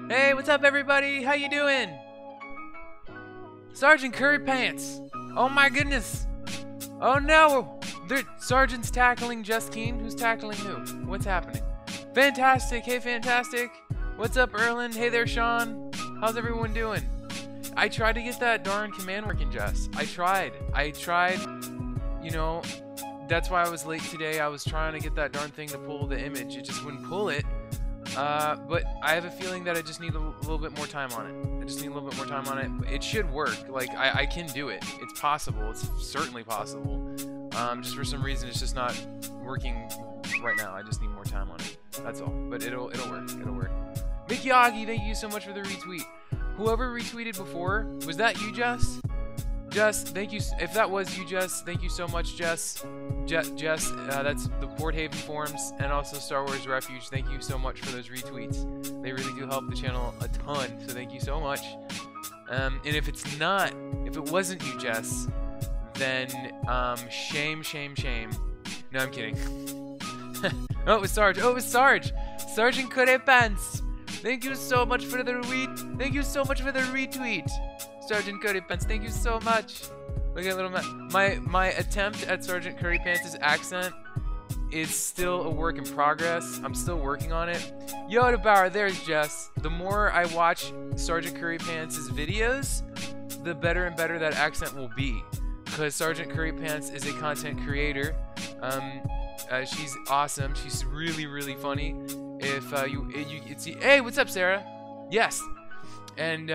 Hey, what's up, everybody? How you doing? Sergeant Curry Pants. Oh my goodness. Oh no. Sergeant's tackling Just Keen. Who's tackling who? What's happening? Fantastic. Hey, Fantastic. What's up, Erlen? Hey there, Sean. How's everyone doing? I tried to get that darn command working, Jess. I tried. You know, that's why I was late today. I was trying to get that darn thing to pull the image. It just wouldn't pull it. But I have a feeling that I just need a little bit more time on it. It should work. Like, I can do it. It's possible. It's certainly possible. Just for some reason, it's just not working right now. I just need more time on it. That's all. But it'll work. It'll work. Mickey Augie, thank you so much for the retweet. Whoever retweeted before, was that you, Jess? Jess, thank you. If that was you, Jess, thank you so much, Jess. Jess, that's the Port Haven Forums and also Star Wars Refuge. Thank you so much for those retweets. They really do help the channel a ton, so thank you so much. And if it wasn't you, Jess, then shame. No, I'm kidding. Oh, it was Sarge. Sergeant Curry Pants. Thank you so much for the retweet. Sergeant Curry Pants, thank you so much. Look at little my attempt at Sergeant Curry Pants' accent is still a work in progress. I'm still working on it. Yoda Bauer, there's Jess. The more I watch Sergeant Curry Pants' videos, the better and better that accent will be. Because Sergeant Curry Pants is a content creator. She's awesome. She's really funny. If you see, hey, what's up, Sarah? Yes, and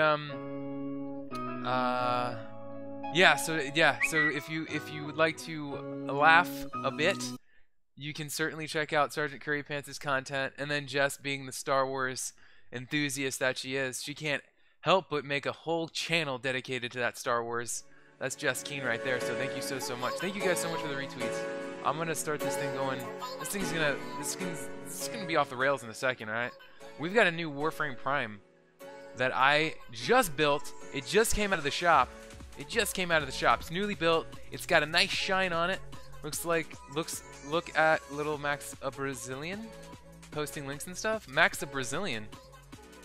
yeah. So if you would like to laugh a bit, you can certainly check out Sergeant Curry Pants' content. And then Jess, being the Star Wars enthusiast that she is, she can't help but make a whole channel dedicated to that Star Wars. That's Jess Keen right there. So thank you so much. Thank you guys so much for the retweets. I'm gonna start this thing going. This thing's gonna be off the rails in a second, alright? We've got a new Warframe Prime that I just built. It just came out of the shop. It's newly built. It's got a nice shine on it. Look at little MaXaBrazilian posting links and stuff. MaXaBrazilian.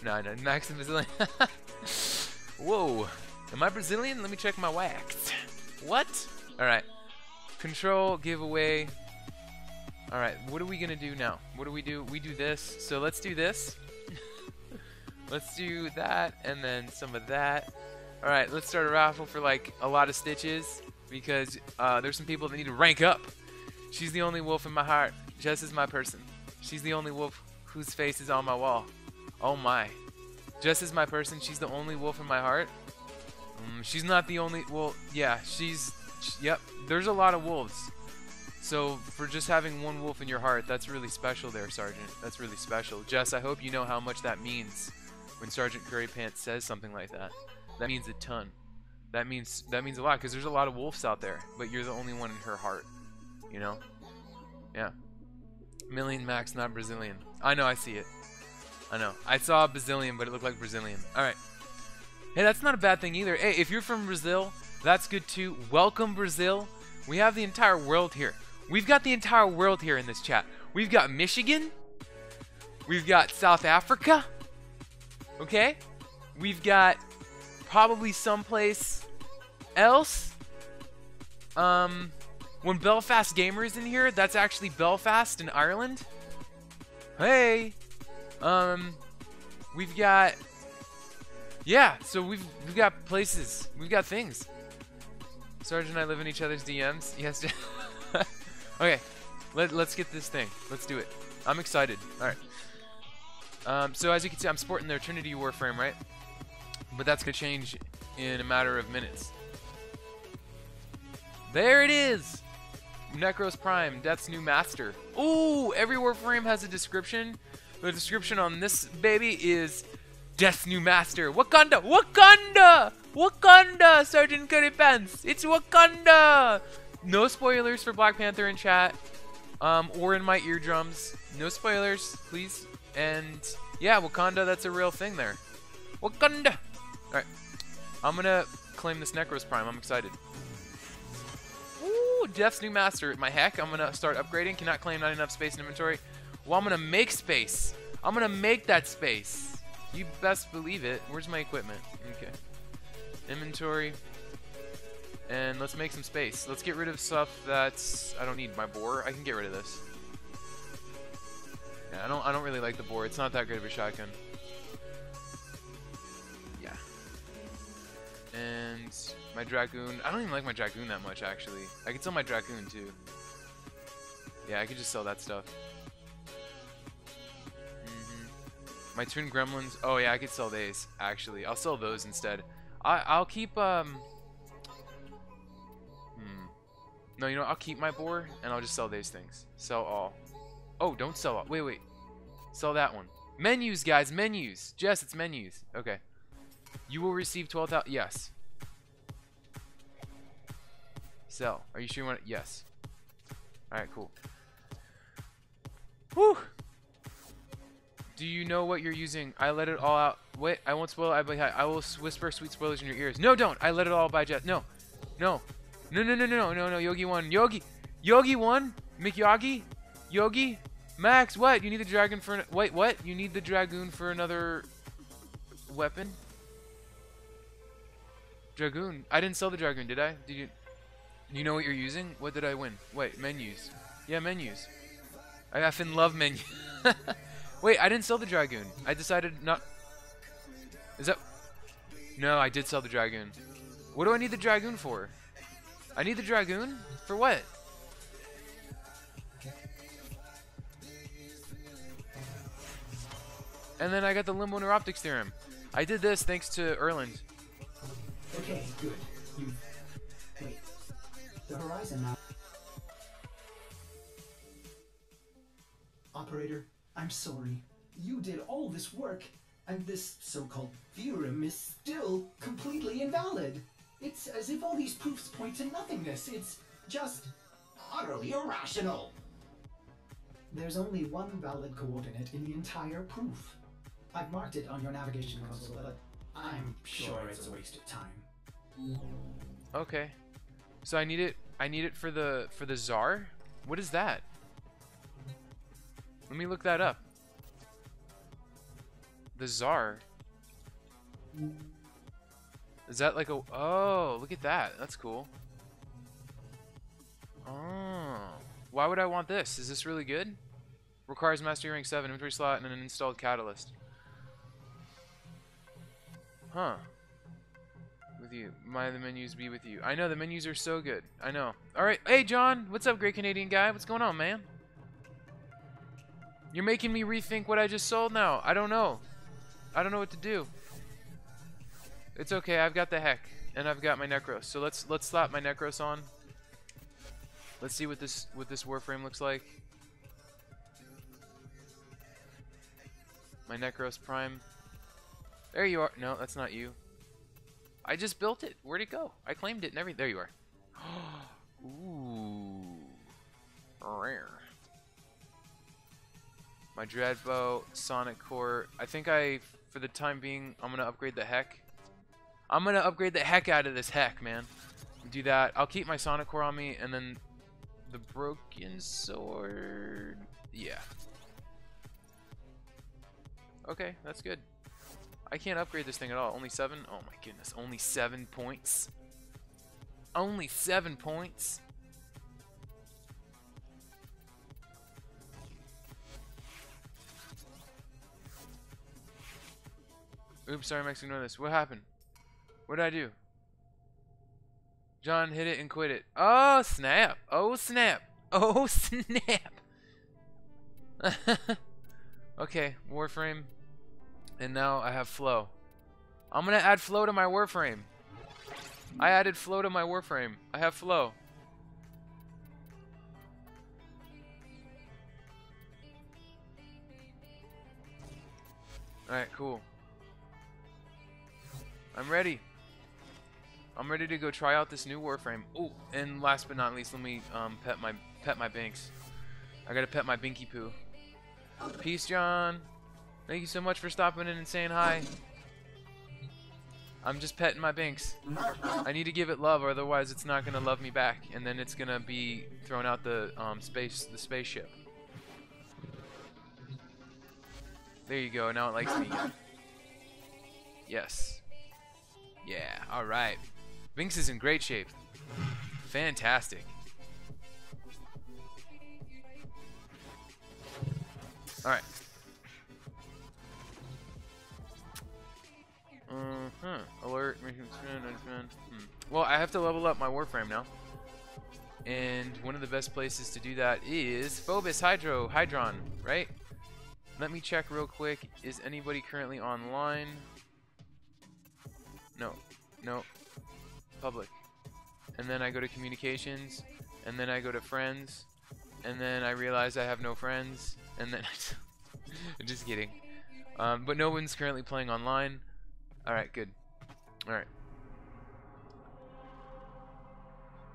No, MaXaBrazilian. Whoa. Am I Brazilian? Let me check my wax. What? Alright. Control, giveaway. Alright, what are we gonna do now? What do? We do this. So let's do this. Let's do that, and then some of that. Alright, let's start a raffle for like a lot of stitches, because there's some people that need to rank up. She's the only wolf in my heart. Jess is my person. She's the only wolf whose face is on my wall. Oh my. Jess is my person. She's the only wolf in my heart. She's not the only. Well, yeah, yep, there's a lot of wolves. So for just having one wolf in your heart, that's really special there, Sergeant. That's really special. Jess, I hope you know how much that means when Sergeant Curry Pants says something like that. That means a ton. That means a lot, because there's a lot of wolves out there, but you're the only one in her heart. You know? Yeah. Million Max, not Brazilian. I know, I see it. I know. I saw a Brazilian, but it looked like Brazilian. Alright. Hey, that's not a bad thing either. Hey, if you're from Brazil, that's good too. Welcome, Brazil. We have the entire world here. We've got the entire world here in this chat. We've got Michigan. We've got South Africa. Okay? We've got probably someplace else. When Belfast Gamer is in here, that's actually Belfast in Ireland. Hey. We've got... Yeah, so we've got places. We've got things. Sergeant and I live in each other's DMs. Yes. Okay, let's get this thing. Let's do it. I'm excited. All right. So as you can see, I'm sporting their Trinity Warframe, right? But that's gonna change in a matter of minutes. There it is. Necros Prime, Death's new master. Ooh, every Warframe has a description. The description on this baby is Death's new master. Wakanda! Wakanda! Wakanda! Sergeant Curry Pants! It's Wakanda! No spoilers for Black Panther in chat. Or in my eardrums. No spoilers, please. And yeah, Wakanda, that's a real thing there. Wakanda! Alright. I'm gonna claim this Necros Prime. I'm excited. Ooh, Death's new master. My heck, I'm gonna start upgrading. Cannot claim not enough space in inventory. Well, I'm gonna make space. I'm gonna make that space. You best believe it. Where's my equipment? Okay. Inventory. And let's make some space. Let's get rid of stuff that's... I don't need my boar. I can get rid of this. Yeah, I don't really like the boar. It's not that great of a shotgun. Yeah. And my dragoon. I don't even like my dragoon that much, actually. I could sell my dragoon, too. Yeah, I could just sell that stuff. My twin gremlins. Oh, yeah, I could sell these, actually. I'll sell those instead. I'll keep, No, you know, I'll keep my boar, and I'll just sell these things. Sell all. Oh, don't sell all. Wait. Sell that one. Menus, guys, menus. Jess, it's menus. Okay. You will receive 12,000. Yes. Sell. Are you sure you want it? Yes. Alright, cool. Whew. Do you know what you're using? I let it all out. Wait, I won't spoil it. I will whisper sweet spoilers in your ears. No, don't. I let it all by Jess. No. Yogi won. Yogi won. McYogi. Yogi. Max, what? You need the dragon for... Wait, what? You need the dragoon for another weapon? Dragoon. I didn't sell the dragoon, did I? Did you... You know what you're using? What did I win? Wait, menus. Yeah, menus. I effing love menus. Wait, I didn't sell the dragoon. I decided not... Is that... No, I did sell the dragoon. What do I need the dragoon for? I need the dragoon? For what? And then I got the Limbo Neuroptics Theorem. I did this thanks to Erland. Okay, good. Wait. The horizon map. Operator, I'm sorry. You did all this work, and this so-called theorem is still completely invalid. It's as if all these proofs point to nothingness. It's just utterly irrational. There's only one valid coordinate in the entire proof. I've marked it on your navigation console, but I'm sure it's a waste of time. Okay. So I need it for the Tsar? What is that? Let me look that up. The Tsar. Is that like a... Oh, look at that. That's cool. Oh. Why would I want this? Is this really good? Requires mastery rank 7, inventory slot, and an installed catalyst. Huh. With you. The menus be with you. I know, the menus are so good. I know. Alright. Hey, John. What's up, great Canadian guy? What's going on, man? You're making me rethink what I just sold now. I don't know. I don't know what to do. It's okay. I've got the heck. And I've got my Necros. So let's slap my Necros on. Let's see what this Warframe looks like. My Necros Prime. There you are. No, that's not you. I just built it. Where'd it go? I claimed it and everything. There you are. Ooh. Rare. My Dreadbow, Sonic Core. I think for the time being, I'm going to upgrade the heck. I'm going to upgrade the heck out of this heck, man. Do that. I'll keep my Sonic Core on me, and then the Broken Sword. Yeah. Okay, that's good. I can't upgrade this thing at all. Only 7? Oh my goodness. Only 7 points. Only 7 points. Oops, sorry, Max, ignore this. What happened? What did I do? John, hit it and quit it. Oh, snap. Oh, snap. Oh, snap. Okay, Warframe. And now I have flow. I'm going to add flow to my Warframe. I added flow to my Warframe. I have flow. Alright, cool. I'm ready. I'm ready to go try out this new Warframe. Oh, and last but not least, let me pet my Binks. I gotta pet my Binky Poo. Peace, John. Thank you so much for stopping in and saying hi. I'm just petting my Binks. I need to give it love, or otherwise it's not gonna love me back, and then it's gonna be thrown out the spaceship. There you go. Now it likes me again. Yes. Yeah, alright. Binks is in great shape. Fantastic. Alright. Alert. Well, I have to level up my Warframe now. And one of the best places to do that is Phobos Hydron, right? Let me check real quick. Is anybody currently online? No. No. Public. And then I go to communications. And then I go to friends. And then I realize I have no friends. And then I'm just kidding. But no one's currently playing online. Alright, good. Alright.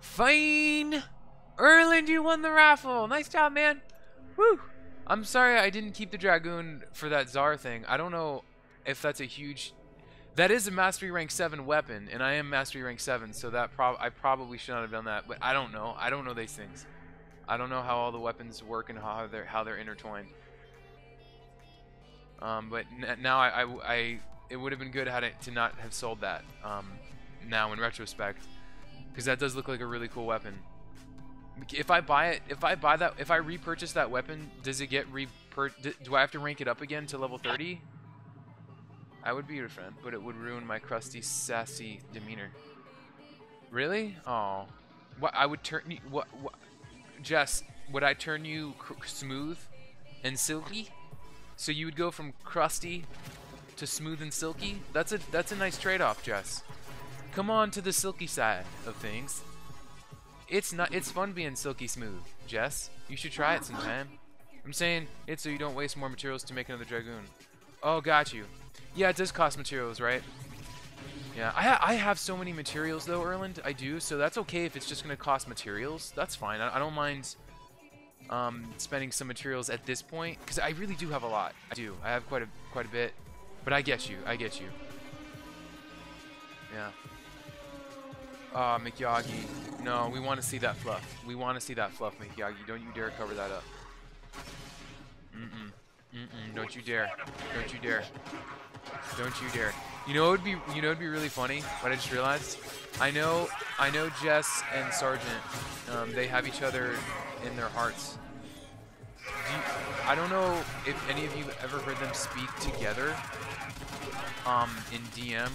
Fine! Erland, you won the raffle! Nice job, man! Woo! I'm sorry I didn't keep the Dragoon for that Tsar thing. I don't know if that's a huge... That is a Mastery Rank 7 weapon, and I am Mastery Rank 7, so that I probably should not have done that, but I don't know. I don't know these things. I don't know how all the weapons work and how they're intertwined. But now it would have been good had it to not have sold that. Now in retrospect, because that does look like a really cool weapon. If I buy it, if I repurchase that weapon, does it get do I have to rank it up again to level 30? I would be your friend, but it would ruin my crusty, sassy demeanor. Really? Oh, what I would turn you? What? Jess, would I turn you smooth and silky? So you would go from crusty to smooth and silky? That's a nice trade-off, Jess. Come on to the silky side of things. It's fun being silky smooth, Jess. You should try it sometime. I'm saying it so you don't waste more materials to make another Dragoon. Oh, got you. Yeah, it does cost materials, right? Yeah, I have so many materials though, Erland. I do, so that's okay if it's just gonna cost materials. That's fine. I don't mind spending some materials at this point because I really do have a lot. I do. I have quite a bit, but I get you. I get you. Yeah. Ah, Mikyagi. No, we want to see that fluff. We want to see that fluff, Mikyagi. Don't you dare cover that up. Don't you dare. Don't you dare. Don't you dare. You know it would be really funny, what I just realized? I know Jess and Sergeant, they have each other in their hearts. I don't know if any of you have ever heard them speak together in DM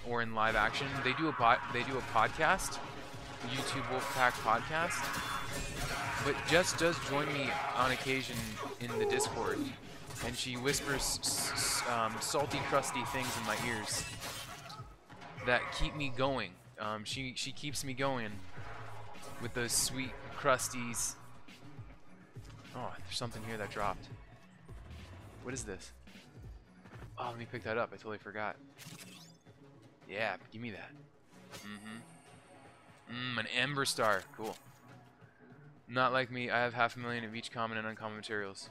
or in live action. They do a podcast, YouTube Wolfpack podcast. But Jess does join me on occasion in the Discord, and she whispers salty, crusty things in my ears that keep me going. She keeps me going with those sweet crusties. Oh, there's something here that dropped. What is this? Oh, let me pick that up. I totally forgot. Yeah, give me that. An Ember Star. Cool. Not like me. I have 500,000 of each common and uncommon materials.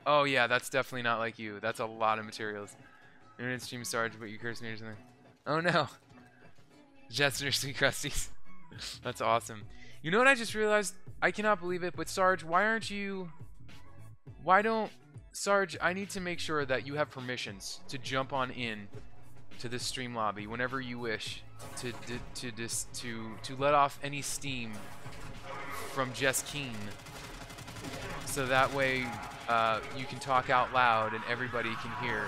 Oh yeah, that's definitely not like you. That's a lot of materials. Internet stream Sarge, but you curse me or something. Oh no. Jets nursing crusties. That's awesome. You know what I just realized? I cannot believe it, but Sarge, Sarge, I need to make sure that you have permissions to jump on in to this stream lobby whenever you wish to let off any steam from Jess Keen, so that way you can talk out loud and everybody can hear.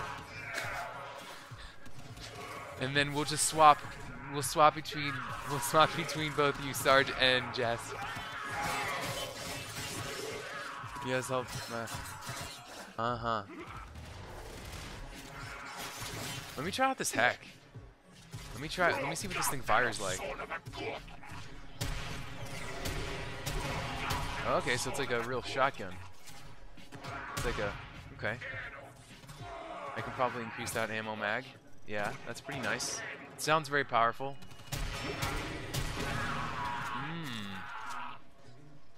And then we'll just swap between both you, Sarge and Jess. Yes, I'll. Let me try out this hack. Let me see what this thing fires like. Okay, so it's like a real shotgun. It's like a... Okay. I can probably increase that ammo mag. Yeah, that's pretty nice. It sounds very powerful.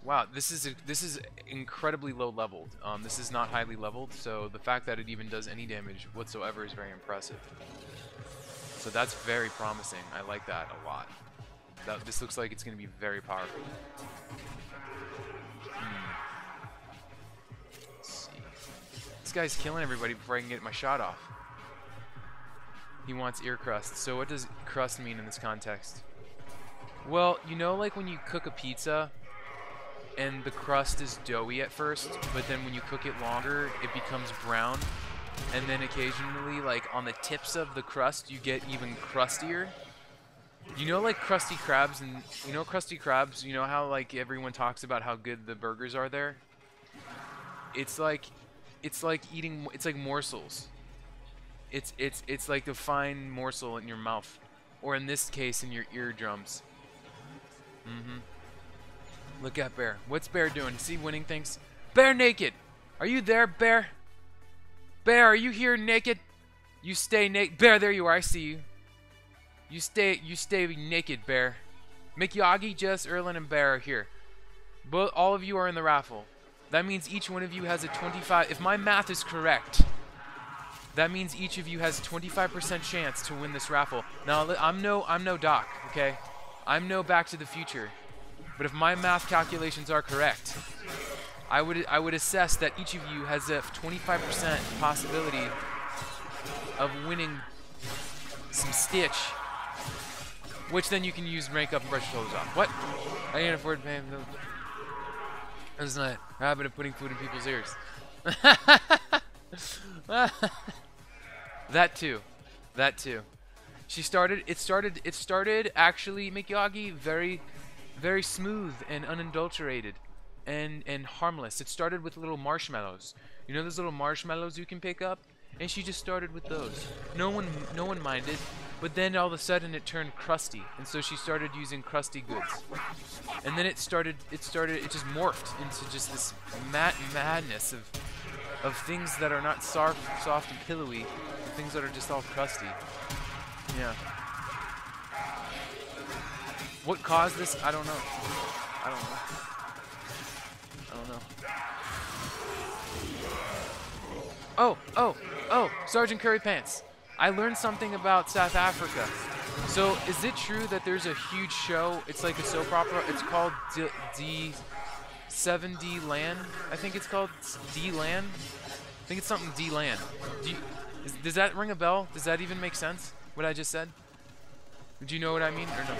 Wow, this is incredibly low leveled. This is not highly leveled, so the fact that it even does any damage whatsoever is very impressive. So that's very promising. I like that a lot. This looks like it's going to be very powerful. Let's see. This guy's killing everybody before I can get my shot off. He wants ear crust. So what does crust mean in this context? Well, you know, like when you cook a pizza and the crust is doughy at first, but then when you cook it longer, it becomes brown. And then occasionally, like on the tips of the crust, you get even crustier. You know, like Krusty Krabs, and you know Krusty Krabs. You know how like everyone talks about how good the burgers are there. It's like eating. It's like morsels. It's like a fine morsel in your mouth, or in this case, in your eardrums. Look at Bear. What's Bear doing? Is he winning things? Bear naked. Are you there, Bear? Bear, are you here naked? You stay naked. Bear, there you are. I see you. You stay naked, Bear. Mikyagi, Jess, Erlen, and Bear are here. But all of you are in the raffle. That means each one of you has a 25. If my math is correct, that means each of you has a 25% chance to win this raffle. Now, I'm no Doc, okay? I'm no Back to the Future. But if my math calculations are correct, I would assess that each of you has a 25% possibility of winning some Stitch, which then you can use makeup and brush your shoulders off. What? I can't afford paying. That's not a habit of putting food in people's ears. That too. It started actually, Mikyagi, very smooth and unadulterated and harmless. It started with little marshmallows. You know those little marshmallows you can pick up? And she just started with those. No one minded. But then all of a sudden it turned crusty, and so she started using crusty goods. And then it just morphed into just this madness of things that are not soft and pillowy, things that are just all crusty. Yeah. What caused this? I don't know. Oh, Sergeant Curry Pants. I learned something about South Africa. So, is it true that there's a huge show? It's like a soap opera. It's called D7D Land. I think it's called D Land. I think it's something D Land. Does that ring a bell? Does that even make sense? What I just said? Do you know what I mean or no?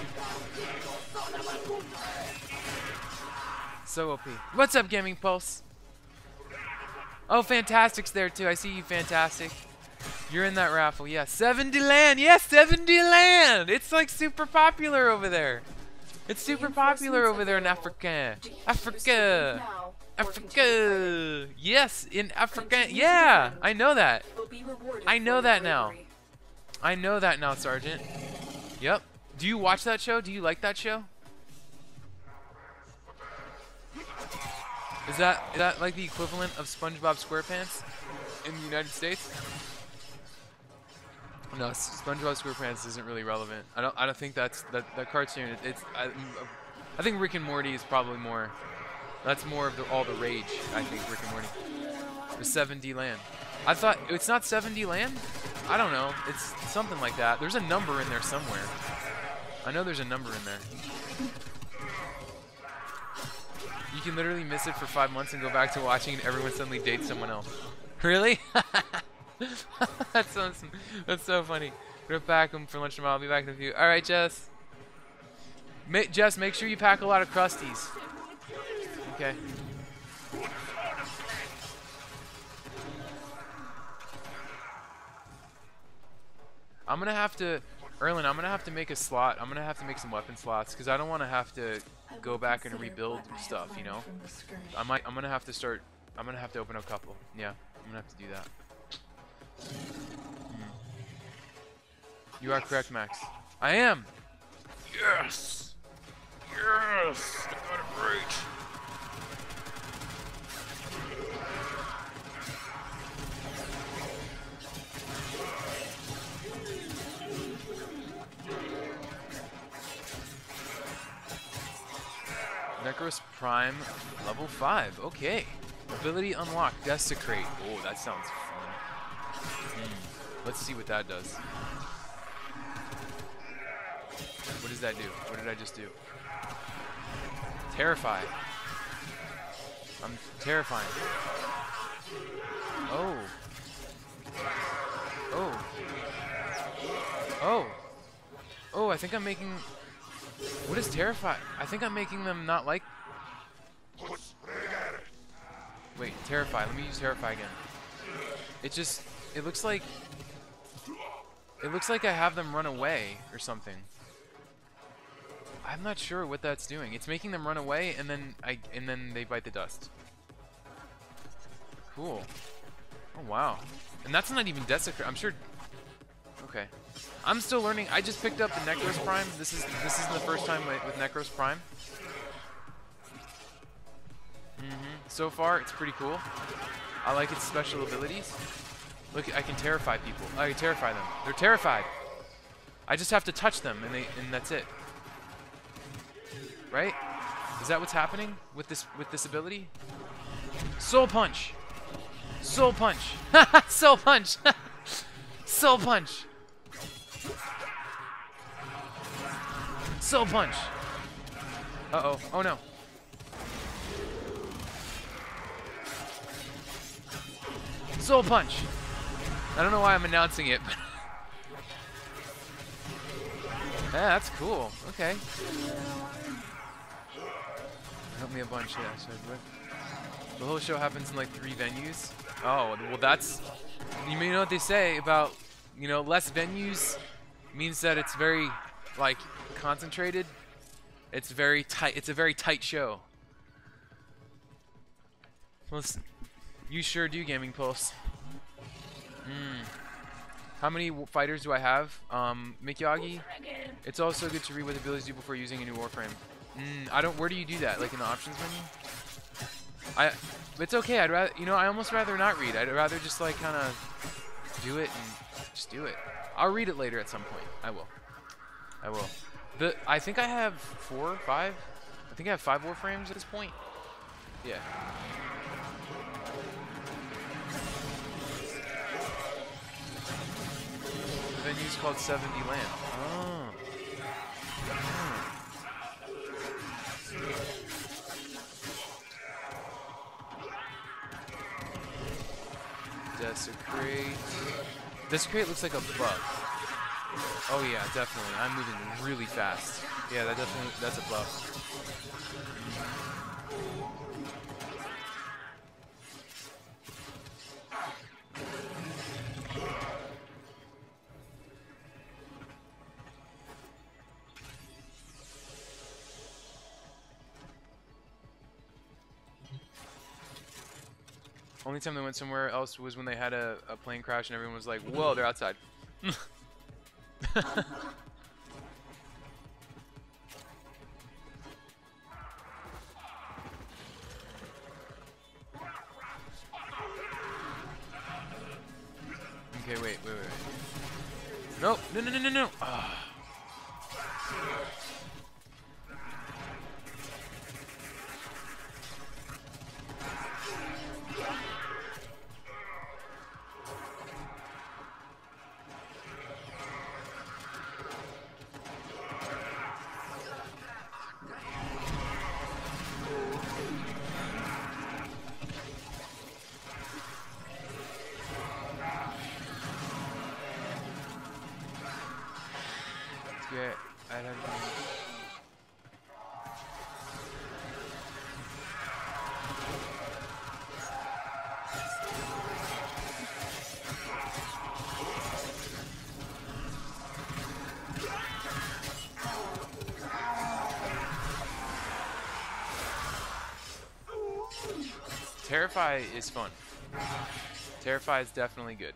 So OP. What's up, Gaming Pulse? Oh, Fantastic's there too. I see you, Fantastic. You're in that raffle. Yeah, 70 Land. Yes, 70 Land. It's like super popular over there. It's super popular over there in Africa. Africa. Yes, in Africa. Yeah, I know that. I know that now. I know that now, Sergeant. Yep. Do you watch that show? Do you like that show? Is that like the equivalent of SpongeBob SquarePants in the United States? No, SpongeBob SquarePants isn't really relevant. I don't think that cartoon. I think Rick and Morty is probably more. That's more of all the rage. I think Rick and Morty. The 7D Land. I thought it's not 7D Land. I don't know. It's something like that. There's a number in there somewhere. I know there's a number in there. You can literally miss it for 5 months and go back to watching, and everyone suddenly dates someone else. Really? That's so funny. I'm gonna pack them for lunch tomorrow. I'll be back in a few. All right, Jess. Jess, make sure you pack a lot of crusties. Okay. I'm gonna have to, Erlen, I'm gonna have to make a slot. I'm gonna have to make some weapon slots because I don't want to have to go back and rebuild stuff. You know. I'm gonna have to start. I'm gonna have to open a couple. Yeah, I'm gonna have to do that. You are correct, Max. I am. Yes. Yes. I got it right. Necros Prime level 5. Okay. Ability unlocked. Desecrate. Oh, that sounds fun. Let's see what that does. What does that do? What did I just do? Terrify. I'm terrifying. Oh. Oh. Oh. Oh, I think I'm making... What is terrify? I think I'm making them not like... Wait, terrify. Let me use terrify again. It just... It looks like... It looks like I have them run away or something. I'm not sure what that's doing. It's making them run away and then they bite the dust. Cool. Oh wow. And that's not even desecrate. I'm sure. Okay. I'm still learning. I just picked up the Necros Prime. This isn't the first time with Necros Prime. So far, it's pretty cool. I like its special abilities. Look, I can terrify people. I can terrify them. They're terrified. I just have to touch them, and that's it. Right? Is that what's happening with this ability? Soul Punch. Soul Punch. Soul Punch. Soul Punch. Soul Punch. Uh-oh. Oh no. Soul Punch. I don't know why I'm announcing it, but yeah, that's cool. Okay. Help me a bunch, yeah. So the whole show happens in like 3 venues. Oh, well that's... You may know what they say about, you know, less venues means that it's very, like, concentrated. It's very tight. It's a very tight show. Listen, you sure do, Gaming Pulse. How many fighters do I have? Mikyagi. It's also good to read what the abilities do before using a new Warframe. I don't. Where do you do that? Like in the options menu? It's okay. I'd rather. You know, I almost rather not read. I'd rather just like kind of do it and just do it. I'll read it later at some point. I will. I will. I think I have 4 or 5. I think I have 5 Warframes at this point. Yeah. The venue's called 70 Land. Oh. Desecrate. Desecrate looks like a buff. Oh yeah, definitely. I'm moving really fast. Yeah, that's a buff. Only time they went somewhere else was when they had a plane crash and everyone was like, whoa, they're outside. Okay, wait. Nope, no. Ah. Yeah, I don't know. Terrify is fun. Terrify is definitely good.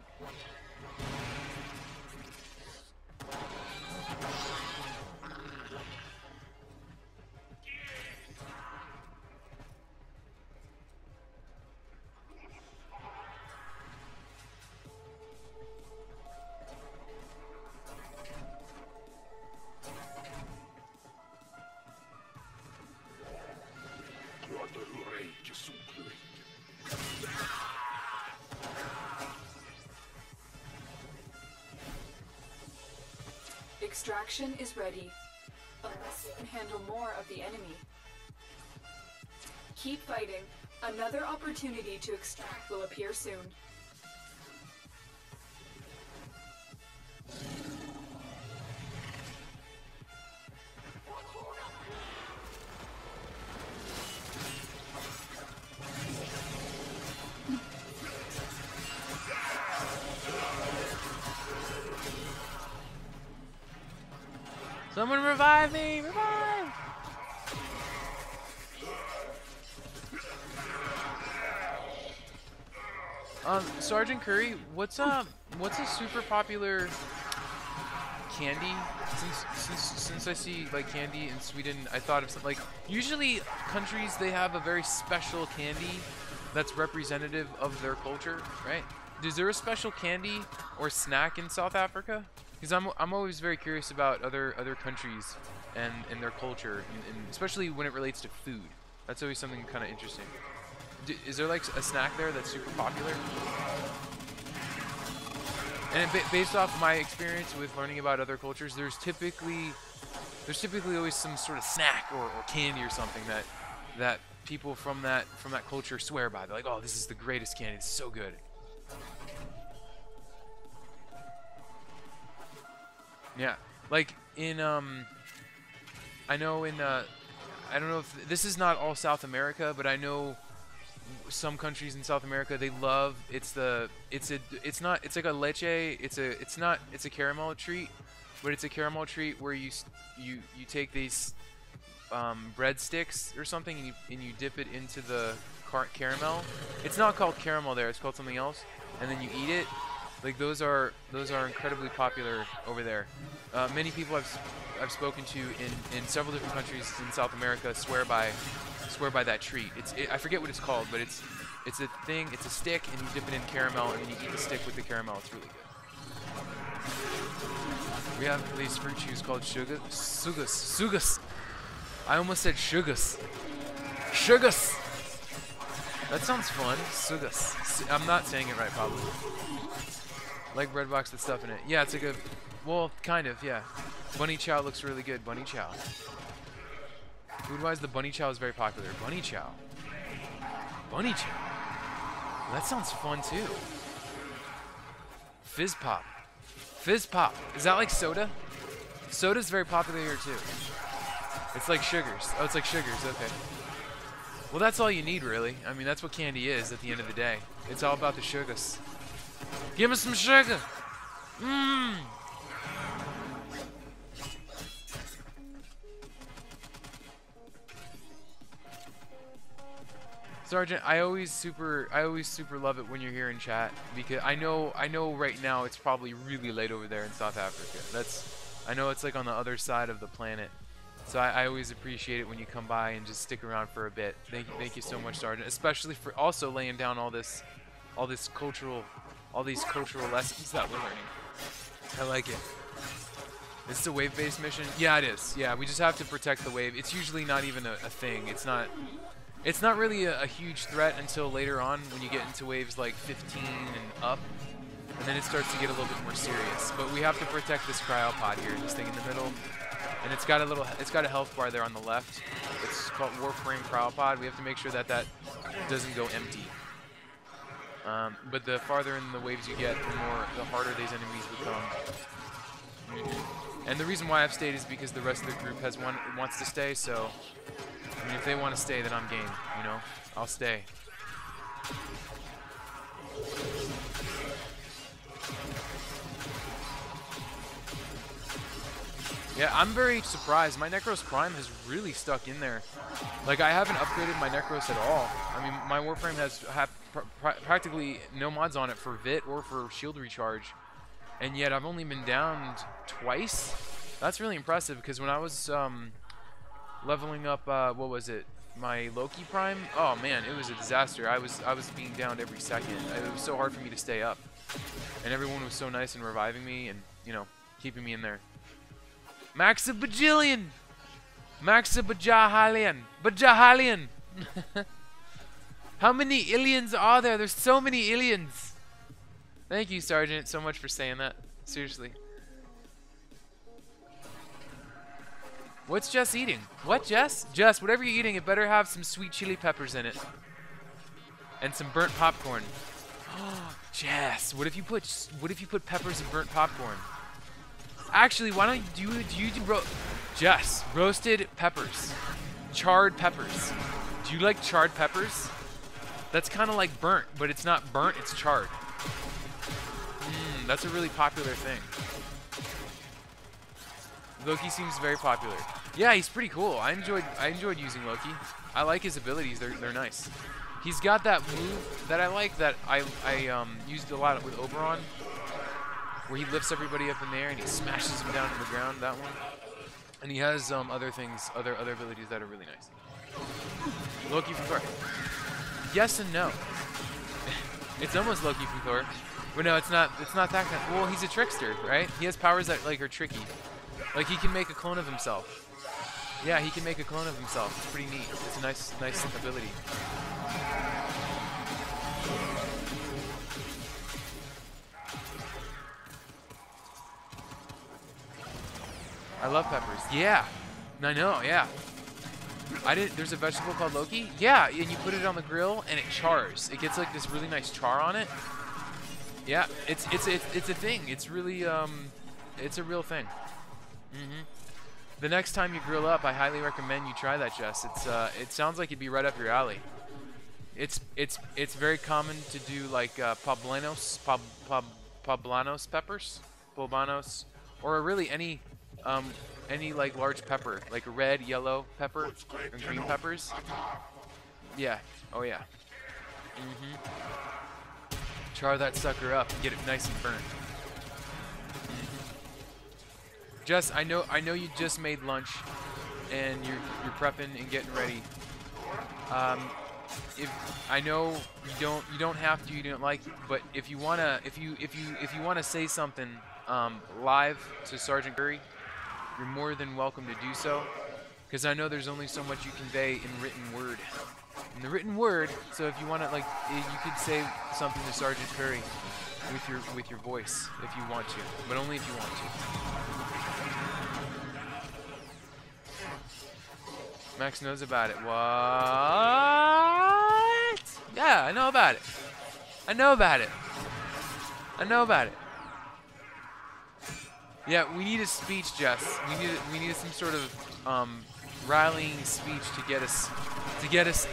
Extraction is ready, unless you can handle more of the enemy. Keep fighting. Another opportunity to extract will appear soon. Someone revive me! Revive! Sergeant Curry, what's a super popular candy? Since I see like candy in Sweden, I thought of something like usually countries they have a very special candy that's representative of their culture, right? Is there a special candy or snack in South Africa? Because I'm always very curious about other countries and their culture, and especially when it relates to food. That's always something kind of interesting. Is there like a snack there that's super popular? And based off my experience with learning about other cultures, there's typically always some sort of snack or candy or something that people from that culture swear by. They're like, oh, this is the greatest candy. It's so good. Yeah, like in I know in I don't know if this is not all South America, but I know some countries in South America they love it's like a leche, it's a caramel treat, but it's a caramel treat where you take these breadsticks or something and you dip it into the caramel. It's not called caramel there, it's called something else, and then you eat it. Like those are incredibly popular over there. Many people I've spoken to in several different countries in South America swear by that treat. I forget what it's called, but it's a thing. It's a stick, and you dip it in caramel, and then you eat the stick with the caramel. It's really good. We have these fruit chews called sugas. I almost said sugas. Sugas. That sounds fun. Sugas. I'm not saying it right, probably. Like bread box with stuff in it. Yeah, it's like a, well, kind of, yeah. Bunny chow looks really good. Bunny chow. Food-wise, the bunny chow is very popular. Bunny chow. Bunny chow. Well, that sounds fun too. Fizz pop. Fizz pop. Is that like soda? Soda's very popular here too. It's like sugars. Oh, it's like sugars. Okay. Well, that's all you need, really. I mean, that's what candy is at the end of the day. It's all about the sugars. Give me some sugar. Mmm. Sergeant, I always super love it when you're here in chat, because I know right now it's probably really late over there in South Africa. I know it's like on the other side of the planet. So I always appreciate it when you come by and just stick around for a bit. Thank you so much, Sergeant, especially for also laying down all these cultural lessons that we're learning. I like it. Is this a wave-based mission? Yeah, it is. Yeah, we just have to protect the wave. It's usually not even a thing. It's not really a huge threat until later on when you get into waves like 15 and up, and then it starts to get a little bit more serious. But we have to protect this cryopod here, this thing in the middle, and it's got a health bar there on the left. It's called Warframe cryopod. We have to make sure that doesn't go empty. But the farther in the waves you get, the harder these enemies become. And the reason why I've stayed is because the rest of the group wants to stay. So, I mean, if they want to stay, then I'm game. You know, I'll stay. Yeah, I'm very surprised. My Necros Prime has really stuck in there. Like, I haven't upgraded my Necros at all. I mean, my Warframe has practically no mods on it for VIT or for shield recharge. And yet I've only been downed twice. That's really impressive, because when I was leveling up, what was it? My Loki Prime? Oh man, it was a disaster. I was being downed every second. It was so hard for me to stay up. And everyone was so nice in reviving me and, you know, keeping me in there. Maxabajillion! Maxabajahalian! Bajahalian! How many aliens are there? There's so many aliens! Thank you, Sergeant, so much for saying that. Seriously. What's Jess eating? What, Jess? Jess, whatever you're eating, it better have some sweet chili peppers in it. And some burnt popcorn. Oh, Jess, what if you put peppers in burnt popcorn? Actually, why don't you do Jess, roasted peppers. Charred peppers. Do you like charred peppers? That's kind of like burnt, but it's not burnt, it's charred. That's a really popular thing. Loki seems very popular. Yeah, he's pretty cool. I enjoyed using Loki. I like his abilities. They're nice. He's got that move that I like that I used a lot with Oberon, where he lifts everybody up in the air and he smashes them down to the ground. That one. And he has other things, other abilities that are really nice. Loki from Thor. Yes and no. It's almost Loki from Thor, but no, it's not. It's not that kind. Well, he's a trickster, right? He has powers that like are tricky. Like he can make a clone of himself. Yeah, he can make a clone of himself. It's pretty neat. It's a nice ability. I love peppers. Yeah, I know. Yeah. There's a vegetable called Loki. Yeah, and you put it on the grill and it chars. It gets like this really nice char on it. Yeah, it's a thing. It's really it's a real thing. The next time you grill up, I highly recommend you try that, Jess. It sounds like it'd be right up your alley. It's very common to do like poblanos peppers, poblanos, or really any like large pepper, like a red, yellow pepper, and green peppers. Yeah. Oh yeah. Char that sucker up and get it nice and burnt. Jess, I know you just made lunch, and you're prepping and getting ready. If I know you don't have to, you don't like, but if you wanna say something live to Sergeant Curry, you're more than welcome to do so, because I know there's only so much you convey in written word. In the written word, so if you want to, like, you could say something to Sergeant Curry with your voice if you want to, but only if you want to. Max knows about it. What? Yeah, I know about it. I know about it. I know about it. Yeah, we need a speech, Jess. We need some sort of rallying speech to get us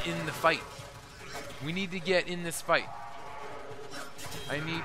in the fight. We need to get in this fight. I need.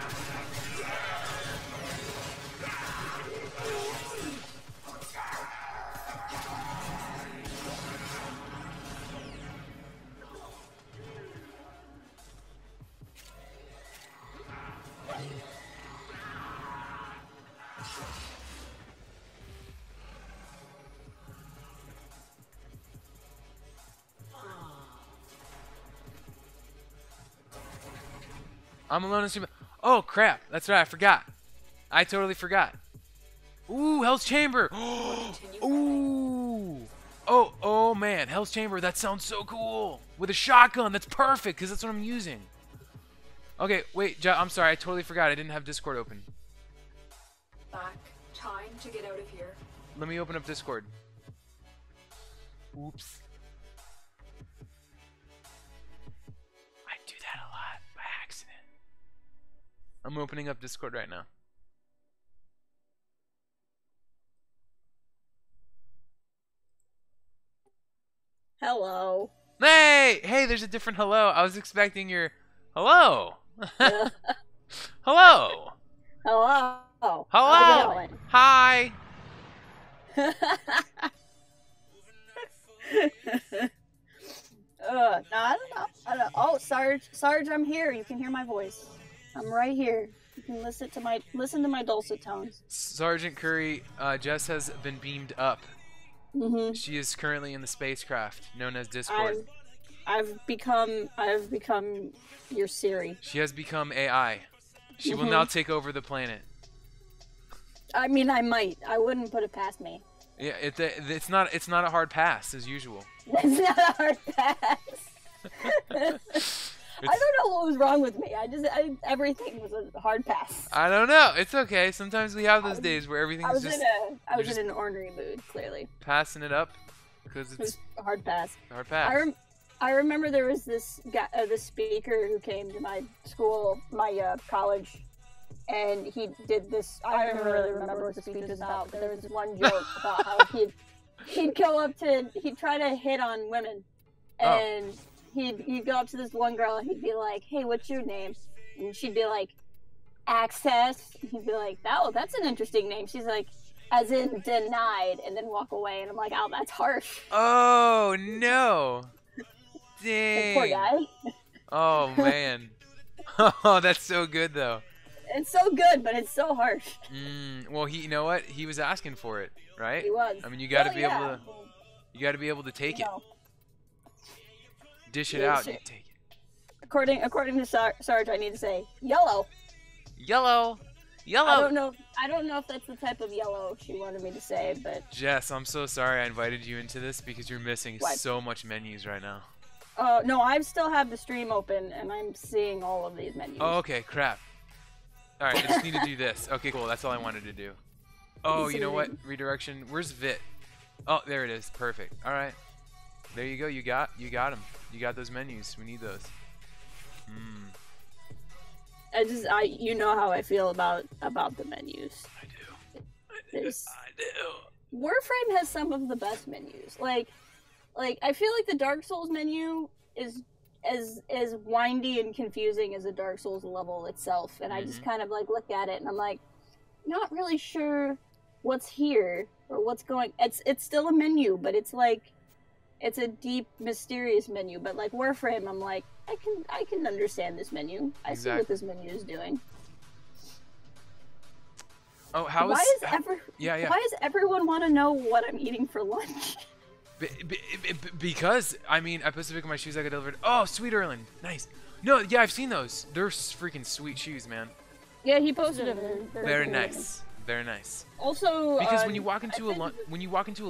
I'm alone in super. Oh crap! That's right. I forgot. I totally forgot. Ooh, Hell's Chamber. Ooh. Oh man, Hell's Chamber. That sounds so cool. With a shotgun. That's perfect because that's what I'm using. Okay, wait. I'm sorry. I totally forgot. I didn't have Discord open. Back. Time to get out of here. Let me open up Discord. Oops. I do that a lot by accident. I'm opening up Discord right now. Hello. Hey, there's a different hello. I was expecting your hello. Hello. Hello. Hello. How's it going? Hi. No, I don't know. Oh, Sarge, I'm here. You can hear my voice. I'm right here. You can listen to my dulcet tones. Sergeant Curry, Jess has been beamed up. Mm-hmm. She is currently in the spacecraft known as Discord. I've become your Siri. She has become AI. She will now take over the planet. I mean, I might. I wouldn't put it past me. Yeah, it's not a hard pass as usual. It's not a hard pass. I don't know what was wrong with me. Everything was a hard pass. I don't know. It's okay. Sometimes we have those days where everything's just. I was in an ornery mood, clearly. Passing it up, because it's a hard pass. A hard pass. I remember there was this guy, this speaker who came to my school, my college, and he did this. I don't really remember what the speech was about, but there was one joke about how he'd try to hit on women, and he'd go up to this one girl and he'd be like, "Hey, what's your name?" And she'd be like, "Access." And he'd be like, "Oh, that's an interesting name." She's like, as in denied, and then walk away. And I'm like, oh, that's harsh. Oh no! The poor Dang. guy. Oh man. Oh, that's so good though. It's so good, but it's so harsh. Well, you know what? He was asking for it, right? He was. I mean, you got to Well, be able to. You got to be able to take it. Dish it out. You take it. According to Sarge, I need to say yellow. Yellow. Yellow. I don't know if that's the type of yellow she wanted me to say, but. Jess, I'm so sorry I invited you into this because you're missing What? so much menus right now. No, I still have the stream open, and I'm seeing all of these menus. Oh, okay, crap. All right, I just need to do this. Okay, cool. That's all I wanted to do. Oh, you know what? Redirection. Where's Vit? Oh, there it is. Perfect. All right. There you go. You got him. You got those menus. We need those. You know how I feel about the menus. I do. There's, I do. Warframe has some of the best menus. Like I feel like the Dark Souls menu is as windy and confusing as a Dark Souls level itself, and I just kind of like look at it and I'm like, not really sure what's here or what's going. It's still a menu, but it's like it's a deep, mysterious menu. But like Warframe, I'm like, I can understand this menu. I see what this menu is doing. Oh, Why does everyone want to know what I'm eating for lunch? Because, I mean, I put Pacific in my shoes, I got delivered. Oh, sweet Erlen. Nice. No, yeah, I've seen those. They're freaking sweet shoes, man. Yeah, he posted them. Very nice. Very nice. Also, because when you walk into a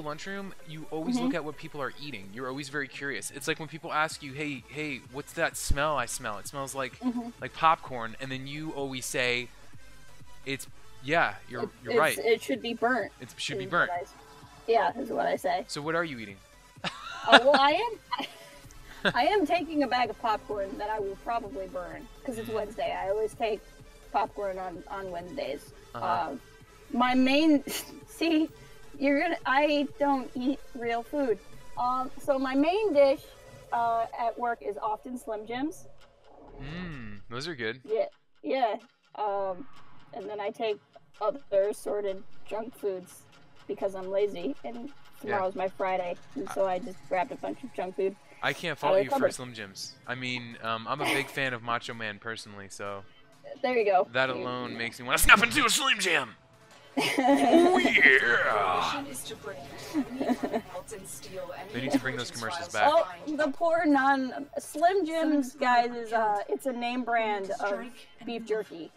lunchroom, you always look at what people are eating. You're always very curious. It's like when people ask you, "Hey, what's that smell I smell? It smells like popcorn," and then you always say, "It's you're right. It should be burnt. It should be burnt." Yeah, is what I say. So what are you eating? Well, I am taking a bag of popcorn that I will probably burn because it's Wednesday. I always take popcorn on Wednesdays. My main I don't eat real food. So my main dish at work is often Slim Jims. Those are good. Yeah. And then I take other assorted junk foods because I'm lazy, and tomorrow's my Friday, and so I just grabbed a bunch of junk food. I can't fault you for Slim Jims. I mean, I'm a big fan of Macho Man personally, so there you go. That alone makes me want to snap into a Slim Jim. Oh yeah! They need to bring those commercials back. Oh, the poor Slim Jims, guys, is it's a name brand of beef jerky.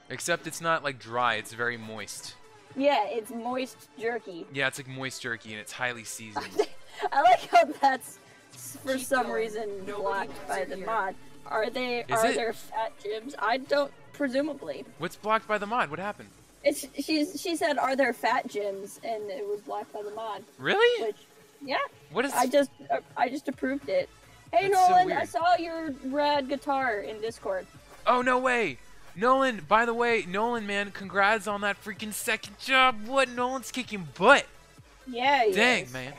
Except it's not like dry; it's very moist. Yeah, it's moist jerky. Yeah, it's like moist jerky, and it's highly seasoned. I like how that's for some reason blocked by the mod. Are there fat gyms? I don't. Presumably. What's blocked by the mod? What happened? She said, "Are there fat gyms?" And it was blocked by the mod. Really? Which, yeah. What is? I just approved it. Hey That's Nolan, so I saw your rad guitar in Discord. Oh no way! Nolan, by the way, Nolan, man, congrats on that freaking second job. What? Nolan's kicking butt. Yeah. Dang, man.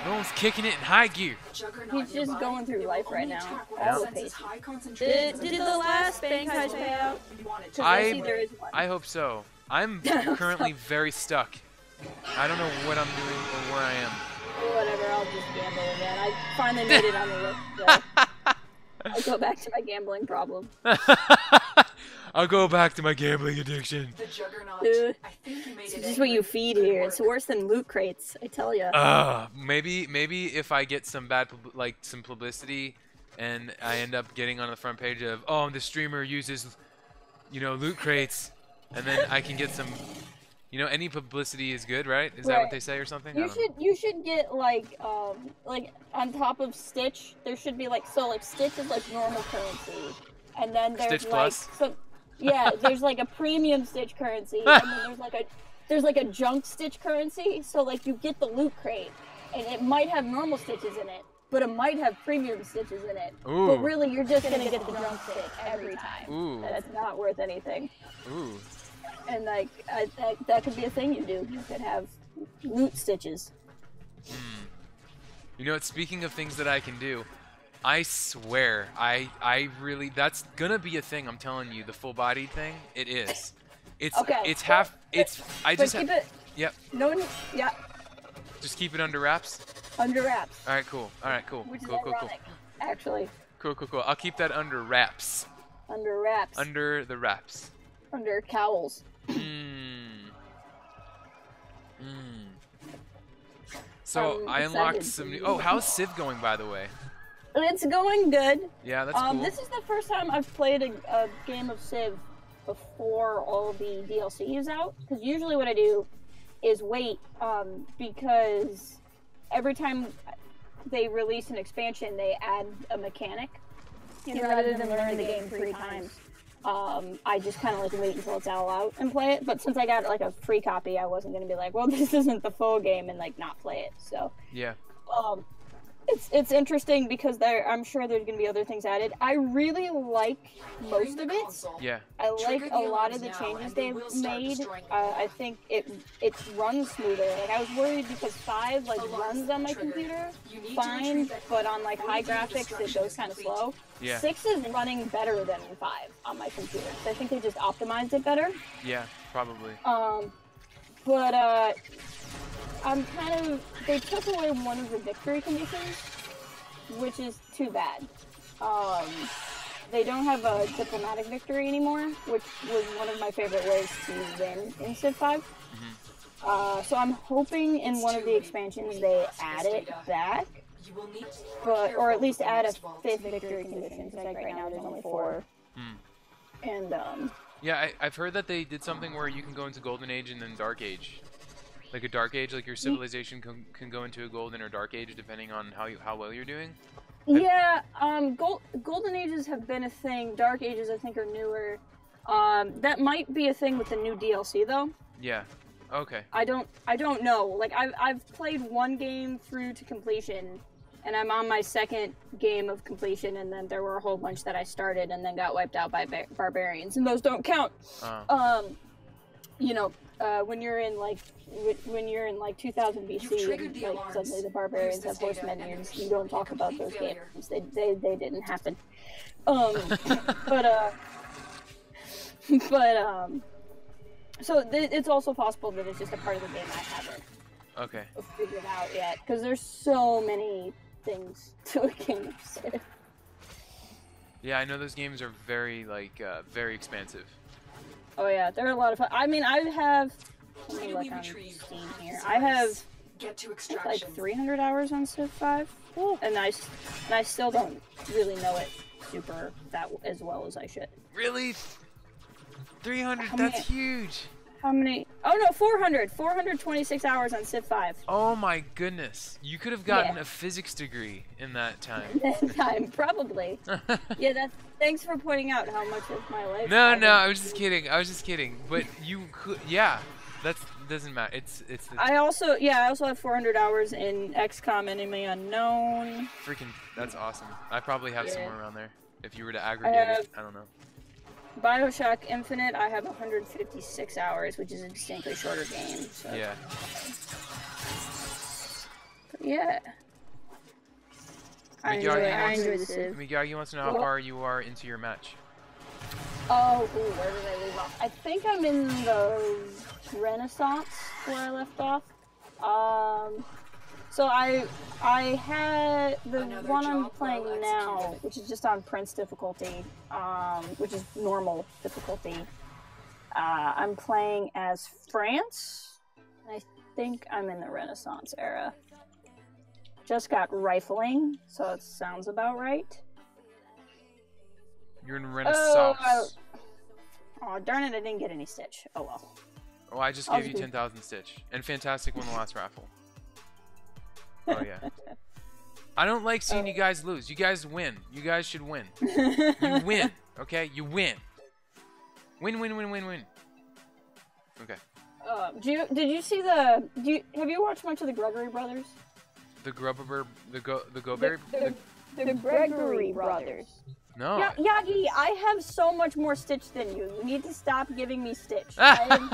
Nolan's kicking it in high gear. He's just going through life right now. All the pace. Did the last bank heist pay out? I see there is one. I hope so. I'm currently very stuck. I don't know what I'm doing or where I am. Whatever, I'll just gamble again. I finally made it on the list, so I'll go back to my gambling problem. I'll go back to my gambling addiction. The Juggernaut. I think you made it. This is what you feed here. It's worse than loot crates, I tell ya. Maybe if I get some some publicity, and I end up getting on the front page of the streamer uses, loot crates, and then I can get some, any publicity is good, right? Is that what they say or something? You should get like on top of Stitch, there should be Stitch is like normal currency, and then there's Stitch Plus? there's like a premium Stitch currency, and then there's like a junk Stitch currency. So like you get the loot crate, and it might have normal Stitches in it, but it might have premium Stitches in it. Ooh. But really, you're just gonna get the junk Stitch every time. Ooh. And it's not worth anything. Ooh. And like that could be a thing you do. You could have loot Stitches. Speaking of things that I can do, I swear, I really, that's gonna be a thing, I'm telling you, the full body thing, it is. It's Okay. it's half. It's I But just keep have. it. Yep. No one. Yeah. Just keep it under wraps. Under wraps. All right, cool. All right, cool. Which is Cool, cool, cool. ironic, actually. Cool, cool, cool. I'll keep that under wraps. Under wraps. Under the wraps. Under cowls. So I'm I unlocked excited some to new. use Oh, it. how's Civ going, by the way? It's going good. Yeah, that's cool. This is the first time I've played a game of Civ before all the DLC is out. Because usually what I do is wait, because every time they release an expansion, they add a mechanic. And rather than learn the game 3 times, I just kind of like wait until it's all out and play it. But since I got like a free copy, I wasn't going to be like, well, this isn't the full game and like not play it. So Yeah. it's interesting because I'm sure there's going to be other things added. I really like most of it. Yeah. I like a lot of the changes they've made. I think it runs smoother. Like I was worried because 5 like runs on my computer fine, but on like high graphics it goes kind of slow. Yeah. 6 is running better than 5 on my computer. So I think they just optimized it better. Yeah, probably. But they took away one of the victory conditions, which is too bad. They don't have a diplomatic victory anymore, which was one of my favorite ways to win in Civ 5. So I'm hoping in one of the expansions they add it back, or at least add a 5th victory condition, because like right now there's only 4. And Yeah, I've heard that they did something where you can go into Golden Age and then Dark Age. Like a Dark Age, like your civilization can go into a Golden or Dark Age depending on how well you're doing. Yeah, Golden Ages have been a thing. Dark Ages, I think, are newer. That might be a thing with the new DLC, though. Yeah. Okay. I don't know. Like, I've played one game through to completion, and I'm on my 2nd game of completion, and then there were a whole bunch that I started and then got wiped out by barbarians, and those don't count. You know, when you're in like 2000 BC, and like suddenly the barbarians have horsemen, and you don't talk about those games. They didn't happen. So it's also possible that it's just a part of the game I haven't figured out yet, because there's so many things to a game of Civ. Yeah, I know those games are very very expansive. Oh yeah, they're a lot of fun. I mean, I have. Let me look on Steam here. I have like 300 hours on Civ 5, and I still don't really know it super as well as I should. Really? 300? That's huge. How many? Oh no, 400. 426 hours on Civ 5. Oh my goodness. You could have gotten a physics degree in that time. Probably. Yeah, thanks for pointing out how much of my life. No, I was just kidding. But you could, yeah. That doesn't matter. It's. I also have 400 hours in XCOM Enemy Unknown. Freaking, that's awesome. I probably have somewhere around there. If you were to aggregate it, I don't know. BioShock Infinite, I have 156 hours, which is a distinctly shorter game. So. Yeah. But yeah. I enjoy the Civ. Miyagi wants to know how far you are into your match. Oh, where did I leave off? I think I'm in the Renaissance where I left off. So I had the one I'm playing now, which is just on Prince difficulty, which is normal difficulty. I'm playing as France. I think I'm in the Renaissance era. Just got rifling, so it sounds about right. You're in Renaissance. Oh, darn it, I didn't get any Stitch. Oh well. Oh, I just gave you 10,000 Stitch. And Fantastic won the last raffle. Oh, yeah. I don't like seeing you guys lose. You guys win. You guys should win. You win, okay? You win. Win, win, win, win, win. Okay. Did you see have you watched much of the Gregory Brothers? The Goberry? The Gregory Brothers. No. Yagi, I have so much more Stitch than you. You need to stop giving me Stitch. I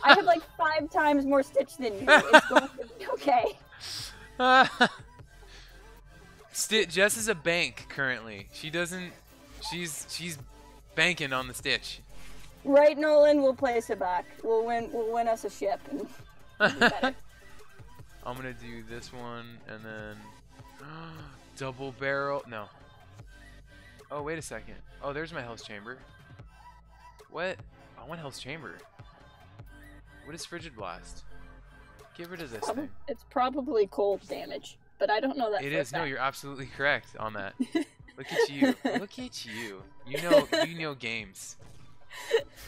have like 5 times more Stitch than you. It's going to be okay. Jess is a bank currently. She's banking on the Stitch. Right, Nolan. We'll place it back. We'll win us a ship. And it'll be better. I'm gonna do this one and then double barrel. No. Oh, wait a second. Oh, there's my health chamber. What? I want health chamber. What is frigid blast? Get rid of this thing. It's probably cold damage, but I don't know that. It for a is. No, fact. you're absolutely correct on that. Look at you. Look at you. You know games.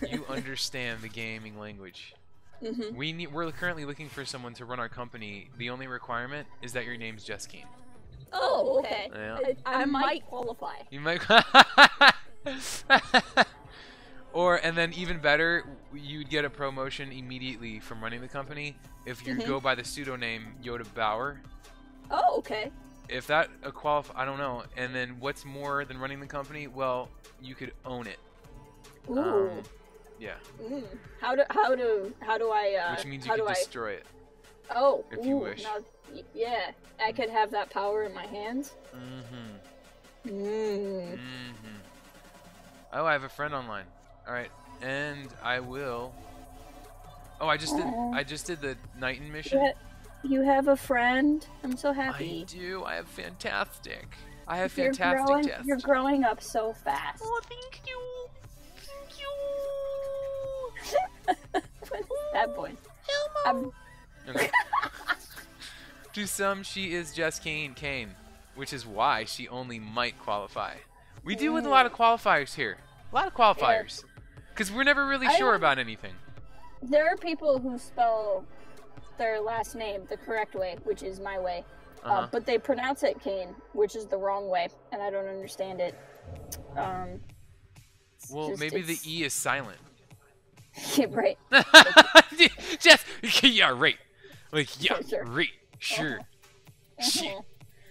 You understand the gaming language. We're currently looking for someone to run our company. The only requirement is that your name's Just Keen. Oh, okay. Yeah. I might qualify. You might. And then even better, you'd get a promotion immediately from running the company if you go by the pseudonym Yoda Bauer. Oh, okay. If that I don't know. And then what's more than running the company? Well, you could own it. Ooh. Yeah. How do I? Which means you can destroy it. Oh. If you wish. Now, yeah, I could have that power in my hands. Oh, I have a friend online. All right, and I will. Oh, I just did the Nighton mission. You have a friend. I'm so happy. I do. I have fantastic. I have You're fantastic tests. You're growing up so fast. Oh, thank you. What's that voice? Elmo. Okay. To some, she is just Kane, which is why she only might qualify. We deal with a lot of qualifiers here. A lot of qualifiers. Because we're never really sure about anything. There are people who spell their last name the correct way, which is my way. But they pronounce it Kane, which is the wrong way, and I don't understand it. Well, maybe the E is silent. Yeah, right. Just, yeah, right. Like, yeah, Sure. right. Sure. Shit.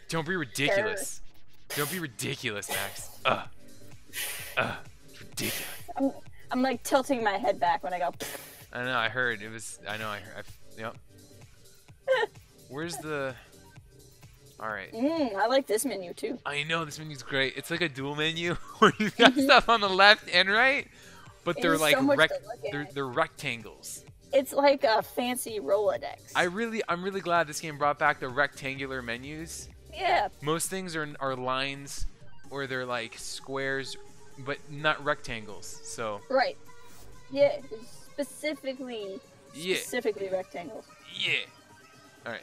Don't be ridiculous. Sure. Don't be ridiculous, Max. It's ridiculous. I'm like tilting my head back when I go. I know, I heard. It was, I know, I heard. Yep. Where's the... Alright. I like this menu too. I know, this menu's great. It's like a dual menu where you've got stuff on the left and right, but they're like they're rectangles. It's like a fancy Rolodex. I'm really glad this game brought back the rectangular menus. Yeah. Most things are lines or they're like squares, but not rectangles. So. Right. Yeah. Specifically rectangles. Yeah. All right.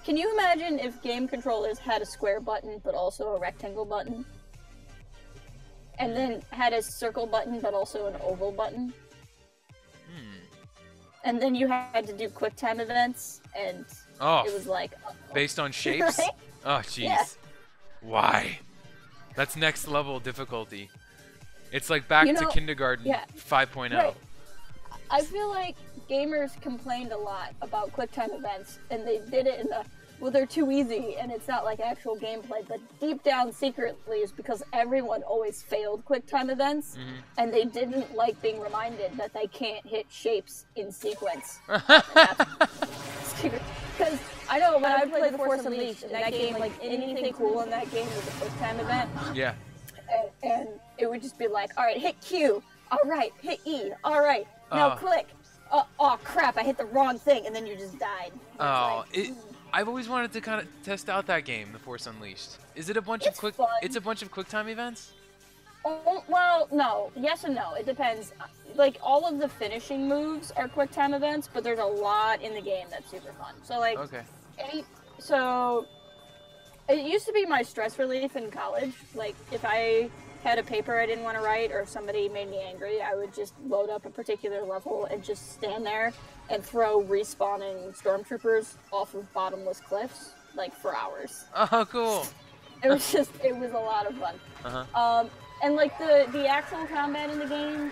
Can you imagine if game controllers had a square button but also a rectangle button? And then had a circle button but also an oval button? And then you had to do QuickTime events, and it was like... based on shapes? Right? Oh, jeez. Yeah. Why? That's next level difficulty. It's like back to kindergarten 5.0. Right. I feel like gamers complained a lot about QuickTime events, and they did it in the... Well, they're too easy, and it's not like actual gameplay, but deep down secretly is because everyone always failed QuickTime events, and they didn't like being reminded that they can't hit shapes in sequence. Because I know when I played The Force Unleashed, in that game, like, anything cool in that game was a QuickTime event. Yeah. And it would just be like, alright, hit Q. Alright, hit E. Alright, now click. Oh, crap, I hit the wrong thing, and then you just died. I've always wanted to kind of test out that game, The Force Unleashed. Is it a bunch of quick? Fun. It's a bunch of QuickTime events. Oh, well, no. Yes and no. It depends. Like, all of the finishing moves are QuickTime events, but there's a lot in the game that's super fun. So, like, so it used to be my stress relief in college. Like, if I had a paper I didn't want to write, or if somebody made me angry, I would just load up a particular level and just stand there and throw respawning stormtroopers off of bottomless cliffs, like, for hours. Oh, cool. It was a lot of fun. And, like, the actual combat in the game,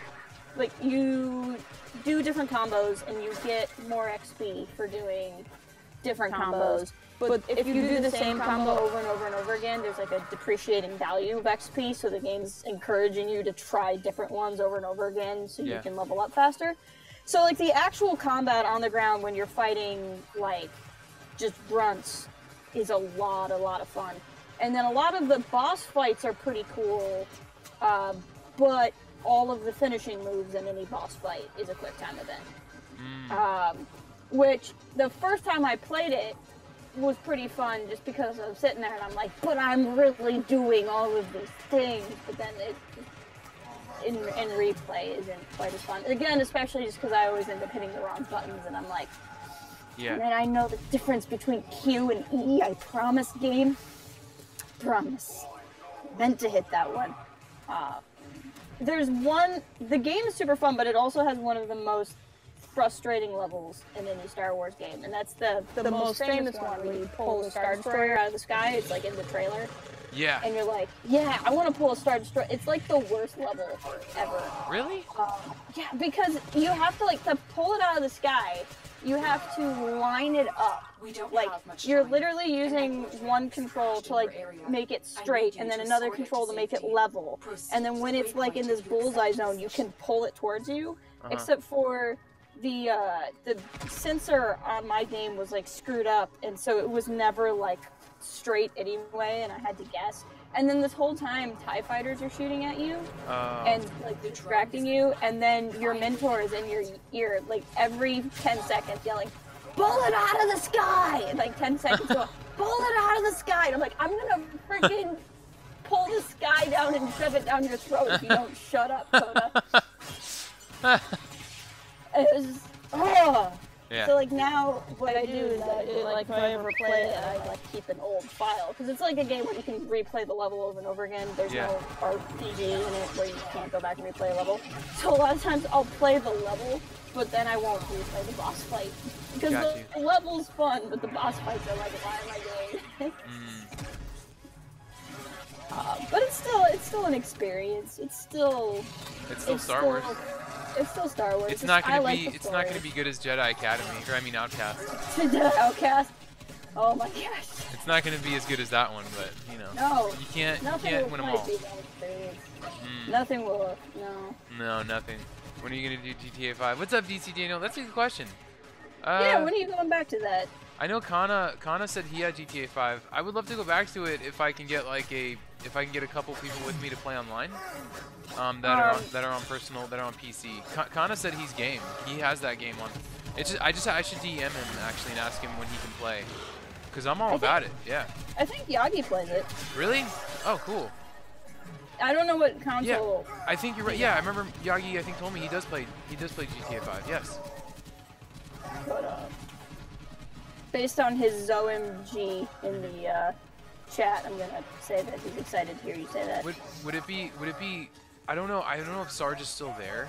like, you do different combos and you get more XP for doing different combos. But if you do the same combo over and over and over again, there's like a depreciating value of XP, so the game's encouraging you to try different ones over and over again so you can level up faster. So, like, the actual combat on the ground when you're fighting, like, just grunts is a lot of fun. And then a lot of the boss fights are pretty cool, but all of the finishing moves in any boss fight is a quick time event. Mm. Which the first time I played it was pretty fun, just because I was sitting there and I'm like, but I'm really doing all of these things. But then it in replay isn't quite as fun. Again, especially just because I always end up hitting the wrong buttons, and I'm like, Yeah. and I know the difference between Q and E. I promise, game. Promise. Meant to hit that one. There's one. The game is super fun, but it also has one of the most frustrating levels in any Star Wars game, and that's the most famous one where you pull the Star Destroyer out of the sky. It's like in the trailer. Yeah. And you're like, yeah, I want to pull a Star Destroyer. It's like the worst level ever. Really? Yeah, because you have to, like, to pull it out of the sky, you have to line it up. We don't Like, have much you're time. literally using one control to, like, make it straight, and then another control to make it level. And then when it's, like, in this bullseye zone, you can pull it towards you, except for the sensor on my game was, like, screwed up, and so it was never, like, straight anyway, and I had to guess. And then this whole time, TIE fighters are shooting at you and like distracting you, and then your mentor is in your ear like every 10 seconds yelling, "Pull it out of the sky!" And like 10 seconds go, "Pull it out of the sky!" And I'm like, I'm gonna freaking pull the sky down and shove it down your throat if you don't shut up, Coda. It was just, Yeah. So like now, what I do is if I ever play it, I like keep an old file, because it's like a game where you can replay the level over and over again. There's no RPG in it where you can't go back and replay a level. So a lot of times I'll play the level, but then I won't replay the boss fight, because the level's fun, but the boss fights are like, why am I doing? But it's still an experience. It's still Star Wars. It's still Star Wars. It's not gonna be good as Jedi Academy, or I mean Outcast. Outcast. Oh my gosh. It's not gonna be as good as that one, but you know. No. You can't win them all. Nothing will. No, nothing. When are you gonna do GTA 5? What's up, DC Daniel? That's a good question. Yeah, when are you going back to that? I know Kana said he had GTA 5. I would love to go back to it if I can get like a couple people with me to play online. That are on PC. Kana said he's game. He has that game on. It's just I should DM him actually and ask him when he can play, cause I'm all about it. Yeah. I think Yagi plays it. Really? Oh, cool. I don't know what console. Yeah, I think you're right. Yeah, I remember Yagi. I think told me he does play GTA 5. Yes. But, based on his OMG in the chat, I'm gonna say that he's excited to hear you say that. Would it be? I don't know if Sarge is still there.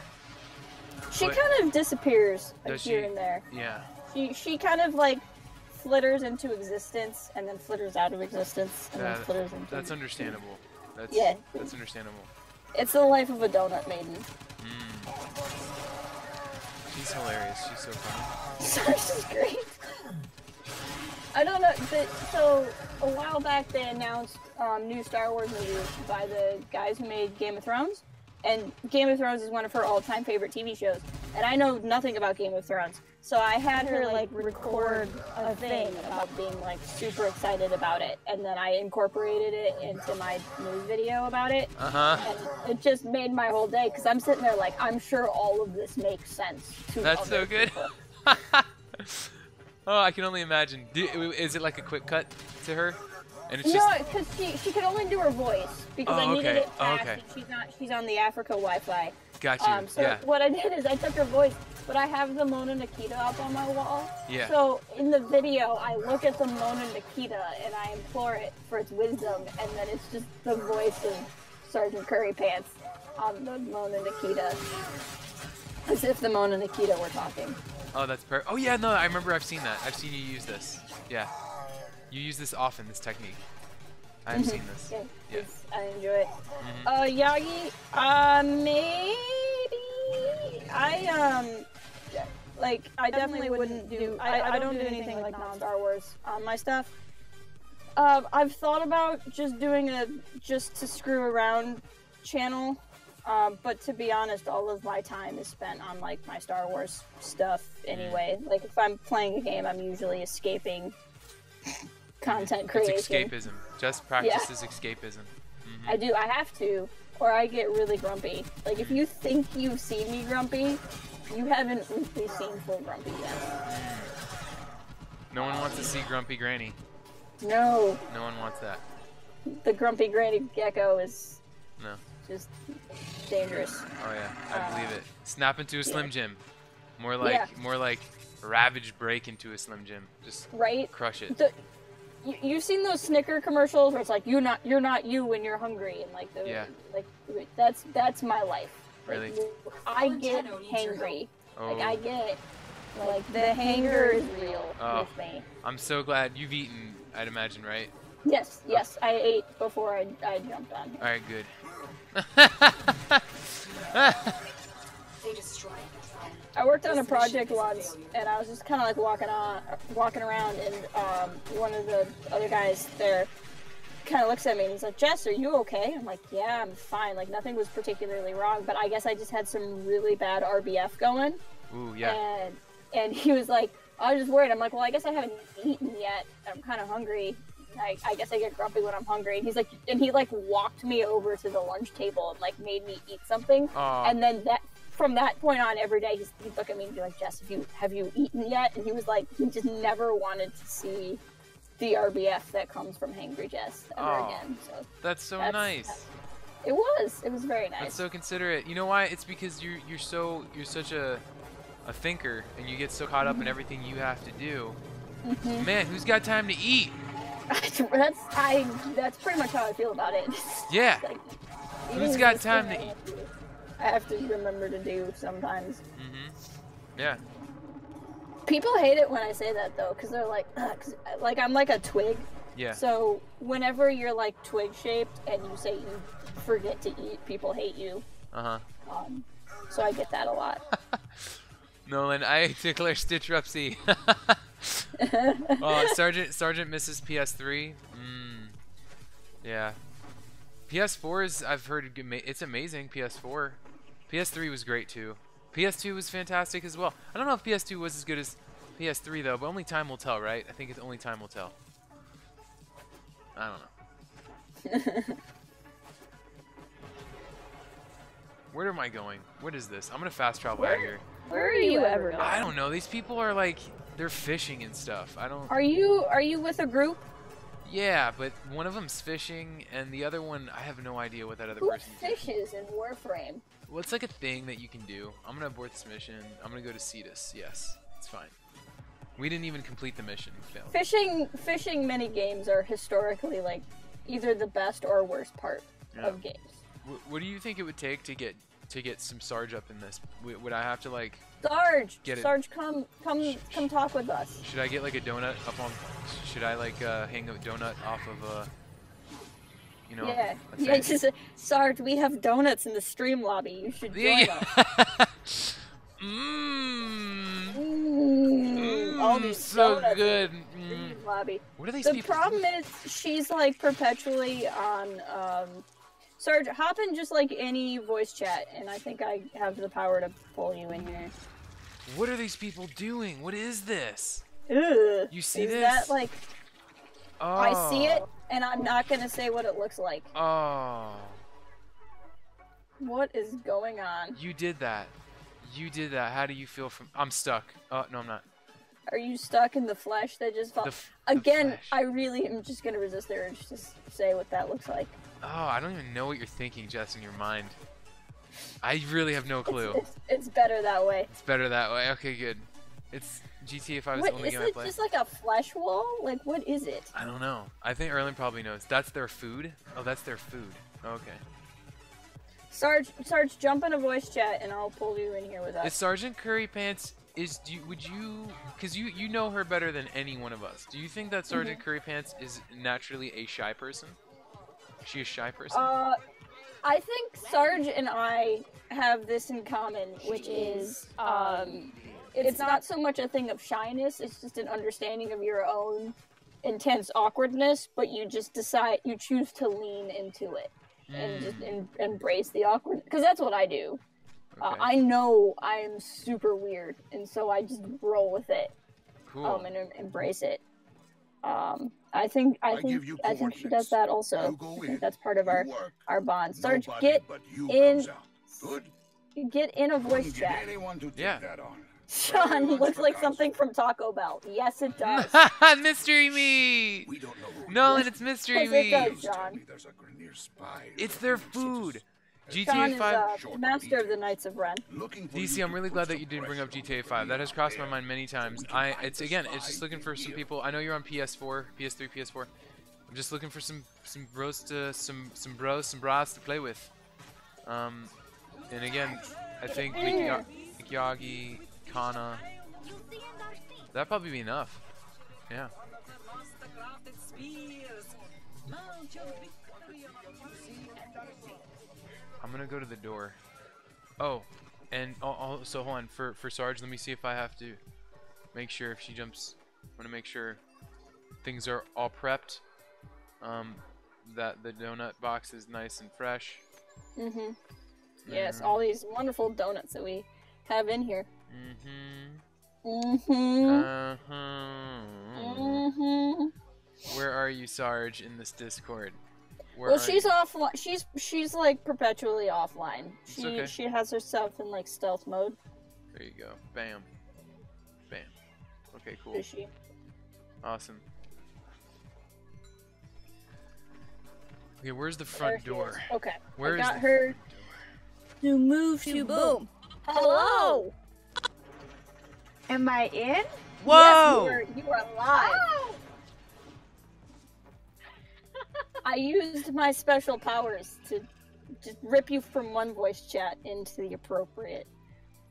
She kind of disappears here and there. Yeah. She kind of like flitters into existence and then flitters out of existence and then flitters into. That's understandable. That's understandable. It's the life of a donut maiden. She's hilarious. She's so funny. Sarge is great. I don't know, so a while back they announced new Star Wars movies by the guys who made Game of Thrones, and Game of Thrones is one of her all-time favorite TV shows, and I know nothing about Game of Thrones, so I had her like record a thing about being like super excited about it, and then I incorporated it into my news video about it, and it just made my whole day, because I'm sitting there like, I'm sure all of this makes sense to That's so other good. Oh, I can only imagine. Is it like a quick cut to her? And it's no, because she could only do her voice, because I needed it fast, and she's on the Africa Wi-Fi. Got you. So what I did is I took her voice, but I have the Mona Nikita up on my wall. Yeah. So in the video, I look at the Mona Nikita and I implore it for its wisdom, and then it's just the voice of Sergeant Curry Pants on the Mona Nikita, as if the Mona Nikita were talking. Oh, that's perfect. Oh yeah, no, I remember I've seen that. I've seen you use this. Yeah. You use this often, this technique. I've seen this. Yeah. I enjoy it. Yagi, maybe I definitely wouldn't do. I don't do anything like non-Star Wars on my stuff. I've thought about just doing just to screw around channel. But to be honest, all of my time is spent on like my Star Wars stuff anyway. Like if I'm playing a game, I'm usually escaping content creation. It's escapism. Just practices escapism. I do. I have to, or I get really grumpy. Like, if you think you've seen me grumpy, you haven't really seen full grumpy yet. No one wants to see grumpy granny. No. No one wants that. The grumpy granny gecko is No. just dangerous. Oh yeah, I believe it. Snap into a Slim Jim. More like Ravage break into a Slim Jim. Just crush it. You've seen those Snicker commercials where it's like you're not you when you're hungry, and like like that's my life. Really? Like, I get hangry. Oh. Like I get like the hanger is real with me. I'm so glad you've eaten. I'd imagine, right? Yes, I ate before I jumped on here. All right, good. They destroyed. I worked on a project once, and I was just kind of like walking around, and one of the other guys there kind of looks at me and he's like, "Jess, are you okay?" I'm like, "Yeah, I'm fine. Like nothing was particularly wrong, but I guess I just had some really bad RBF going." Ooh, yeah. And he was like, "I was just worried." I'm like, "Well, I guess I haven't eaten yet. I'm kind of hungry. I guess I get grumpy when I'm hungry." And he's like, he walked me over to the lunch table and like made me eat something. And then from that point on, every day he'd look at me and be like, "Jess, have you eaten yet?" And he was like, he just never wanted to see the RBF that comes from Hangry Jess ever again. So that's so nice. It was very nice. That's so considerate. You know why? It's because you're such a thinker, and you get so caught up in everything you have to do. Man, who's got time to eat? That's pretty much how I feel about it. Yeah. Like, who's got time to eat? I have to remember to do sometimes. Yeah. People hate it when I say that though, because they're like, like I'm like a twig. Yeah. So whenever you're like twig shaped and you say you forget to eat, people hate you. So I get that a lot. Nolan, I declare Stitch Rupsy. Sergeant misses PS3. Yeah. PS4 I've heard it's amazing. PS4. PS3 was great too. PS2 was fantastic as well. I don't know if PS2 was as good as PS3 though, but only time will tell, right? I think it's only time will tell. I don't know. Where am I going? What is this? I'm gonna fast travel out of here. Where are you ever going? I don't know. These people are like, they're fishing and stuff. I don't. Are you with a group? Yeah, but one of them's fishing, and the other one, I have no idea what that other Who person's doing. fishes in Warframe? Well, it's like a thing that you can do. I'm gonna abort this mission. I'm gonna go to Cetus. Yes, it's fine. We didn't even complete the mission. We failed. Fishing mini games are historically like either the best or worst part of games. What do you think it would take to get some Sarge up in this? Would I have to like Sarge, come talk with us. Should I get like a donut up on? Should I like hang a donut off of you know? Yeah. Just Sarge, we have donuts in the stream lobby. You should join us. All these so donuts good. in the stream lobby. What are these The people? problem is she's like perpetually on. Sarge, hop in just like any voice chat, and I think I have the power to pull you in here. What are these people doing? What is this? Ugh. You see is this? That like? Oh. I see it, and I'm not gonna say what it looks like. Oh. What is going on? You did that. You did that. How do you feel from? I'm stuck. Oh no, I'm not. Are you stuck in the flesh that just fell? Again, I really am just gonna resist the urge to say what that looks like. Oh, I don't even know what you're thinking, Jess, in your mind. I really have no clue. It's better that way. It's better that way. Okay, good. It's GTA if I was the only game I played. Is it just like a flesh wall? Like, what is it? I don't know. I think Erlen probably knows. That's their food? Oh, that's their food. Okay. Sarge, jump in a voice chat and I'll pull you in here with us. Is Sergeant Curry Pants, would you, because you know her better than any one of us. Do you think that Sergeant Curry Pants is naturally a shy person? Is she a shy person? I think Sarge and I have this in common, which is, it's not so much a thing of shyness, it's just an understanding of your own intense awkwardness, but you just you choose to lean into it and just embrace the awkward, because that's what I do. Okay. I know I am super weird, and so I just roll with it. Cool. And embrace it. I think she does that also. I think that's part of our bond. Sarge, get in a voice chat. Yeah. Sean looks like something from Taco Bell. Yes, it does. Mystery meat. Nolan, it's mystery Yes, it meat. does, Sean. It's their food. Sean GTA is 5. master of the Knights of Ren. DC, I'm really glad that you didn't bring up GTA 5. That has crossed my mind many times. It's just looking for some people. I know you're on PS4, PS3, PS4. I'm just looking for some bros to bras to play with. And again, I think Mikyagi, Kana. That'd probably be enough. Yeah. I'm gonna go to the door. Oh, and so hold on for Sarge. Let me see if I have to make sure if she jumps. I'm gonna make sure things are all prepped. That the donut box is nice and fresh. Mhm. Yes, all these wonderful donuts that we have in here. Where are you, Sarge, in this Discord? Well, she's offline. She's like perpetually offline. Okay. She has herself in like stealth mode. There you go. Bam. Bam. Okay, cool. Is she? Awesome. Okay, where's the front door? Okay. Where I is got the her to move to boom. Hello. Am I in? Whoa! Yes, you are live. Oh! I used my special powers to just rip you from one voice chat into the appropriate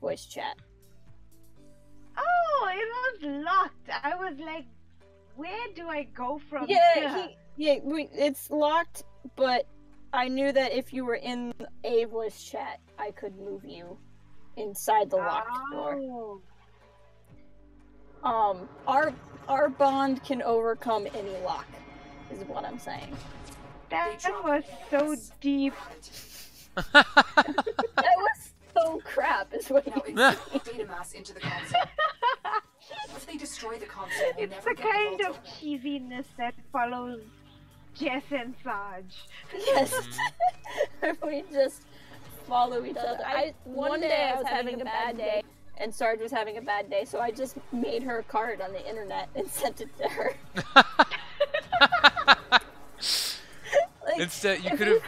voice chat. Oh, it was locked. I was like, where do I go from here? It's locked, but I knew that if you were in a voice chat, I could move you inside the locked door. Our bond can overcome any lock, is what I'm saying. That was so deep. That was so crap, is what you data mass into the console. If they destroy the console, we'll it's never the get kind the of cheesiness that follows Jess and Sarge. Yes. We just follow each other. One day I was having a bad day, and Sarge was having a bad day, so I just made her a card on the internet and sent it to her. Instead, you could have,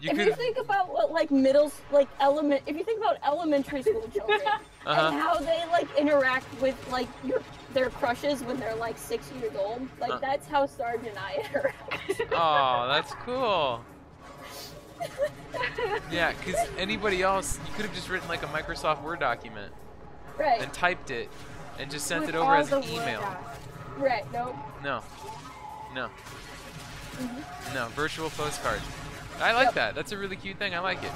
you could. If you think about what if you think about elementary school children and how they interact with their crushes when they're 6 years old, that's how Sarge and I interact. Oh, that's cool. Yeah, because anybody else, you could have just written a Microsoft Word document, right, and typed it, and just sent With it over as an all the email. Right? Nope. No. No, virtual postcard. I like that. That's a really cute thing. I like it.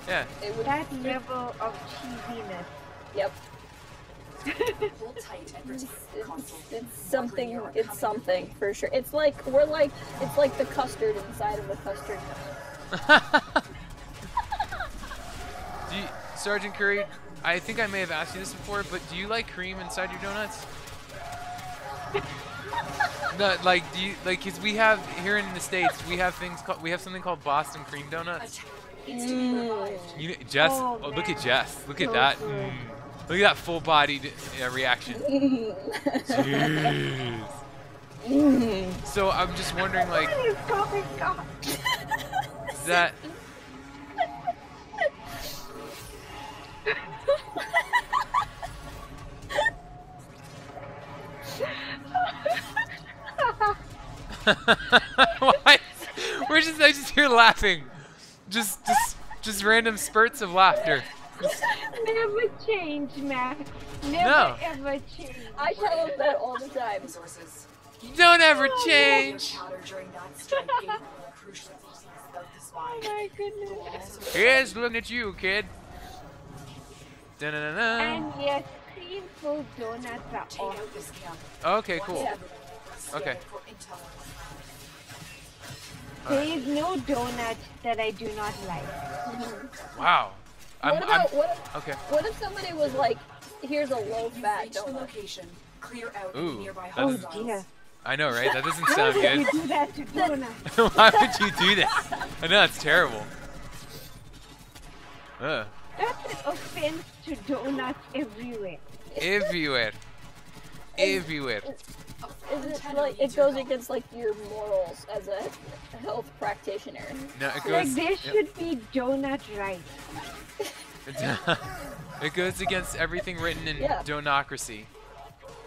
Yeah. That level of cheesiness. Yep. Hold tight and protect the console. It's something for sure. It's like the custard inside of the custard. Sergeant Curry, I think I may have asked you this before, but do you like cream inside your donuts? No, do you because we have here in the States, we have something called Boston cream donuts. Jess, look at Jess. Look at that. Look at that full-bodied reaction. Jeez. So I'm just wondering, that. Why? I just hear laughing. Just random spurts of laughter. Never change, Max. Never ever change. I tell him that all the time. Don't ever change. Oh my goodness. Here's looking at you, kid. Da-na-na-na. And yes, cream-filled donuts are awesome. Okay, cool. Yeah. Okay. There is no donut that I do not like. Wow. What if somebody was like, here's a low-fat donut? Location. Clear out Ooh, nearby that's- hostiles. dear. I know, right? That doesn't sound good. You do that to donuts. Why would you do that? I know, that's terrible. Ugh. That's an offense to donuts everywhere. Everywhere. Everywhere. Is it like it goes against like your morals as a health practitioner? No, it Like goes. there should be donut rights. It goes against everything written in Yeah. donocracy.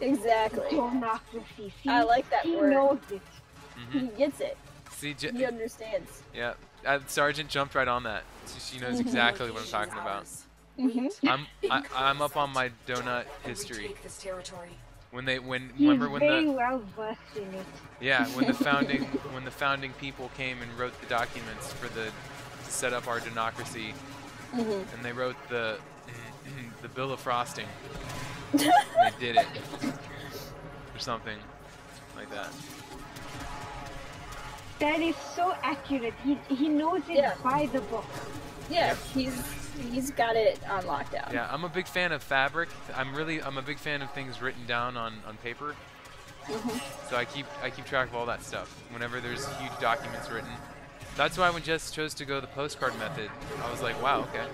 Exactly. Donocracy. See, I like that he word. knows it. He gets it. See, He understands. yeah, Sergeant jumped right on that. She knows exactly what I'm talking about. I'm up on my donut history. Retake this territory. Remember when very the well versed in it. yeah when the founding people came and wrote the documents for to set up our democracy, and they wrote the Bill of Frosting. They did it or something like that. That is so accurate. He knows it Yeah. by the book. Yeah, he's got it on lockdown. Yeah, I'm a big fan of fabric. I'm a big fan of things written down on paper. So I keep track of all that stuff. Whenever there's huge documents written, that's why when Jess chose to go the postcard method, I was like, wow, okay.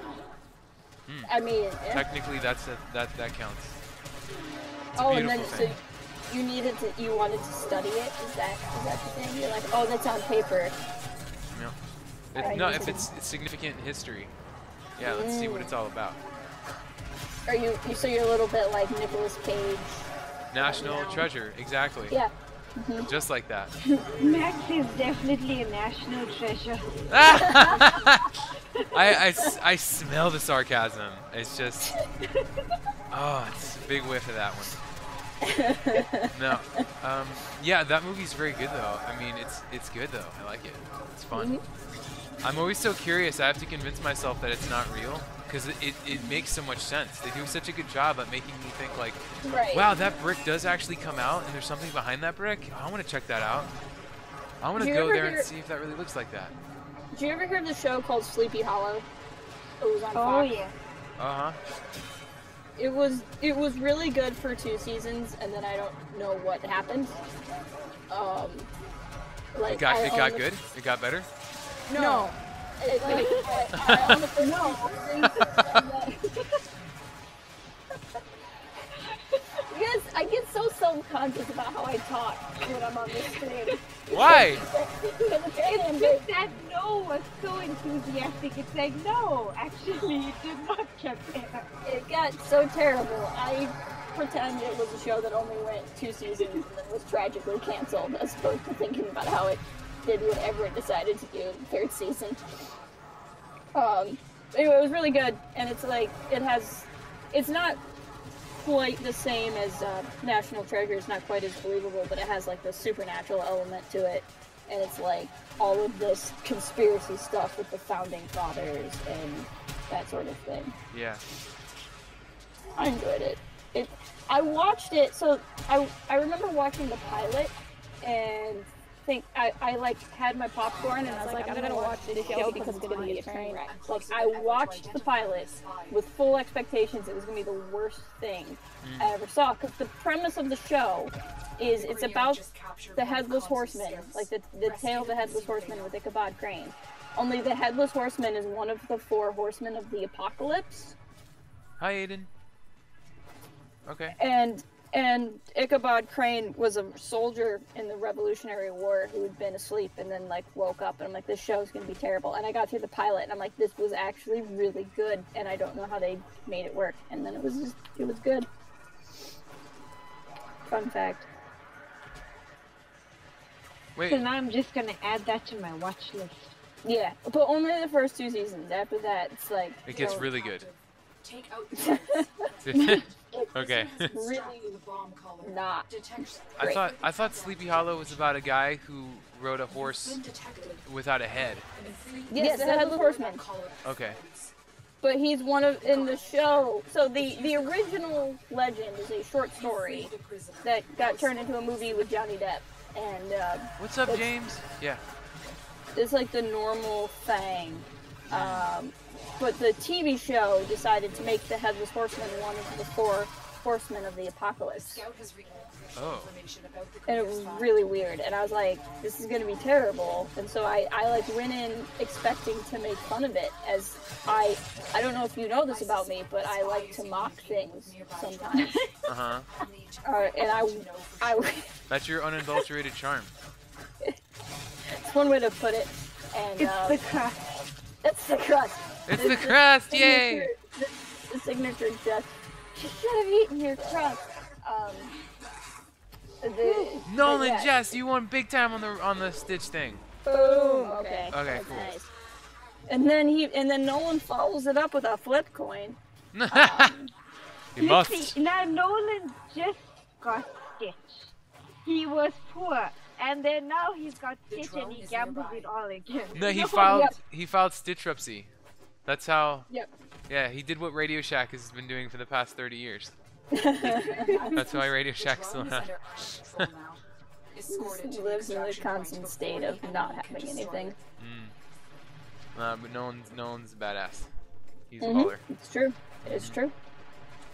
I mean, Technically, that counts. It's a oh, and then beautiful so thing. you wanted to study it? Is that the thing? You're like, oh, that's on paper. Yeah. No, if it's significant history, yeah, let's see what it's all about. Are you so you're a little bit like Nicolas Cage? National treasure, exactly. Yeah. Just like that. Max is definitely a national treasure. I smell the sarcasm. It's just, oh, it's a big whiff of that one. No, yeah, that movie's very good though. I mean, it's good though. I like it. It's fun. I'm always so curious. I have to convince myself that it's not real because it makes so much sense. They do such a good job at making me think like, Right. wow, that brick does actually come out, and there's something behind that brick. I want to check that out. I want to Do you go ever there and hear- see if that really looks like that. Did you ever hear the show called Sleepy Hollow? It was on Oh Fox. yeah. Uh huh. It was really good for 2 seasons, and then I don't know what happened. Like It got I own the- good. It got better. No. I own the no. Because I get so self-conscious about how I talk when I'm on the screen. Why? It's just that no was so enthusiastic. It's like, no, actually, it did not get better. It got so terrible. I pretend it was a show that only went 2 seasons and then was tragically canceled, as opposed to thinking about how it did whatever it decided to do in the 3rd season. Anyway, it was really good, and it's like, it's not quite the same as National Treasure. It's not quite as believable, but it has like the supernatural element to it, and it's like all of this conspiracy stuff with the founding fathers and that sort of thing. Yeah. I enjoyed it. I watched it, so I remember watching the pilot and I like had my popcorn and I was like, I'm gonna watch this show because it's gonna be a train wreck. Like, I watched the pilot with full expectations it was gonna be the worst thing I ever saw, because the premise of the show is it's about the Headless Horseman, like the tale of the Headless Horseman with Ichabod Crane. Only the Headless Horseman is one of the 4 horsemen of the apocalypse. Hi, Aiden. Okay. And Ichabod Crane was a soldier in the Revolutionary War who had been asleep and then like woke up, and I'm like, this show's gonna be terrible. And I got through the pilot and I'm like, this was actually really good, and I don't know how they made it work. And then it was good. Fun fact. Wait. So now I'm just gonna add that to my watch list. Yeah, but only the first 2 seasons. After that, it's like It gets really good. Take out the Okay. really the bomb collar. not. Detect I thought Sleepy Hollow was about a guy who rode a horse been detected. without a head. Yes, the Headless Horseman. Okay. But he's one of in the show. So the original legend is a short story that got turned into a movie with Johnny Depp, and What's up, James? Yeah. it's like the normal thing. But the TV show decided to make the Headless Horseman one of the 4 Horsemen of the Apocalypse. Scout has Oh. information about the And it Grineer's was spot. really weird. And I was like, this is gonna be terrible. And so I like went in expecting to make fun of it, as I don't know if you know this about me, but I like to mock things sometimes. Uh-huh. And I That's your unadulterated charm. it's one way to put it. And It's the crust. it's the crust. It's the crust, yay! The signature just. You should have eaten your crust. Nolan, yeah. Jess, you won big time on the Stitch thing. Boom. Okay. Okay, That's cool. nice. And then Nolan follows it up with a flip coin. You must. See, now Nolan just got Stitch. He was poor, and then now he's got The Stitch and drone he is gambles nearby. it all again. No, he Yep. filed Stitchrupsy. That's how. Yep. Yeah, he did what Radio Shack has been doing for the past 30 years. That's why Radio Shack's still Drone is around. under our control now. Escorted to the Lives in a extraction point constant before state he of can not look having into anything. But Nolan's a badass. He's a Mhm. baller. It's true. It's true.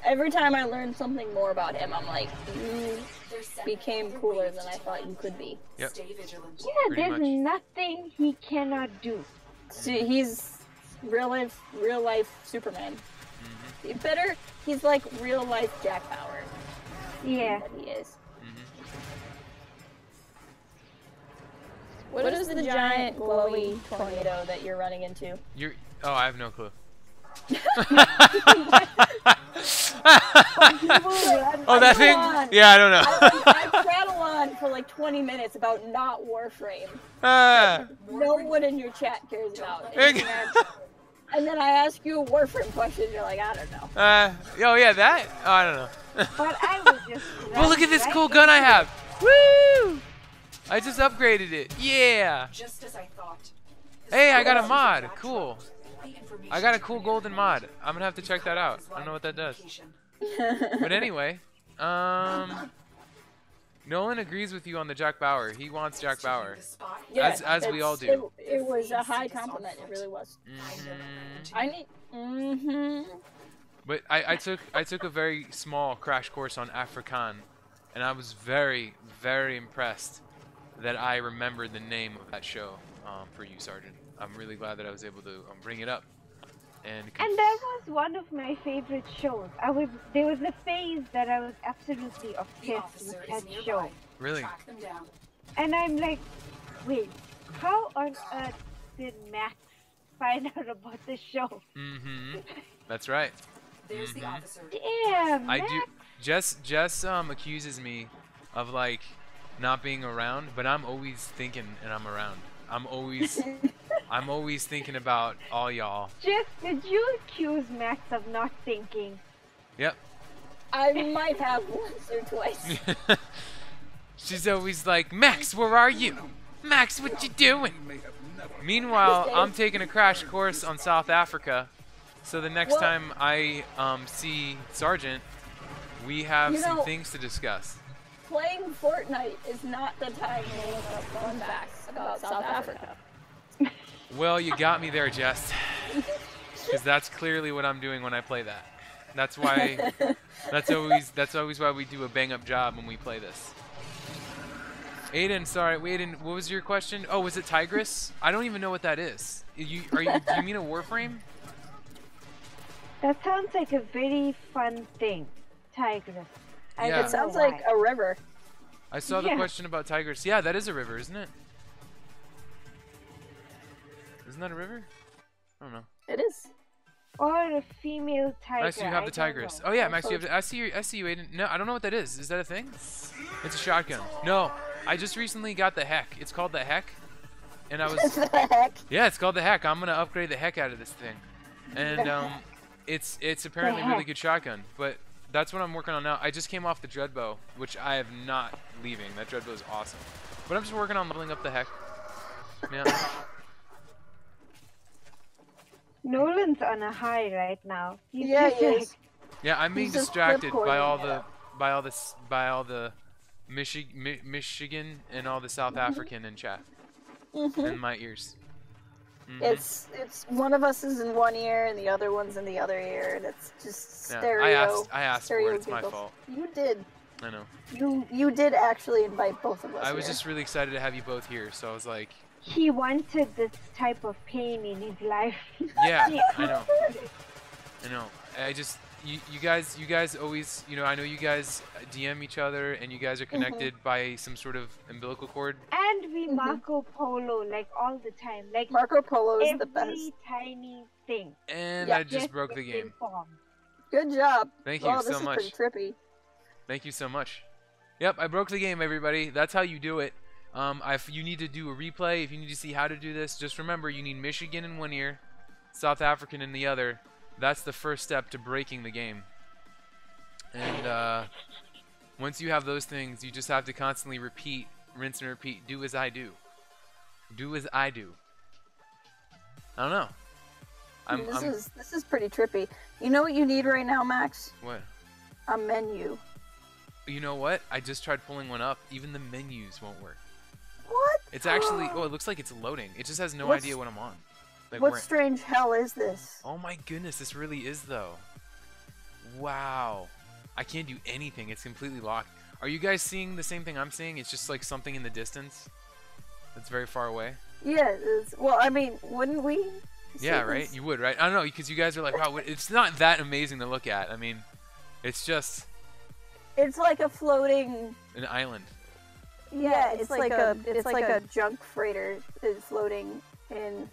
Every time I learn something more about him, I'm like, you They're sending became another cooler wave than to I take thought them. you could be. Yep. Stay vigilant. Yeah, Pretty there's much. nothing he cannot do. See, he's real life Superman. Mm-hmm. He's like real life Jack Bauer. Yeah. That he is. Mm-hmm. What is the giant glowy tornado that you're running into? Oh, I have no clue. Oh, that thing? Yeah, I don't know. I prattle on for like 20 minutes about not Warframe. No one in your chat cares about it. And then I ask you a Warframe question, you're like, I don't know. Oh yeah, that? Oh, I don't know. But I was just. Well, look at this right cool gun I into have. Woo! I just upgraded it. Yeah. Just as I thought. Hey, I got a Scout mod. is Cool. the information I got a to cool Grineer golden Village. mod. I'm gonna have to check that out. I don't know what that does. But anyway, Nolan agrees with you on the Jack Bauer. He wants Jack Bauer. Yeah, As we all do. It was a high compliment, it really was. I need. But I took a very small crash course on Afrikaan, and I was very, very impressed that I remembered the name of that show for you, Sergeant. I'm really glad that I was able to bring it up. And that was one of my favorite shows. There was a phase that I was absolutely The obsessed officer with is that nearby. show. Really? Track them down. And I'm like, wait, how on earth did Max find out about the show? Mm-hmm. That's right. There's the officer. Damn, I Max. do. Jess accuses me of like not being around, but I'm always thinking and I'm around. I'm always thinking about all y'all. Just did you accuse Max of not thinking? Yep. I might have once or twice. She's always like, Max, where are you? Max, what you doing? Meanwhile, I'm taking a crash course on South Africa, so the next Well- time I see Sergeant, we have You some know- things to discuss. Playing Fortnite is not the time to look up fun facts about South Africa. Well, you got me there, Jess. Because that's clearly what I'm doing when I play that. That's why. That's always why we do a bang up job when we play this. Aiden, sorry, Aiden, what was your question? Oh, was it Tigress? I don't even know what that is. Do you mean a Warframe? That sounds like a very fun thing, Tigress. I Yeah. don't It sounds know like why. a river. I saw the Yeah. question about Tigress. Yeah, that is a river, isn't it? Isn't that a river? I don't know. It is. Or a female tiger. Max, you have the I don't Tigress. know. Oh yeah, Max, you have. I see you, Aiden. No, I don't know what that is. Is that a thing? It's a shotgun. No, I just recently got the Heck. It's called the Heck, and I was. the heck? Yeah, it's called the Heck. I'm gonna upgrade the heck out of this thing, and it's apparently a really Heck. good shotgun. But that's what I'm working on now. I just came off the Dreadbow, which I have not leaving. That Dreadbow is awesome. But I'm just working on leveling up the Heck. Yeah. Nolan's on a high right now. He's Yeah, just he like, is. Yeah, I'm being He's just distracted by all flip-coiling it the Michigan and all the South African in chat Mm-hmm. in my ears. It's one of us is in one ear and the other one's in the other ear, and it's just Yeah, stereo. I asked for it. It's my fault. You did. I know. You did actually invite both of us. I was just really excited to have you both here, so I was like. He wanted this type of pain in his life. Yeah, I know. I know. I just you guys always, you know, I know you guys DM each other and you guys are connected by some sort of umbilical cord. And we Marco Polo like all the time. Like Marco Polo is the best. Every tiny thing. And I just broke the game. Good job. Thank you so much. This is pretty trippy. Thank you so much. Yep, I broke the game, everybody. That's how you do it. If you need to do a replay, if you need to see how to do this, just remember you need Michigan in one ear, South African in the other. That's the first step to breaking the game. And once you have those things, you just have to constantly repeat, rinse and repeat. Do as I do. Do as I do. I don't know. This is pretty trippy. You know what you need right now, Max? What? A menu. You know what? I just tried pulling one up. Even the menus won't work. What? It's actually. Oh, it looks like it's loading. It just has no idea what I'm on. Like what strange hell is this? Oh my goodness, this really is though. Wow. I can't do anything. It's completely locked. Are you guys seeing the same thing I'm seeing? It's just like something in the distance that's very far away. Yeah. Well, I mean, wouldn't we? Yeah, right. This? You would, right? I don't know, because you guys are like, wow. It's not that amazing to look at. I mean, it's just. It's like a floating. An island. Yeah, it's like a junk freighter is floating in.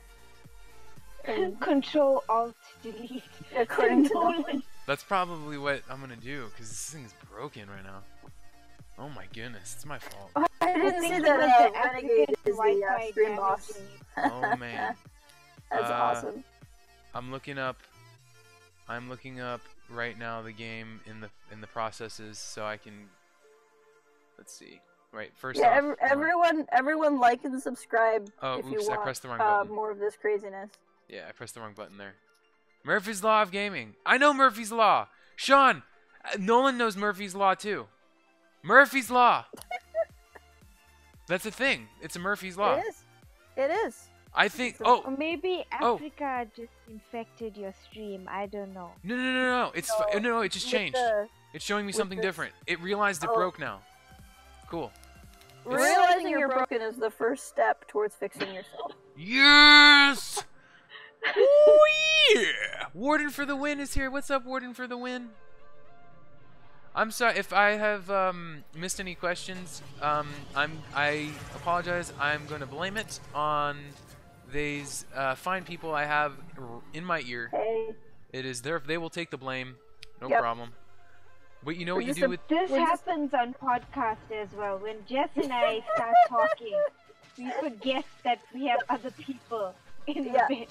Control Alt Delete. According to Nolan. That's probably what I'm gonna do, because this thing is broken right now. Oh my goodness, it's my fault. Oh, I didn't see that Renegade is the stream boss. Oh man. That's awesome. I'm looking up right now the game in the processes, so I can. Let's see. Right, first off. Everyone like and subscribe if you want I pressed the wrong button. more of this craziness. Yeah, I pressed the wrong button there. Murphy's Law of Gaming. I know Murphy's Law. Sean, Nolan knows Murphy's Law too. Murphy's Law. That's a thing. It's a Murphy's Law. It is. It is. I think. Or maybe Africa just infected your stream. I don't know. No. No. It just changed. It's showing me something different. It realized it broke now. Cool. Realizing you're broken is the first step towards fixing yourself. Yes. Oh yeah! Warden for the win is here. What's up, Warden for the win? I'm sorry if I have missed any questions. I apologize. I'm going to blame it on these fine people I have in my ear. Hey. It is their. They will take the blame. No problem. But you know what you do with this happens on podcast as well. When Jess and I start talking, we forget that we have other people in the bit.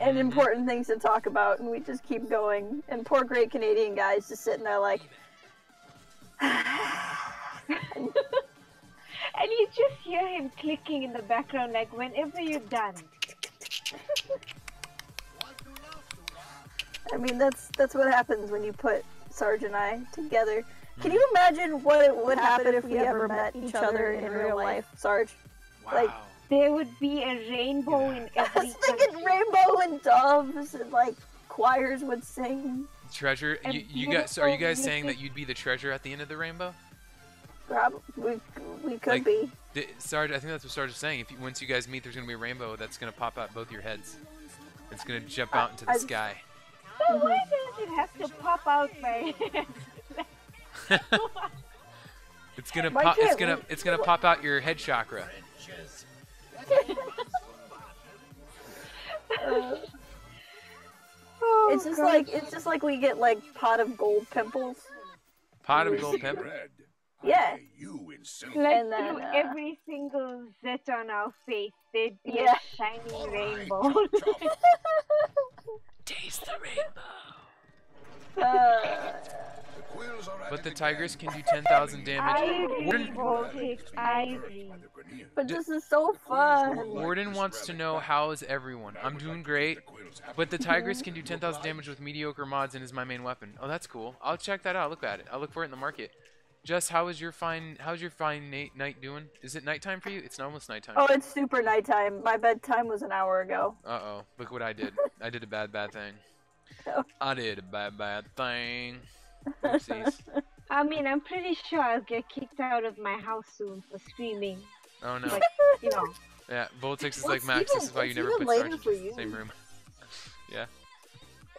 And important things to talk about, and we just keep going. And poor great Canadian guy's just sitting there like. And you just hear him clicking in the background, like whenever you're done. I mean, that's what happens when you put Sarge and I together. Can you imagine what it would happen if we ever met each other in real life, Sarge? Wow. Like, there would be a rainbow in every. I was thinking rainbow and doves and like choirs would sing. Treasure. You guys are you guys saying that you'd be the treasure at the end of the rainbow? Probably we could be. Sarge, I think that's what Sarge is saying. Once you guys meet, there's gonna be a rainbow that's gonna pop out both your heads. It's gonna jump out into the sky. So why does it have to pop out my head? It's gonna pop. It's gonna pop out your head chakra. It's just like we get like pot of gold pimples. Pot of gold pimples. Yeah. Like and then, through every single zit on our face, there'd be a shiny rainbow. Taste the rainbow. But the tigers can do 10,000 damage. But this is so fun. Warden wants to know how is everyone. I'm doing great. But the tigers can do 10,000 damage with mediocre mods and is my main weapon. Oh, that's cool. I'll check that out. Look at it. I'll look for it in the market. Jess, how's your fine night doing? Is it nighttime for you? It's almost nighttime. Oh, it's super nighttime. My bedtime was an hour ago. Uh-oh. Look what I did. I did a bad thing. Oh. I did a bad thing. Oopsies. I mean, I'm pretty sure I'll get kicked out of my house soon for screaming. Oh no. Like, you know. Yeah, Voltix is Well, like Max. it's This is why you even never put later Sarge for in the you. same room. Yeah.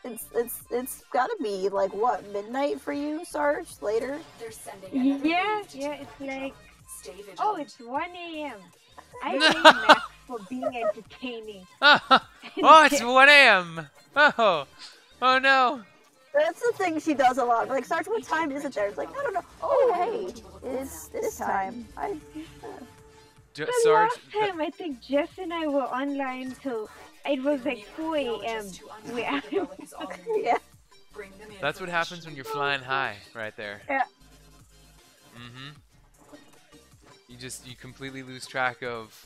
It's gotta be like what, midnight for you, Sarge? Later? They're sending another Yeah, lead to yeah, it's like, stay vigilant. oh, it's 1 a.m. I blame Max for being entertaining. Oh, it's 1 a.m. Oh no. That's the thing she does a lot. Like, Sarge, what time is it there? It's like, I don't know. Oh, hey, it's this time. The Sarge. last time, I think Jess and I were online till it was like 4 a.m. where Yeah. That's what happens when you're flying high, right there. Yeah. You completely lose track of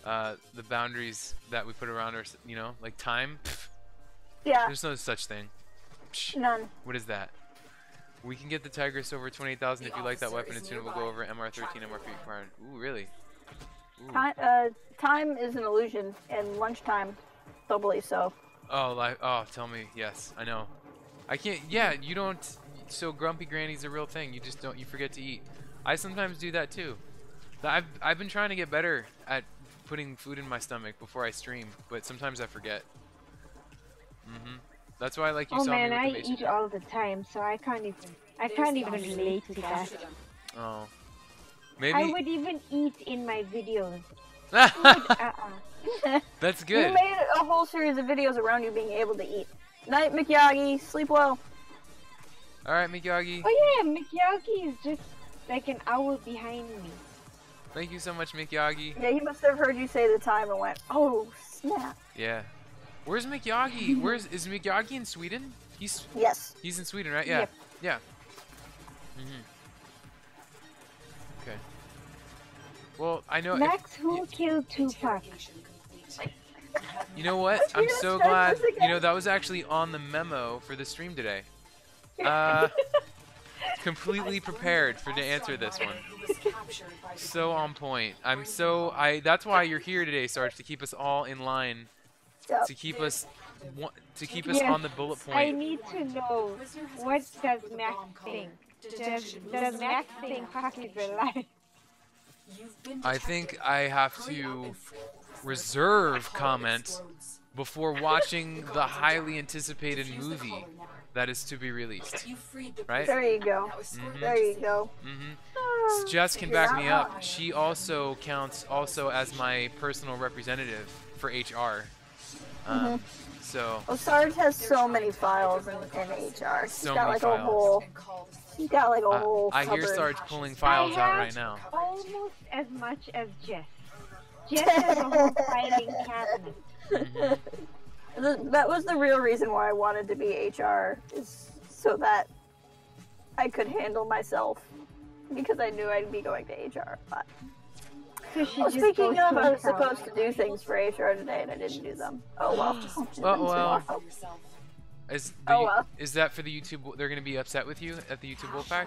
the boundaries that we put around our, like time. Pfft, Yeah. there's no such thing. Psh, None. what is that? We can get the Tigris over 28,000 if you like that weapon, and soon we'll go over MR13, MR3 required. Ooh, really? Ooh. Time is an illusion, and lunchtime, doubly so. Oh, tell me. Yes, I know. I can't. Yeah, you don't. So grumpy granny's a real thing. You just don't. You forget to eat. I sometimes do that too. I've been trying to get better at putting food in my stomach before I stream, but sometimes I forget. That's why, like, you oh saw man, me with I the Mason eat jar. all the time, so I can't even relate to that. Oh. I Maybe. would even eat in my videos. That's You good. made a whole series of videos around you being able to eat. Night, Miyagi. Sleep well. All right, Miyagi. Oh yeah, Miyagi is just like an hour behind me. Thank you so much, Miyagi. Yeah, he must have heard you say the time and went, oh, snap. Yeah. Where's Miyagi? Is Miyagi in Sweden? He's Yes. in Sweden, right? Yeah. Yep. Yeah. Okay. Well, I know. Max, who killed Tupac? You know what? I'm gonna so start glad. this again? That was actually on the memo for the stream today. Completely prepared to answer this one. So on point. That's why you're here today, Sarge, to keep us all in line, Yep. to keep us Yes, on the bullet I point. need to know, what does Max think? Does Max think Puck is alive? I think I have to reserve comment before watching the highly anticipated movie that is to be released. Right? There you go. There you go. Jess can back me up. She also counts as my personal representative for HR. So. Well, Sarge has so many files in HR. He's So got many like files. a whole. He's got like a whole. I hear cupboard. Sarge pulling files I out have right now. almost as much as Jess. Jess has a whole filing cabinet. That was the real reason why I wanted to be HR, is so that I could handle myself, because I knew I'd be going to HR. But So she well, just speaking goes of, to I was her house. supposed to do things for HR today, and I didn't do them. Oh well. Oh well. Tomorrow. Is is that for the YouTube? They're gonna be upset with you at the YouTube Wolfpack?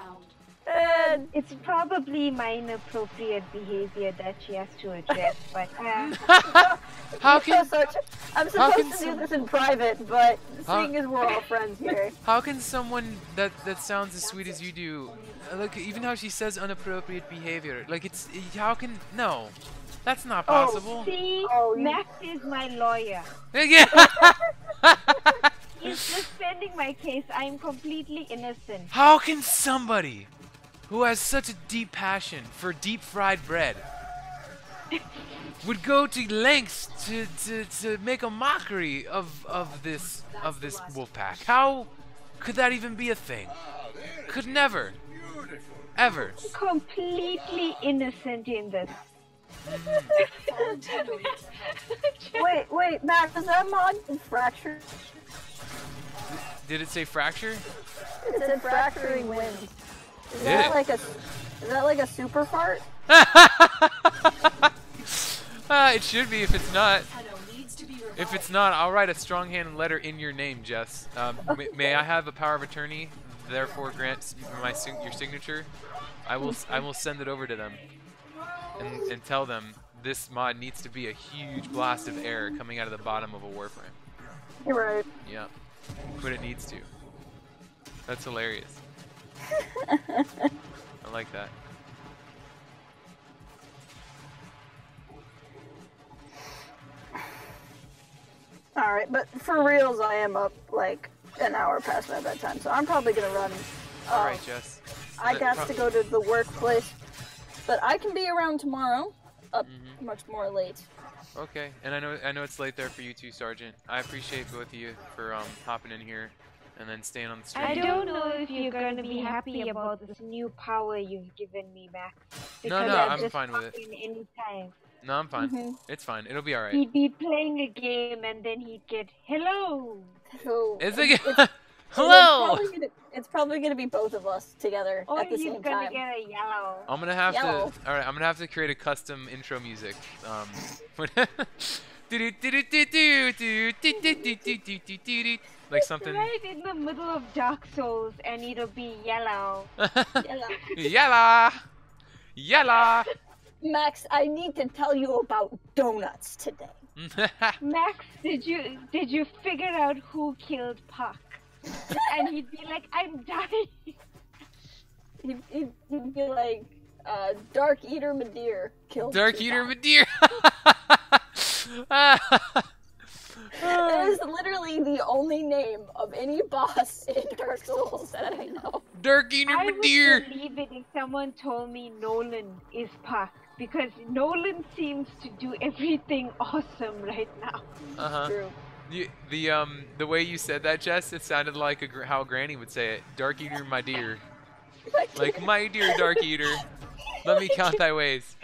And It's probably my inappropriate behavior that she has to address, but How can I'm how can supposed to do this in private, but How- seeing as we're all friends here. how can someone that sounds as sweet as you do, like even how she says inappropriate behavior, like how can no, that's not possible. see, Oh, you- Max is my lawyer. Yeah. He's defending my case. I'm completely innocent. How can somebody who has such a deep passion for deep fried bread would go to lengths to make a mockery of this wolf pack? How could that even be a thing? Could never, ever. Completely innocent in this. Wait, Matt, is that mod fracture? Did it say fracture? It said fracturing winds. Is Did that it? like a super fart? It should be if it's not. If it's not, I'll write a strong-handed letter in your name, Jess. May I have a power of attorney therefore grants your signature, I will send it over to them and tell them this mod needs to be a huge blast of air coming out of the bottom of a Warframe. You're right. Yeah, but it needs to. That's hilarious. I like that. Alright, but for reals, I am up like an hour past my bedtime, so I'm probably gonna run. Alright, Jess. I got to go to the workplace, but I can be around tomorrow, up much more late. Okay, and I know it's late there for you too, Sergeant. I appreciate both of you for hopping in here and then staying on the stream. I don't know if you're going to be happy about this new power you've given me, Max. No, I'm fine with it. Anytime. No, I'm fine. It's fine. It'll be alright. He'd be playing a game and then he'd get hello. So It's hello. It's probably gonna be both of us together Or at the he's same gonna time. get a yellow. I'm gonna have Yellow. to. All right, I'm gonna have to create a custom intro music. Like something. Right in the middle of Dark Souls, and it'll be yellow. Yalla, yalla. Max, I need to tell you about donuts today. Max, did you figure out who killed Puck? And he'd be like, I'm dying. He'd be like, Dark Eater Madeir killed Dark Tupac. Eater Madeir. That is literally the only name of any boss in Dark Souls that I know. Dark Eater I would Madeir. believe it if someone told me Nolan is Puck, because Nolan seems to do everything awesome right now. True. The way you said that, Jess, it sounded like how Granny would say it. Dark Eater, my dear. Like, my dear Dark Eater, let me count thy ways.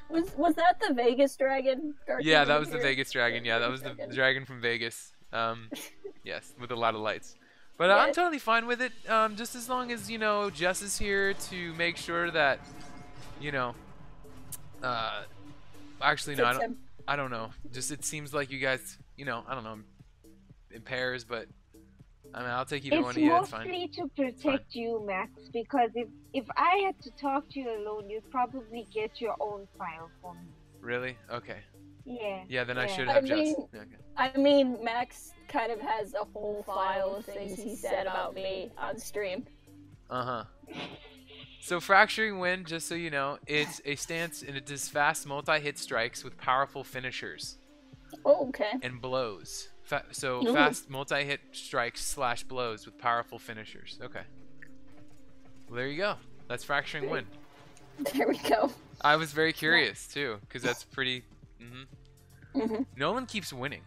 Was that the Vegas dragon? Dark Yeah, Eater that was the Madeir? Vegas dragon. Yeah, that was the Okay. dragon from Vegas. Yes, with a lot of lights. But Yes. I'm totally fine with it. Just as long as Jess is here to make sure that, actually no, Fix him. I don't know. Just it seems like you guys, I don't know, in pairs, but I mean, I'll take either one It's of you. It's fine. mostly to protect you, Max, because if I had to talk to you alone, you'd probably get your own file for me. Really? Okay. Yeah. Yeah, then I should I have Jess. mean- Okay. I mean, Max kind of has a whole file of things he said about me on stream. So Fracturing Wind, just so you know, it's a stance and it does fast multi-hit strikes with powerful finishers Oh, okay. and blows. So Ooh. fast multi-hit strikes / blows with powerful finishers. Okay. Well, there you go. That's Fracturing Wind. There we go. I was very curious too, because that's pretty. Nolan keeps winning.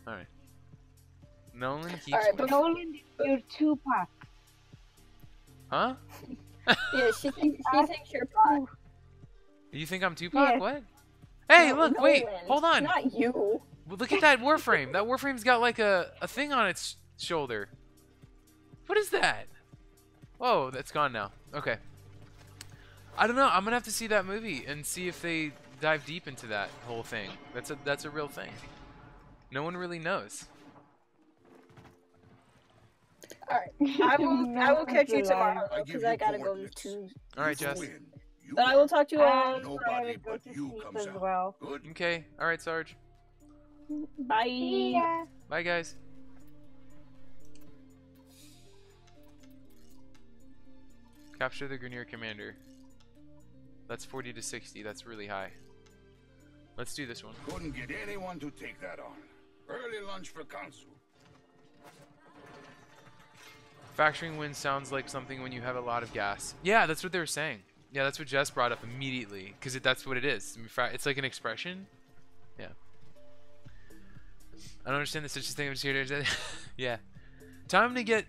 All right. Nolan keeps. All right, winning. Nolan, you're Tupac. Huh? Yeah, she thinks you're Puck. You think I'm Tupac? Yes. What? Hey, No, look, wait, Nolan, hold on. Not you. Well, look at that Warframe. That Warframe's got like a thing on its shoulder. What is that? Whoa, that's gone now. Okay. I don't know. I'm gonna have to see that movie and see if they dive deep into that whole thing. That's a real thing. No one really knows. All right, I will catch you tomorrow because I gotta go to. All right, Jess. But I will talk to you all. Nobody go to sleep as well. Okay. All right, Sarge. Bye. Yeah. Bye, guys. Capture the Grineer commander. That's 40 to 60. That's really high. Let's do this one. Couldn't get anyone to take that on. Early lunch for council. Fracturing Wind sounds like something when you have a lot of gas. Yeah, that's what they were saying. Yeah, that's what Jess brought up immediately, because that's what it is. I mean, it's like an expression. Yeah. I don't understand the such a thing. I'm just here to. Yeah. Time to get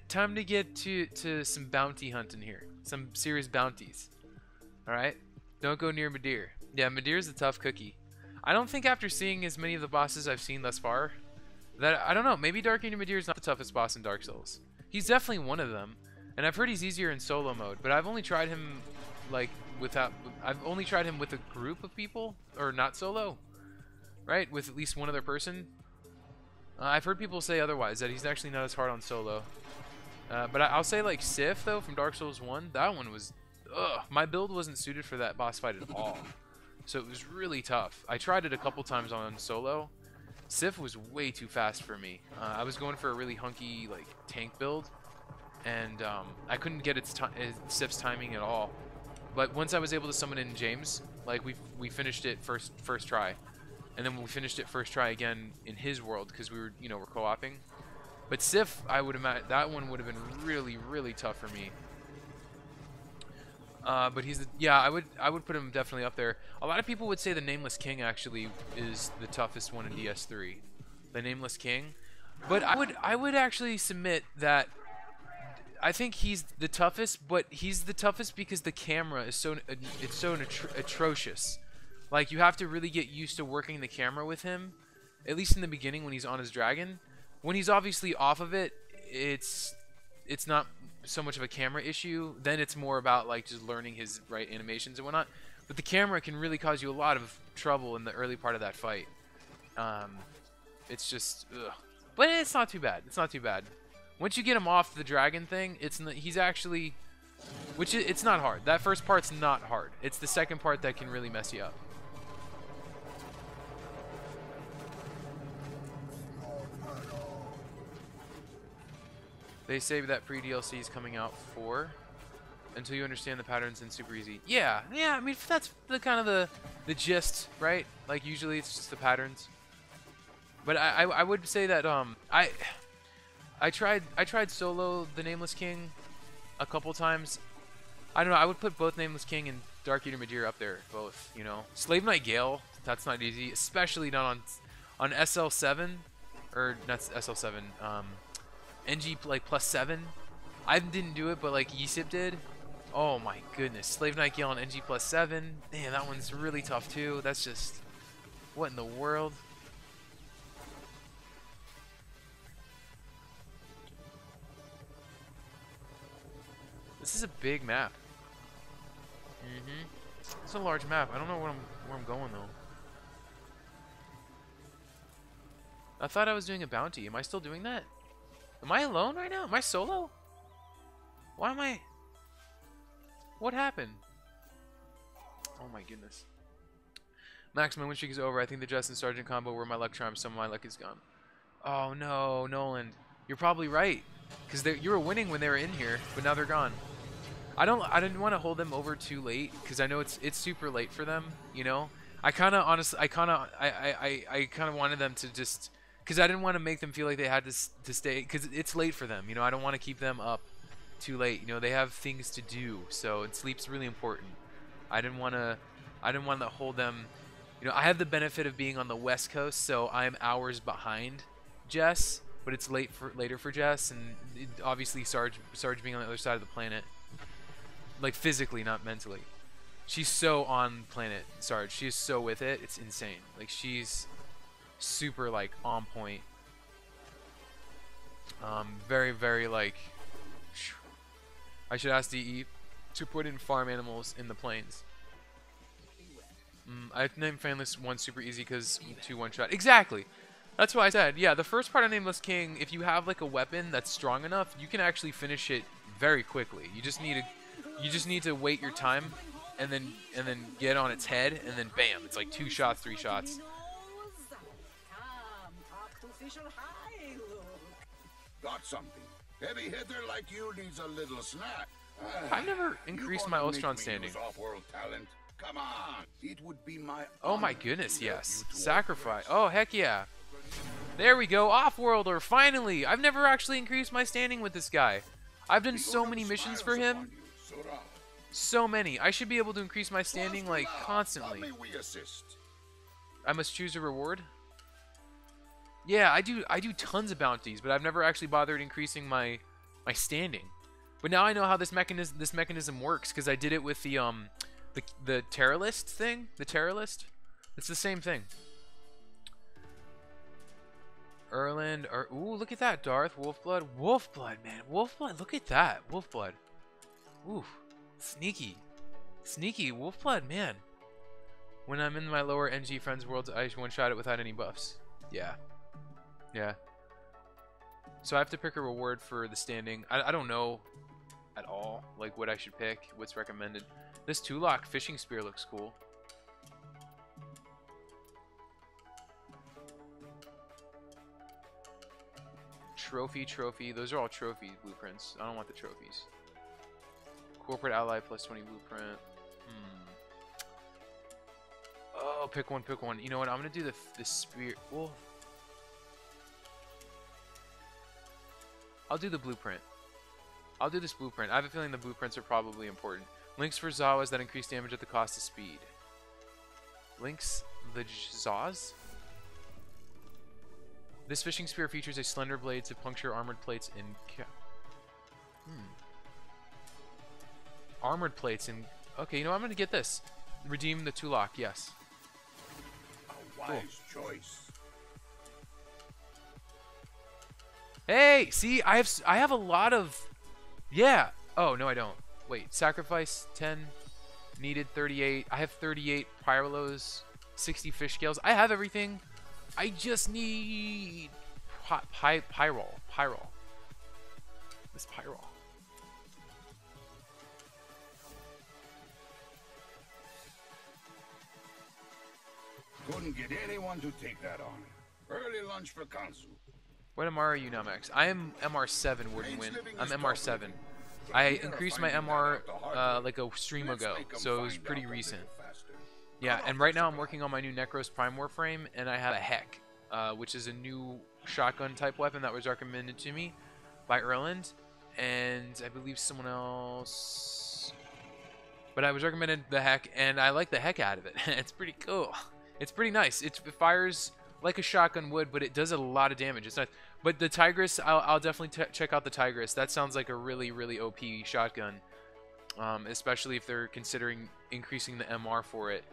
to some bounty hunting here. Some serious bounties. All right. Don't go near Madeir. Yeah, Madeir's a tough cookie. I don't think after seeing as many of the bosses I've seen thus far, that I don't know. Maybe Dark Eater Madeir is not the toughest boss in Dark Souls. He's definitely one of them, and I've heard he's easier in solo mode. But I've only tried him like I've only tried him with a group of people, or not solo, right? With at least one other person. I've heard people say otherwise, that he's actually not as hard on solo. But I'll say like Sif though from Dark Souls 1, that one was, my build wasn't suited for that boss fight at all. So it was really tough. I tried it a couple times on solo. Sif was way too fast for me. I was going for a really hunky like tank build, and I couldn't get Sif's timing at all. But once I was able to summon in James, like we finished it first try, and then we finished it first try again in his world because we were we're co-oping. But Sif, I would imagine that one would have been really tough for me. But he's I would put him definitely up there. A lot of people would say the Nameless King actually is the toughest one in DS3, the Nameless King. But I would actually submit that I think he's the toughest, but he's the toughest because the camera is so atrocious. Like you have to really get used to working the camera with him, at least in the beginning when he's on his dragon. When he's obviously off of it, it's not so much of a camera issue. Then it's more about like just learning his right animations and whatnot. But the camera can really cause you a lot of trouble in the early part of that fight. It's just, but it's not too bad. It's not too bad. Once you get him off the dragon thing, he's actually, it's not hard. That first part's not hard. It's the second part that can really mess you up. They say that pre-DLC is coming out for until you understand the patterns in super easy. Yeah, I mean that's the kind of the gist, right? Like usually it's just the patterns. But I would say that I tried solo the Nameless King a couple times. I don't know. I would put both Nameless King and Dark Eater Madir up there, both. Slave Knight Gale. That's not easy, especially not on SL7 or not SL7. NG like +7. I didn't do it, but like Yisip did. Oh my goodness, Slave Knight Gale on NG +7. Damn, that one's really tough too. That's just, what in the world? This is a big map. It's a large map. I don't know where I'm going though. I thought I was doing a bounty. Am I still doing that? Am I alone right now? Am I solo? Why am I... What happened? Oh my goodness. Max, my win streak is over. I think the Justin Sergeant combo were my luck charm. Some of my luck is gone. Oh no, Nolan. You're probably right. Because you were winning when they were in here, but now they're gone. I didn't want to hold them over too late, because I know it's super late for them, I kind of wanted them to just... Because I didn't want to make them feel like they had to stay, because it's late for them. I don't want to keep them up too late. They have things to do, so sleep's really important. I didn't want to hold them. I have the benefit of being on the West Coast, so I'm hours behind Jess, but it's later for Jess, and obviously Sarge being on the other side of the planet, like physically, not mentally. She's so on planet Sarge. She is so with it. It's insane. Like she's super like on point. Very like, I should ask DE to put in farm animals in the plains. I named Fanless 1 super easy because 2 one-shot. Exactly. That's why I said, yeah, the first part of Nameless King, if you have like a weapon that's strong enough, you can actually finish it very quickly. You just need to wait your time and then get on its head, and then bam, it's like 2 shots, 3 shots. Got something. Heavy hitter like you needs a little snack. I've never increased my Ostron standing. Off-world talent. Come on. It would be my Oh my goodness, yes. Sacrifice. Oh, heck yeah. There we go. Off-worlder, finally. I've never actually increased my standing with this guy. I've done so many missions for him. So many. I should be able to increase my standing like constantly. I must choose a reward. Yeah, I do tons of bounties, but I've never actually bothered increasing my standing. But now I know how this mechanism works, because I did it with the terror list thing. The terror list. It's the same thing. Erland, ooh, look at that, Darth. Wolfblood. Wolfblood, man. Wolfblood, look at that. Wolfblood. Ooh, sneaky. Sneaky Wolfblood, man. When I'm in my lower NG friends worlds, I one-shot it without any buffs. Yeah. Yeah. So I have to pick a reward for the standing. I don't know at all, like, what I should pick, what's recommended. This Tulok fishing spear looks cool. Trophy. Those are all trophy blueprints. I don't want the trophies. Corporate ally plus 20 blueprint. Oh, pick one. You know what? I'm gonna do the spear. Well, I'll do the blueprint. I'll do this blueprint. I have a feeling the blueprints are probably important. Links for Zawas that increase damage at the cost of speed. Links the Zaws? This fishing spear features a slender blade to puncture armored plates in... Armored plates in... Okay, you know what? I'm going to get this. Redeem the Tulok, yes. A wise choice. Hey, see, I have a lot of... Yeah. Oh, no, I don't. Wait, sacrifice 10, needed 38. I have 38 pyrolos, 60 fish scales. I have everything. I just need pyrol. This pyrol. Couldn't get anyone to take that on. Early lunch for Kansu. What MR are you now, Max? I am MR7, wouldn't win. I'm MR7. I increased my MR like a stream ago, so it was pretty recent. Yeah, and right now I'm working on my new Necros Prime Warframe, and I have a Heck, which is a new shotgun type weapon that was recommended to me by Erland, and I believe someone else. But I was recommended the Heck, and I like the heck out of it. It's pretty cool. It's pretty nice. It fires like a shotgun would, but it does a lot of damage. It's nice. But the Tigress, I'll definitely check out the Tigress. That sounds like a really, really OP shotgun, especially if they're considering increasing the MR for it.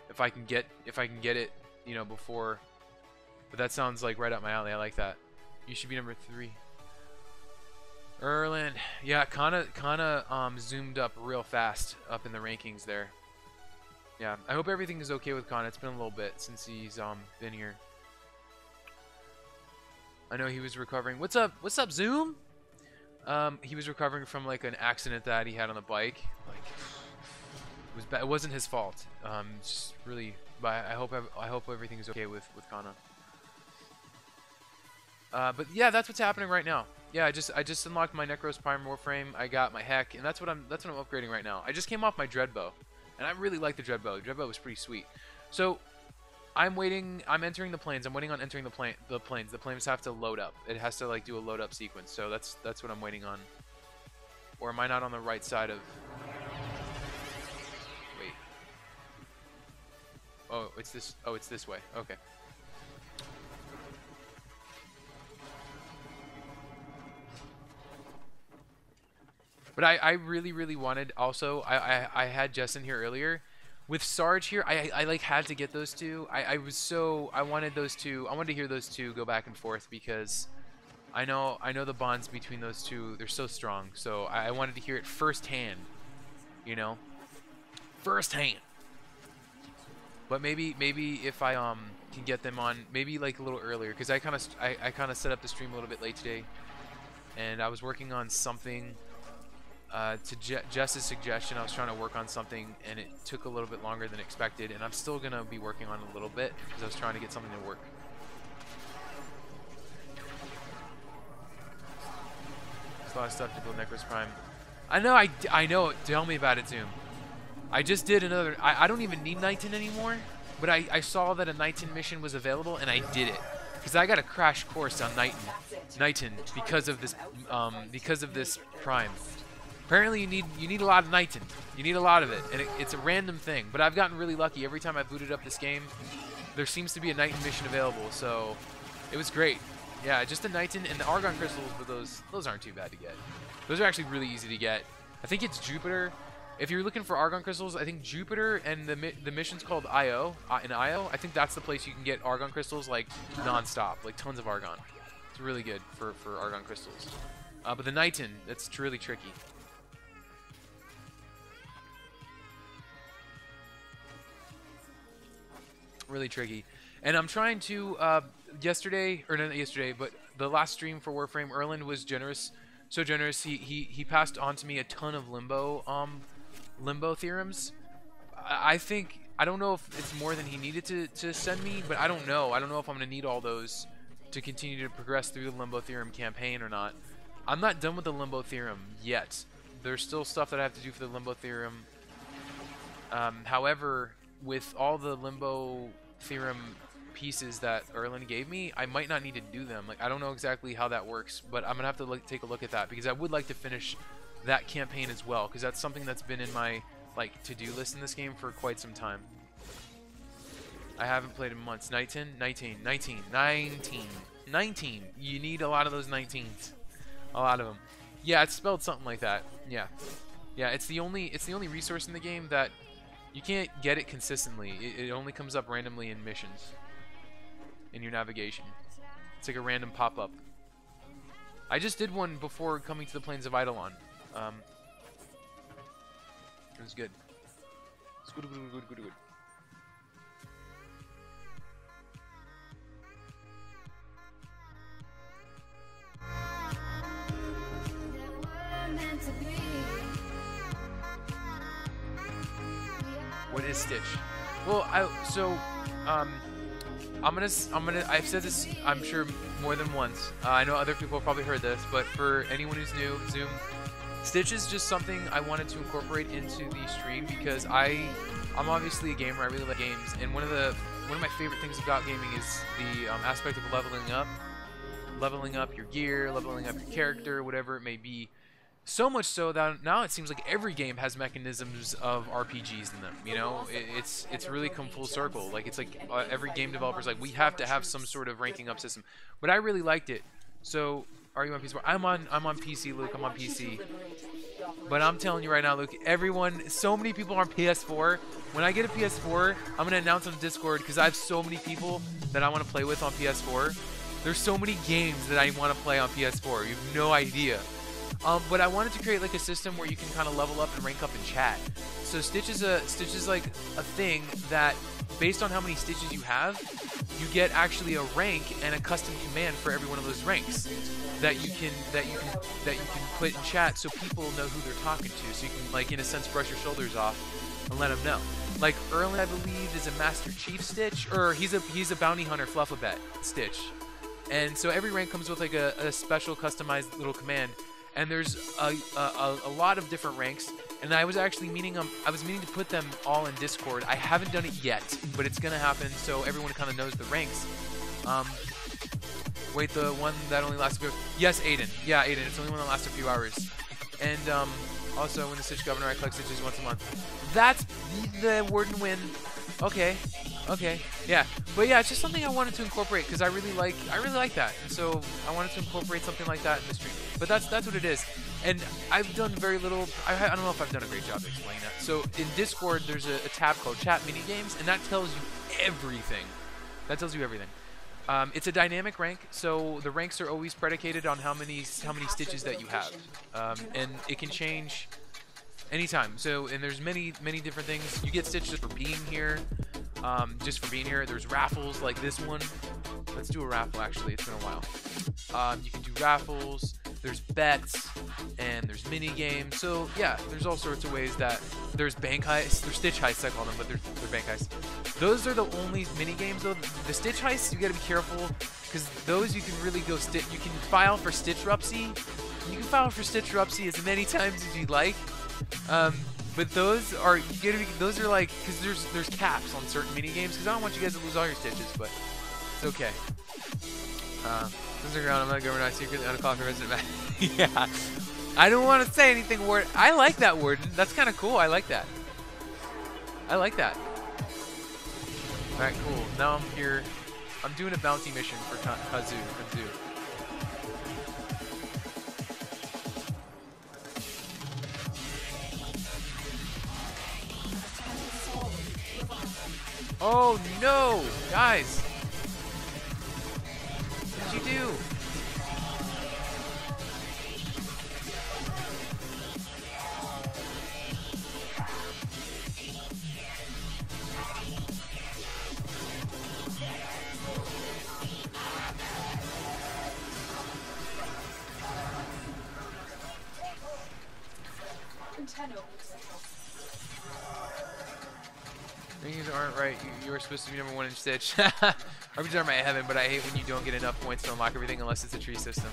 If I can get it, you know, before. But that sounds like right up my alley. I like that. You should be number 3. Erland, yeah, kinda zoomed up real fast up in the rankings there. Yeah, I hope everything is okay with Kana. It's been a little bit since he's been here. I know he was recovering. What's up, Zoom? He was recovering from like an accident that he had on the bike. Like, it was bad. It wasn't his fault. Just really. But I hope everything is okay with Kana. But yeah, that's what's happening right now. Yeah, I just unlocked my Necros Prime Warframe. I got my Heck, and that's what I'm upgrading right now. I just came off my Dreadbow, and I really like the Dreadbow. The Dreadbow was pretty sweet. So I'm entering the plains. I'm waiting on entering the plains. The plains have to load up. It has to like do a load up sequence. So that's what I'm waiting on. Or am I not on the right side of? Wait. Oh, it's this. Oh, it's this way. Okay. But I really, really wanted also, I had Jess in here earlier. With Sarge here, I like had to get those two. I wanted those two. I wanted to hear those two go back and forth because I know the bonds between those two, they're so strong. So I wanted to hear it firsthand, you know? Firsthand. But maybe if I can get them on maybe like a little earlier, because I kind of set up the stream a little bit late today, and I was working on something. To Jess's suggestion, I was trying to work on something, and it took a little bit longer than expected, and I'm still going to be working on it a little bit, because I was trying to get something to work. There's a lot of stuff to build Necros Prime. I know, tell me about it, Zoom. I just did another, I don't even need Nighton anymore, but I saw that a Nighton mission was available, and I did it. Because I got a crash course on Nighton because of this Prime. Apparently you need a lot of Nighton. You need a lot of it, and it's a random thing. But I've gotten really lucky. Every time I booted up this game, there seems to be a Nighton mission available, so it was great. Yeah, just the Nighton and the Argon crystals, but those aren't too bad to get. Those are actually really easy to get. I think it's Jupiter. If you're looking for Argon crystals, I think Jupiter and the mission's called IO. In IO, I think that's the place you can get Argon crystals like non-stop, like tons of Argon. It's really good for Argon crystals. But the Nighton, that's really tricky. Really tricky. And I'm trying to yesterday, or not yesterday, but the last stream for Warframe, Erland was generous, so generous. He passed on to me a ton of limbo theorems. I think, I don't know if it's more than he needed to send me, but I don't know. I don't know if I'm gonna need all those to continue to progress through the limbo theorem campaign or not. I'm not done with the limbo theorem yet. There's still stuff that I have to do for the limbo theorem. However, with all the limbo theorem pieces that Erland gave me, I might not need to do them. Like, I don't know exactly how that works, but I'm gonna have to take a look at that, because I would like to finish that campaign as well, because that's something that's been in my like to-do list in this game for quite some time. I haven't played in months. 19. You need a lot of those 19s. A lot of them. Yeah, it's spelled something like that. Yeah. Yeah, it's the only resource in the game that you can't get it consistently. It only comes up randomly in missions. In your navigation. It's like a random pop-up. I just did one before coming to the Plains of Eidolon. It was good. It's good. What is Stitch? Well, I've said this, I'm sure, more than once. I know other people have probably heard this, but for anyone who's new, Zoom, Stitch is just something I wanted to incorporate into the stream, because I'm obviously a gamer. I really like games, and one of my favorite things about gaming is the aspect of leveling up your gear, leveling up your character, whatever it may be. So much so that now it seems like every game has mechanisms of RPGs in them. You know, it's really come full circle. Like, it's like every game developer's like, we have to have some sort of ranking up system. But I really liked it. So, are you on PC? I'm on PC, Luke. I'm on PC. But I'm telling you right now, Luke, so many people are on PS4. When I get a PS4, I'm going to announce on Discord, because I have so many people that I want to play with on PS4. There's so many games that I want to play on PS4. You have no idea. But I wanted to create like a system where you can kind of level up and rank up in chat. So Stitch is like a thing that, based on how many stitches you have, you get actually a rank and a custom command for every one of those ranks that you can put in chat, so people know who they're talking to. So you can, like, in a sense, brush your shoulders off and let them know. Like, Erland, I believe, is a Master Chief Stitch, or he's a bounty hunter Fluffabet Stitch. And so every rank comes with like a special customized little command. And there's a lot of different ranks, and I was actually meaning to put them all in Discord. I haven't done it yet, but it's gonna happen, so everyone kind of knows the ranks. Wait, the one that only lasts a few hours? Yes, Aiden. Yeah, Aiden. It's the only one that lasts a few hours. And also, when the Stitch Governor, I collect stitches once a month. That's the Warden win. Okay. Yeah. But yeah, it's just something I wanted to incorporate, because I really like that, and so I wanted to incorporate something like that in the stream. But that's what it is. And I've done very little. I don't know if I've done a great job explaining that. So in Discord, there's a tab called Chat Minigames, and that tells you everything. It's a dynamic rank, so the ranks are always predicated on how many stitches that you have, and it can change anytime. So, and there's many different things. You get stitches for being here. There's raffles like this one. Let's do a raffle, actually. It's been a while. You can do raffles. There's bets, and there's mini games. So yeah, there's all sorts of ways that there's bank heists. There's stitch heists, I call them, but they're bank heists. Those are the only mini games though. The stitch heists, you gotta be careful, because those you can really go You can file for Stitch Rupsy. You can file for Stitch Rupsy as many times as you'd like. But those are like, because there's caps on certain mini games, because I don't want you guys to lose all your stitches, but it's okay. Ground, I'm not going to secretly on a coffee resident man. Yeah. I don't want to say anything, Warden. I like that, Warden. That's kind of cool. I like that. Alright, cool. Now I'm here. I'm doing a bounty mission for Kazoo. Oh no! Guys! What'd you do? Tenno. Things aren't right. You were supposed to be #1 in Stitch. RPGs are my heaven, but I hate when you don't get enough points to unlock everything unless it's a tree system.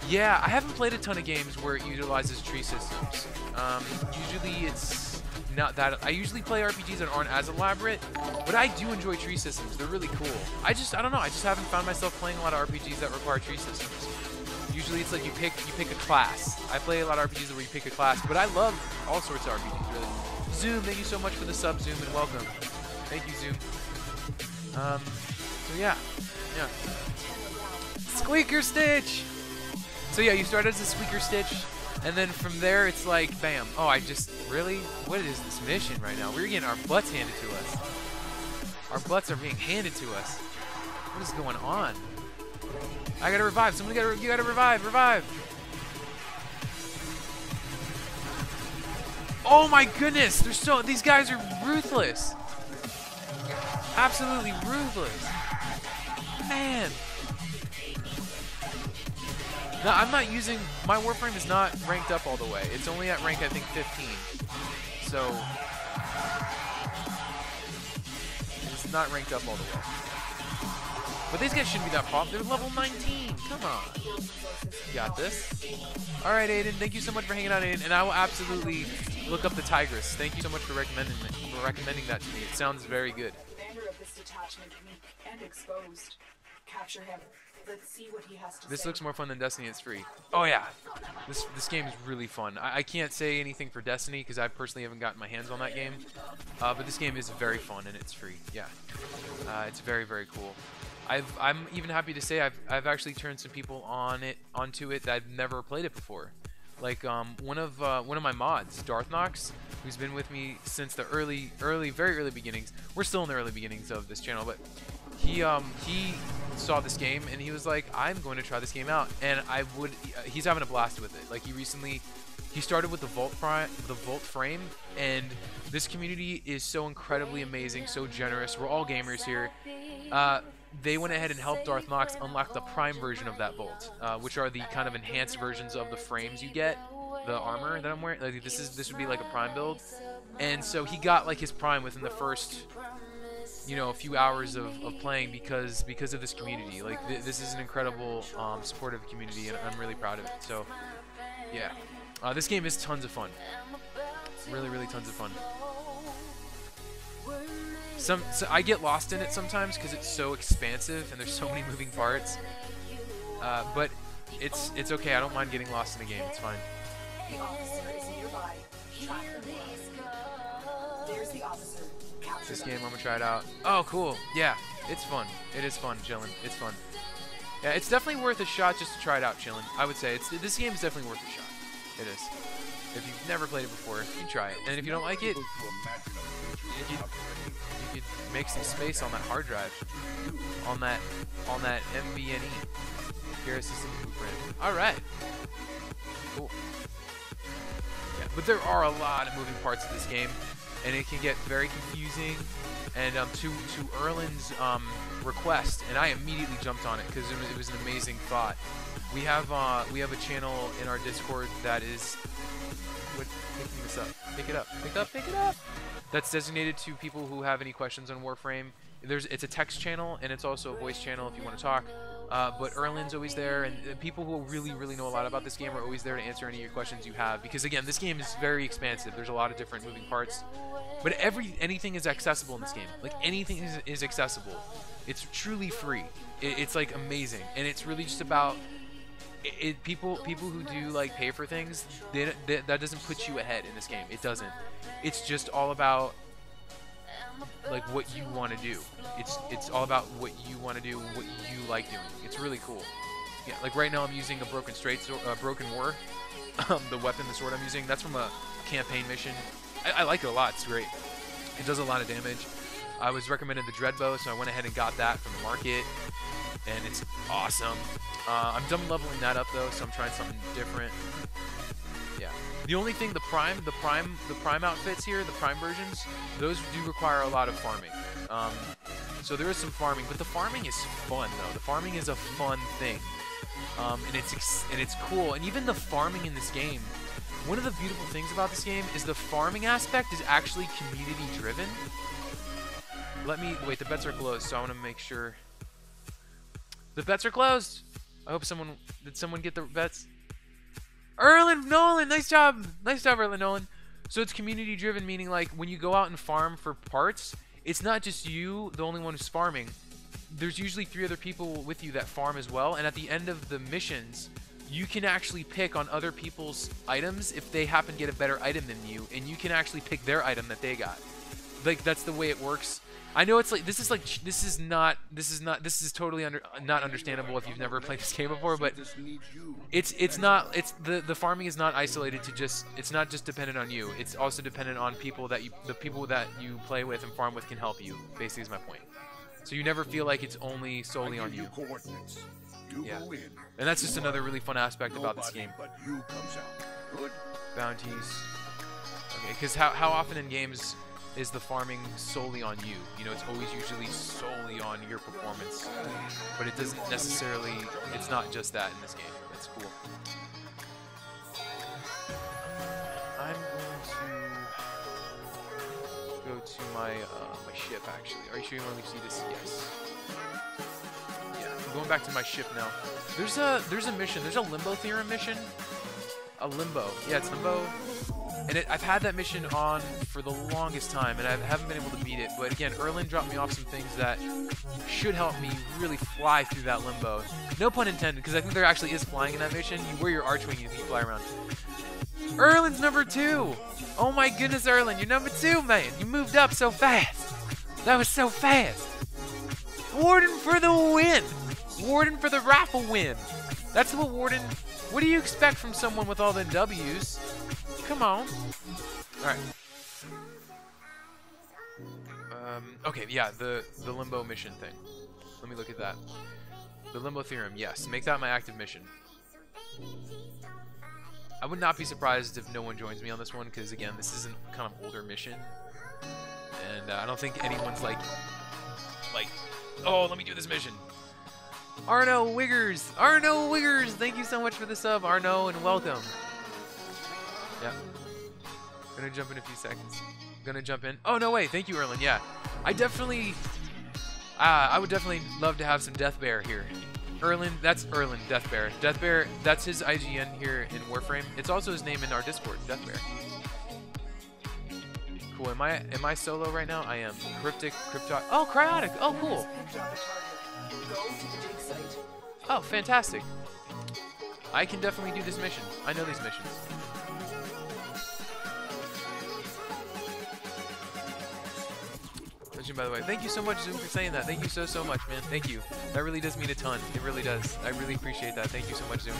Yeah, I haven't played a ton of games where it utilizes tree systems. Usually it's not that. I usually play RPGs that aren't as elaborate, but I do enjoy tree systems. They're really cool. I don't know. I just haven't found myself playing a lot of RPGs that require tree systems. Usually it's like you pick a class. I play a lot of RPGs where you pick a class, but I love all sorts of RPGs, really. Zoom, thank you so much for the sub, Zoom, and welcome. Thank you, Zoom. So yeah. Squeaker Stitch! So yeah, you start as a Squeaker Stitch, and then from there it's like, bam. Oh, really? What is this mission right now? We're getting our butts handed to us. Our butts are being handed to us. What is going on? I gotta revive. You gotta revive. Oh my goodness! These guys are ruthless. Absolutely ruthless. Man. No, I'm not using, my Warframe is not ranked up all the way. It's only at rank, I think, 15. So, it's not ranked up all the way. But these guys shouldn't be that pop. They're level 19. Come on. You got this. All right, Aiden. Thank you so much for hanging out, Aiden. And I will absolutely look up the Tigress. Thank you so much for recommending that to me. It sounds very good. Commander of this detachment weak and exposed. Capture him. Let's see what he has to This say. looks more fun than Destiny. It's free. Oh yeah, this game is really fun. I can't say anything for Destiny because I personally haven't gotten my hands on that game. But this game is very fun and it's free. Yeah, it's very, very cool. I'm even happy to say I've actually turned some people onto it that I've never played it before. Like one of my mods, Darthnox, who's been with me since the very early beginnings. We're still in the early beginnings of this channel, but he saw this game and he was like, I'm going to try this game out, and he's having a blast with it. Like he started with the Warframe, and this community is so incredibly amazing, so generous. We're all gamers here. They went ahead and helped Darthnox unlock the Prime version of that Volt, which are the kind of enhanced versions of the frames you get, the armor that I'm wearing. Like this would be like a Prime build, and so he got like his Prime within the first, a few hours of playing because of this community. Like this is an incredible supportive community, and I'm really proud of it. So yeah, this game is tons of fun. Really, really tons of fun. So I get lost in it sometimes because it's so expansive and there's so many moving parts. But it's okay. I don't mind getting lost in a game. It's fine. The officer is nearby. Track them. There's the officer. Capture This them. game, I'm gonna try it out. Oh, cool. Yeah, it's fun. It is fun, chillin'. It's fun. Yeah, it's definitely worth a shot just to try it out, chillin'. I would say this game is definitely worth a shot. It is. If you've never played it before, you try it. And if you don't like it, you could make some space on that hard drive, on that MVNE. Here, system blueprint. All right. Cool. Yeah, but there are a lot of moving parts of this game, and it can get very confusing. And to Erlin's request, and I immediately jumped on it because it was an amazing thought. We have a channel in our Discord that is picking this up. Pick it up. Pick it up. That's designated to people who have any questions on Warframe. It's a text channel and it's also a voice channel if you want to talk. But Erlin's always there, and people who really know a lot about this game are always there to answer any of your questions you have. Because again, this game is very expansive. There's a lot of different moving parts, but anything is accessible in this game. Like anything is accessible. It's truly free. It's like amazing, and it's really just about people who do like pay for things. That doesn't put you ahead in this game. It doesn't. It's just all about like what you want to do. It's all about what you want to do, what you like doing. It's really cool. Yeah, like right now I'm using a broken war. The weapon, the sword I'm using, that's from a campaign mission. I like it a lot. It's great. It does a lot of damage. I was recommended the Dreadbow, so I went ahead and got that from the market, and it's awesome. I'm done leveling that up though, so I'm trying something different. Yeah. The only thing, the prime outfits here, the prime versions, those do require a lot of farming. So there is some farming, but the farming is fun though. The farming is a fun thing, and it's cool. And even the farming in this game one of the beautiful things about this game is the farming aspect is actually community driven. Wait, the bets are closed, so I want to make sure. The bets are closed. I hope did someone get the bets? Erlen Nolan, nice job. Nice job, Erlen Nolan. So it's community driven, meaning like when you go out and farm for parts, it's not just you, the only one who's farming. There's usually 3 other people with you that farm as well, and at the end of the missions, you can actually pick on other people's items if they happen to get a better item than you, and you can actually pick their item that they got. Like, that's the way it works. I know it's like this is totally not understandable if you've never played this game before, but the farming is not isolated to it's not just dependent on you. It's also dependent on the people that you play with and farm with can help you. Basically, is my point. So you never feel like it's solely on you. Yeah, and that's just another really fun aspect about this game. Bounties. Okay, because how often in games is the farming solely on you? You know, it's always usually solely on your performance, but it doesn't necessarily, it's not just that in this game. That's cool. I'm going to go to my ship, actually. Are you sure you want to see this? Yes. Yeah, I'm going back to my ship now. There's a mission, there's a Limbo Theorem mission. A Limbo. Yeah, it's Limbo. And I've had that mission on for the longest time, and I haven't been able to beat it. But again, Erlen dropped me off some things that should help me really fly through that limbo. No pun intended, because I think there actually is flying in that mission. You wear your Archwing, you can fly around. Erlen's number 2! Oh my goodness, Erlen, you're number 2, man! You moved up so fast! That was so fast! Warden for the win! Warden for the raffle win! That's what Warden... What do you expect from someone with all the W's? Come on. Alright. Okay, yeah, the Limbo mission thing. Let me look at that. The Limbo Theorem, yes. Make that my active mission. I would not be surprised if no one joins me on this one, because again, this is a kind of older mission. And I don't think anyone's like, oh, let me do this mission. Arno Wiggers! Arno Wiggers! Thank you so much for the sub, Arno, and welcome. Yeah. Gonna jump in a few seconds. Gonna jump in. Oh, no way. Thank you, Erlen. Yeah. I would definitely love to have some Death Bear here. Erlen, that's Erlen, Death Bear. Death Bear, that's his IGN here in Warframe. It's also his name in our Discord, Death Bear. Cool. Am I solo right now? I am. Cryptic. Oh, Cryotic. Oh, cool. Oh, fantastic. I can definitely do this mission. I know these missions. By the way, thank you so much, Zoom, for saying that. Thank you so much, man. Thank you. That really does mean a ton. It really does. I really appreciate that. Thank you so much, Zoom.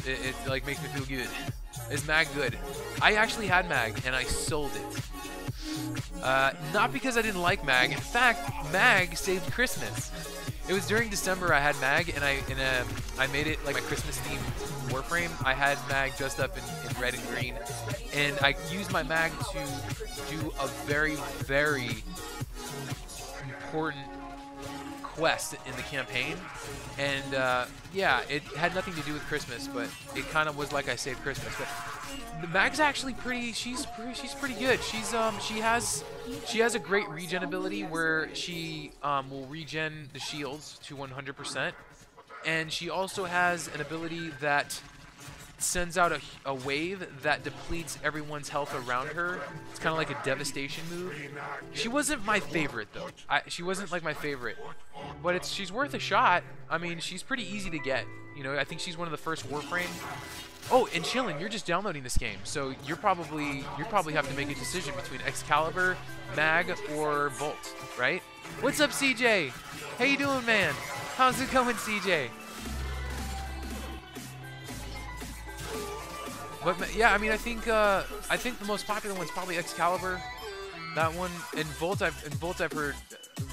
It like makes me feel good. Is Mag good? I actually had Mag and I sold it. Not because I didn't like Mag. In fact, Mag saved Christmas. It was during December I had Mag, and I made it like my Christmas themed Warframe. I had Mag dressed up in red and green, and I used my Mag to do a very, very important quest in the campaign. And yeah, it had nothing to do with Christmas, but it kind of was like I saved Christmas. But the Mag's actually pretty. She's pretty good. She has a great regen ability where she will regen the shields to 100%, and she also has an ability that sends out a wave that depletes everyone's health around her. It's kind of like a devastation move. She wasn't my favorite though. She wasn't like my favorite, but she's worth a shot. I mean, she's pretty easy to get. You know, I think she's one of the first Warframe. Oh, and Chillin', you're just downloading this game, so you probably have to make a decision between Excalibur, Mag, or Bolt, right? What's up, CJ? How you doing, man? How's it going, CJ? But yeah, I mean, I think the most popular one's probably Excalibur. That one, and Bolt I've heard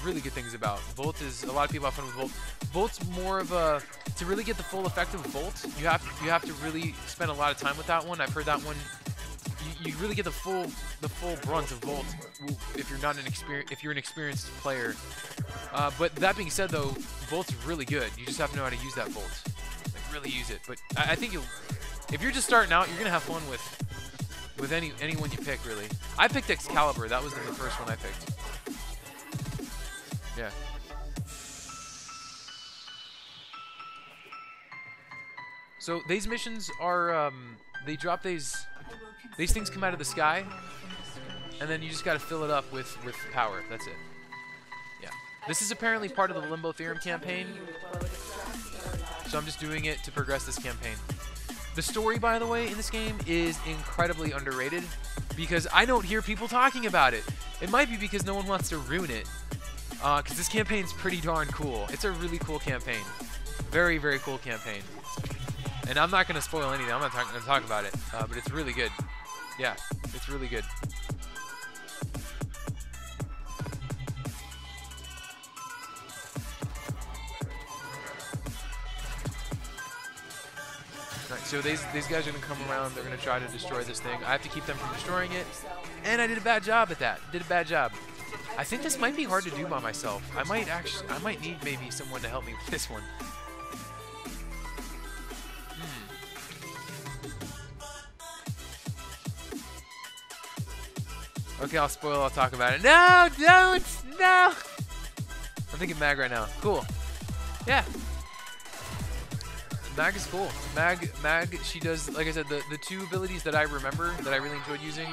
really good things about. Bolt is, a lot of people have fun with Bolt. Bolt's more of a, to really get the full effect of Bolt, you have to really spend a lot of time with that one. I've heard that one, you really get the full brunt of Bolt if you're an experienced player. But that being said though, Bolt's really good. You just have to know how to use that Bolt. Like really use it. But I think you'll, if you're just starting out, you're gonna have fun with anyone you pick, really. I picked Excalibur. That was the first one I picked. Yeah. So these missions are they drop these things come out of the sky, and then you just got to fill it up with power. That's it. Yeah. This is apparently part of the Limbo Theorem campaign, so I'm just doing it to progress this campaign. The story, by the way, in this game is incredibly underrated because I don't hear people talking about it. It might be because no one wants to ruin it, because this campaign's pretty darn cool. It's a really cool campaign. Very, very cool campaign. And I'm not going to spoil anything. I'm not going to talk about it, but it's really good. Yeah, it's really good. Alright, so these guys are going to come around. They're going to try to destroy this thing. I have to keep them from destroying it. And I did a bad job at that. Did a bad job. I think this might be hard to do by myself. I might need maybe someone to help me with this one. Okay, I'll spoil. I'll talk about it. No, don't! No! I'm thinking Mag right now. Cool. Yeah. Mag is cool. Mag, she does, like I said, the two abilities that I remember that I really enjoyed using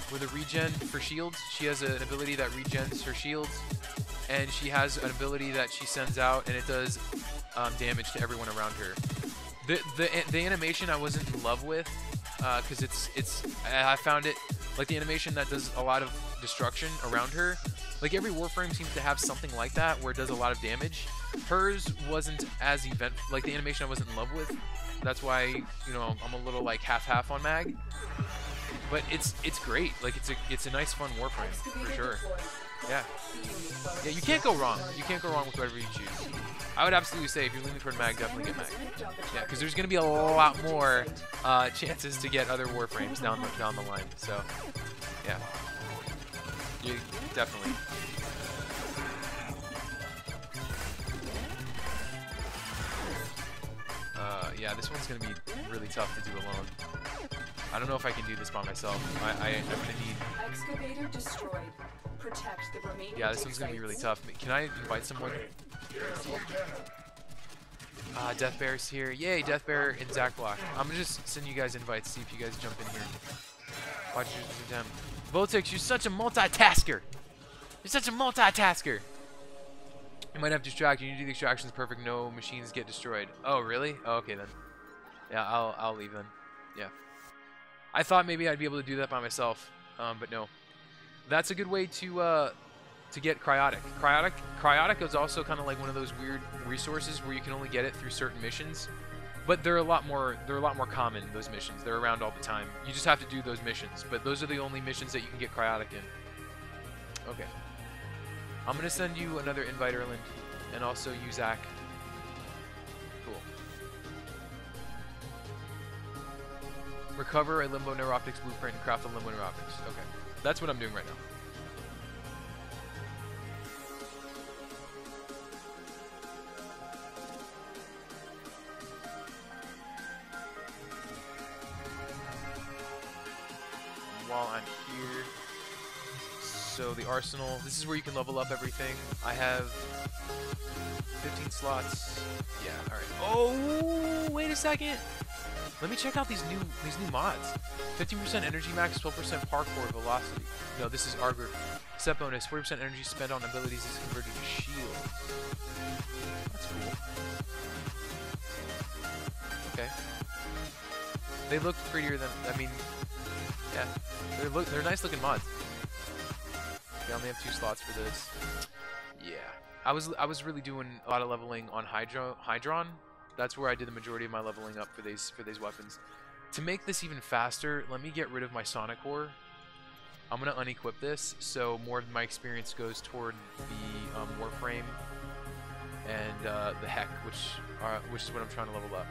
were the regen for shields. She has an ability that regens her shields, and she has an ability that she sends out, and it does damage to everyone around her. The animation I wasn't in love with, because I found it, like the animation that does a lot of destruction around her. Like every Warframe seems to have something like that where it does a lot of damage. Hers wasn't as like the animation I wasn't in love with. That's why, you know, I'm a little like half-half on Mag. But it's great. Like it's a nice fun Warframe for sure. Yeah. Yeah, you can't go wrong. You can't go wrong with whatever you choose. I would absolutely say if you're leaning toward Mag, definitely get Mag. Yeah, because there's going to be a lot more chances to get other Warframes down the line. So, yeah. You definitely. Yeah, this one's going to be really tough to do alone. I don't know if I can do this by myself. I'm going to need... Excavator destroyed. Protect the remaining. Yeah, this one's going to be really tough. Can I invite someone? Death Bear's here. Yay, Death Bear and Zach Block. I'm going to just send you guys invites, see if you guys jump in here. Watch your time. Voltex, you're such a multitasker. You're such a multitasker. You might have distracted. You do the extractions perfect. No machines get destroyed. Oh, really? Oh, okay then. Yeah, I'll leave then. Yeah. I thought maybe I'd be able to do that by myself, but no. That's a good way to get cryotic. Cryotic is also kind of like one of those weird resources where you can only get it through certain missions, but they're a lot more common. Those missions, they're around all the time. You just have to do those missions, but those are the only missions that you can get cryotic in. Okay. I'm gonna send you another invite, Erland, and also you, Zach. Cool. Recover a Limbo Neuroptics blueprint and craft a Limbo Neuroptics. Okay, that's what I'm doing right now. While I'm here, so the arsenal, this is where you can level up everything. I have 15 slots. Yeah, alright. Oh, wait a second. Let me check out these new mods. 15% energy max, 12% parkour velocity. No, this is Argor. Set bonus, 40% energy spent on abilities is converted to shield. That's cool. Okay. They look prettier than, I mean, yeah. They're nice looking mods. I only have 2 slots for this. Yeah. I was really doing a lot of leveling on Hydron. That's where I did the majority of my leveling up for these weapons. To make this even faster, let me get rid of my Sonic Core. I'm gonna unequip this, so more of my experience goes toward the Warframe and the Heck, which is what I'm trying to level up.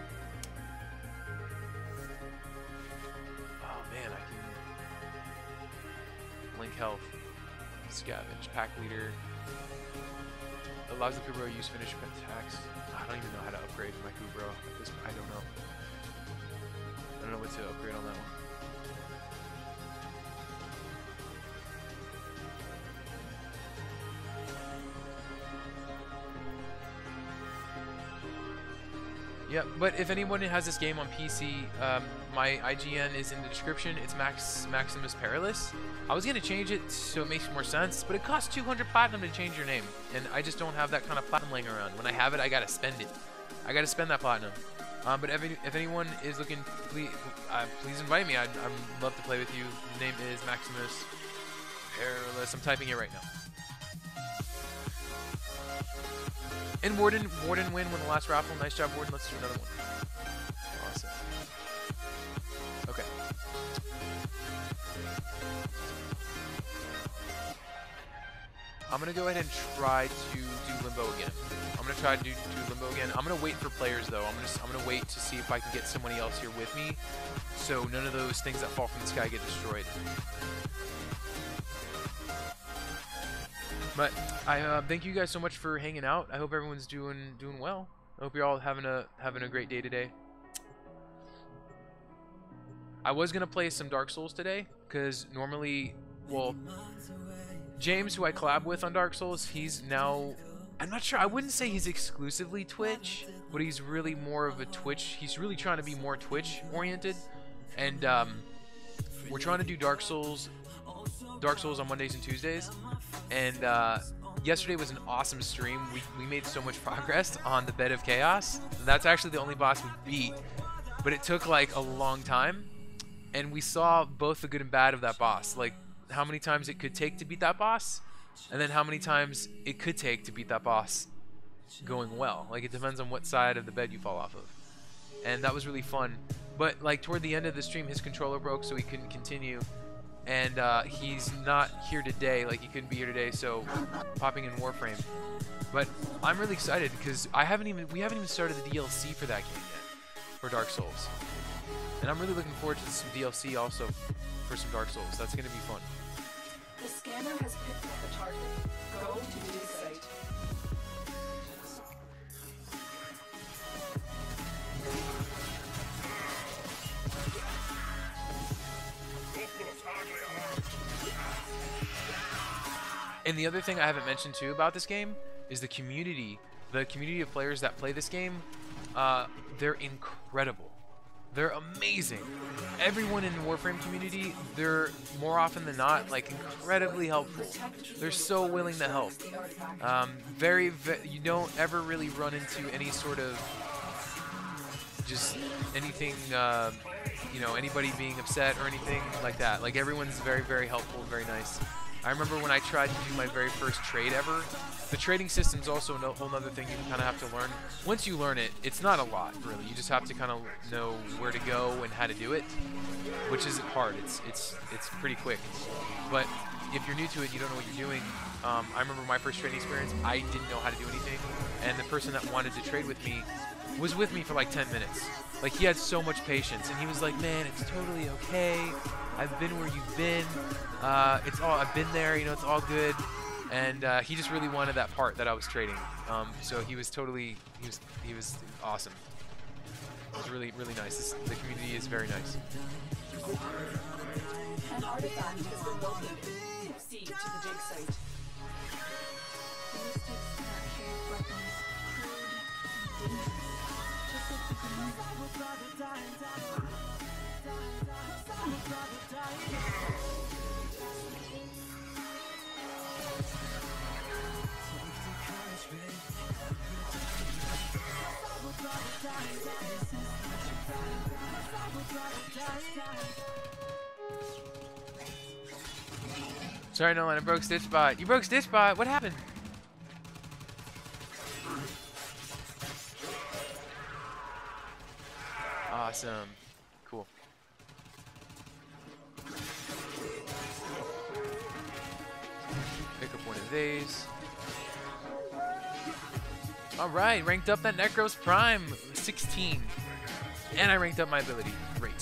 Oh man, I can link health, scavenge, pack leader. Allows the people to use finished attacks. I don't even know how to upgrade. upgrade for my Kubro. I don't know. I don't know what to upgrade on that one. Yeah, but if anyone has this game on PC, my IGN is in the description. It's MaximusPerilous. I was gonna change it so it makes more sense, but it costs 200 platinum to change your name, and I just don't have that kind of platinum laying around. When I have it, I gotta spend it. I gotta spend that platinum. But if anyone is looking, please invite me. I'd love to play with you. His name is MaximusPerilous. I'm typing it right now. And Warden won the last raffle. Nice job, Warden. Let's do another one. Awesome. Okay. I'm gonna go ahead and try to do Limbo again. I'm gonna wait for players though. I'm gonna wait to see if I can get somebody else here with me, so none of those things that fall from the sky get destroyed. But I thank you guys so much for hanging out. I hope everyone's doing well. I hope you're all having a great day today. I was gonna play some Dark Souls today because normally, well, James, who I collab with on Dark Souls, he's now, I'm not sure, I wouldn't say he's exclusively Twitch, but he's really more of a Twitch. He's really trying to be more Twitch oriented, and we're trying to do Dark Souls on Mondays and Tuesdays. And yesterday was an awesome stream. We made so much progress on the Bed of Chaos. That's actually the only boss we beat, but it took like a long time, and we saw both the good and bad of that boss, like how many times it could take to beat that boss, and then how many times it could take to beat that boss going well. Like, it depends on what side of the bed you fall off of. And that was really fun. But like toward the end of the stream, his controller broke, so he couldn't continue. And he's not here today, like he couldn't be here today, so popping in Warframe. But I'm really excited because we haven't even started the DLC for that game yet, for Dark Souls. And I'm really looking forward to some DLC also for some Dark Souls. That's gonna be fun. The scanner has picked up a target. Go to the dig site. And the other thing I haven't mentioned too about this game is the community. The community of players that play this game, they're incredible. They're amazing. Everyone in the Warframe community, they're more often than not like incredibly helpful. They're so willing to help. You don't ever really run into any sort of just anything, you know, anybody being upset or anything like that. Like, everyone's very, very helpful, very nice. I remember when I tried to do my very first trade ever. The trading system's also a whole other thing you kind of have to learn. Once you learn it, it's not a lot, really. You just have to kind of know where to go and how to do it, which isn't hard. It's pretty quick. But if you're new to it, you don't know what you're doing. I remember my first trading experience, I didn't know how to do anything, and the person that wanted to trade with me was with me for like 10 minutes. Like, he had so much patience, and he was like, man, it's totally okay. I've been where you've been. I've been there, you know, it's all good. And he just really wanted that part that I was trading. So he was awesome. It was really, really nice. The community is very nice. An artifact has been located. Proceed to the dig site. Sorry, Nolan, I broke Stitchbot. You broke Stitchbot? What happened? Awesome. Cool. Pick up one of these. Alright, ranked up that Necros Prime. 16. And I ranked up my ability. Great.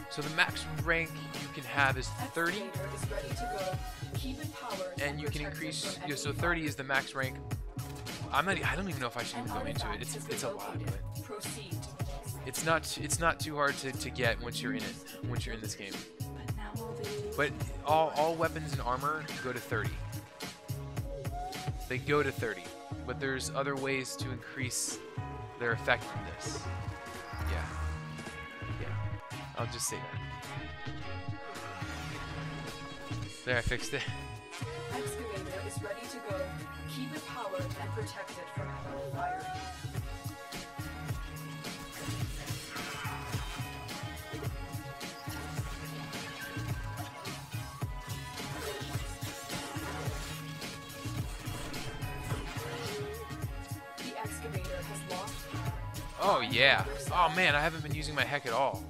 So the max rank you can have is 30, and you can increase. So 30 is the max rank. I don't even know if I should even go into it. It's a lot, but it's not too hard to get once you're in it. Once you're in this game. But all weapons and armor go to 30. They go to 30, but there's other ways to increase their effectiveness. Yeah. I'll just say that. There, I fixed it. Excavator is ready to go. Keep it powered and protect it from enemy fire. The excavator has lost. Oh yeah. Oh man, I haven't been using my heck at all.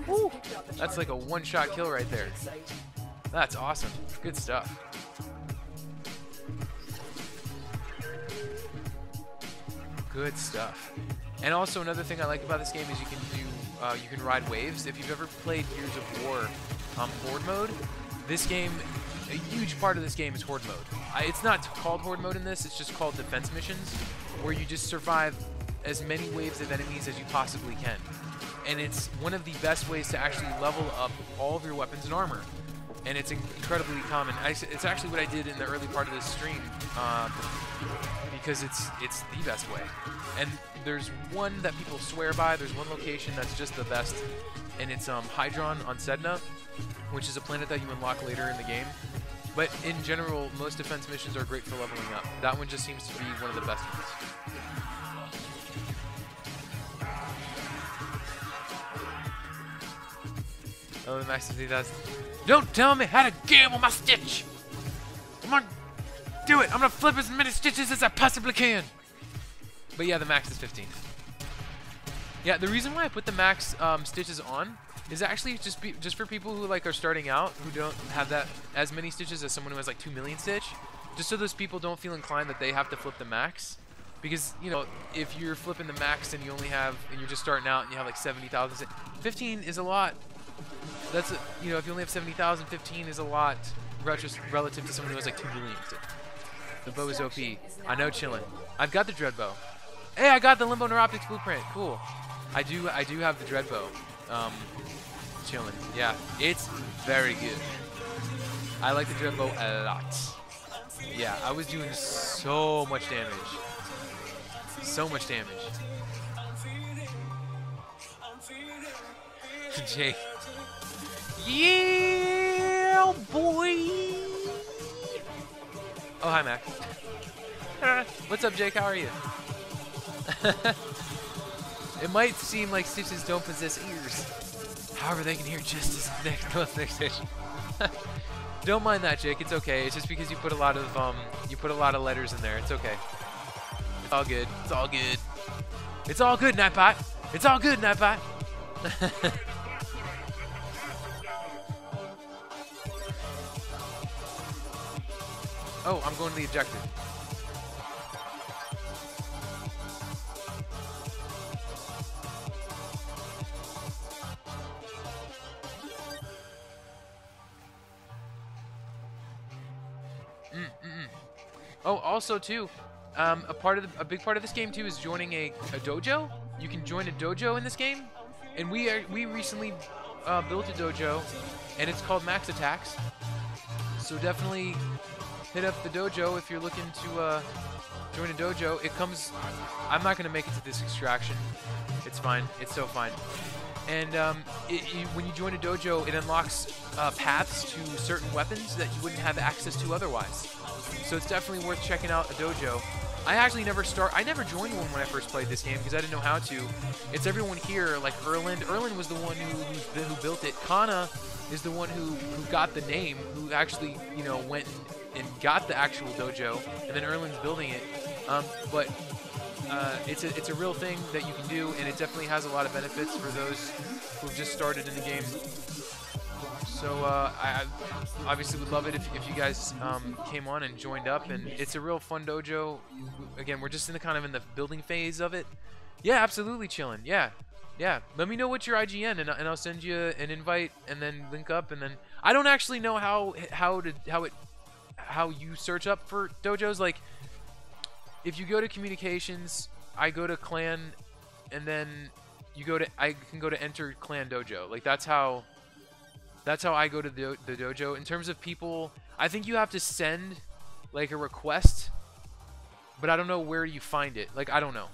Woo. That's like a one-shot kill right there. That's awesome. Good stuff. Good stuff. And also another thing I like about this game is you can ride waves. If you've ever played Gears of War Horde mode, this game, a huge part of this game is Horde mode. It's not called Horde mode in this, it's just called defense missions, where you just survive as many waves of enemies as you possibly can. And it's one of the best ways to actually level up all of your weapons and armor. And it's incredibly common. It's actually what I did in the early part of this stream, because it's the best way. And there's one that people swear by. There's one location that's just the best, and it's Hydron on Sedna, which is a planet that you unlock later in the game. But in general, most defense missions are great for leveling up. That one just seems to be one of the best ones. Oh, the max is 8,000. Don't tell me how to gamble my stitch! I'm gonna do it! I'm gonna flip as many stitches as I possibly can! But yeah, the max is 15. Yeah, the reason why I put the max stitches on is actually just for people who like are starting out, who don't have that as many stitches as someone who has like 2 million stitch. Just so those people don't feel inclined that they have to flip the max. Because, you know, if you're flipping the max and and you're just starting out and you have like 70,000, 15 is a lot. That's, you know, if you only have 70,000, 15 is a lot relative to someone who has like 2 million. The bow is OP. I know, chillin'. I've got the dread bow. Hey, I got the Limbo Neuroptics blueprint. Cool. I do have the dread bow. Chillin'. Yeah, it's very good. I like the dread bow a lot. Yeah, I was doing so much damage. So much damage. Jake. Yeah, boy. Oh, hi, Mac. What's up, Jake? How are you? It might seem like stitches don't possess ears. However, they can hear just as next station. Don't mind that, Jake. It's okay. It's just because you put a lot of letters in there. It's okay. It's all good. It's all good. It's all good, Nightbot. It's all good, Nightbot. Oh, I'm going to the objective. Oh, also too, a big part of this game too is joining a dojo. You can join a dojo in this game, and we recently built a dojo, and it's called MaXattaX. So definitely hit up the dojo if you're looking to join a dojo. It comes. I'm not gonna make it to this extraction. It's fine. It's so fine. And when you join a dojo, it unlocks paths to certain weapons that you wouldn't have access to otherwise. So it's definitely worth checking out a dojo. I never joined one when I first played this game because I didn't know how to. It's everyone here, like Erland. Erland was the one who built it. Kana is the one who got the name, who actually, you know, went and got the actual dojo, and then Erland's building it. But it's a real thing that you can do, and it definitely has a lot of benefits for those who've just started in the game. So I obviously would love it if you guys came on and joined up, and it's a real fun dojo. Again, we're just in the building phase of it. Yeah, absolutely chilling. Yeah, Yeah, let me know what's your IGN, and I'll send you an invite, and then link up, and then I don't actually know how you search up for dojos. Like, if you go to communications, I go to clan, and then I can go to enter clan dojo. Like that's how I go to the dojo. In terms of people, I think you have to send like a request, but I don't know where you find it. Like I don't know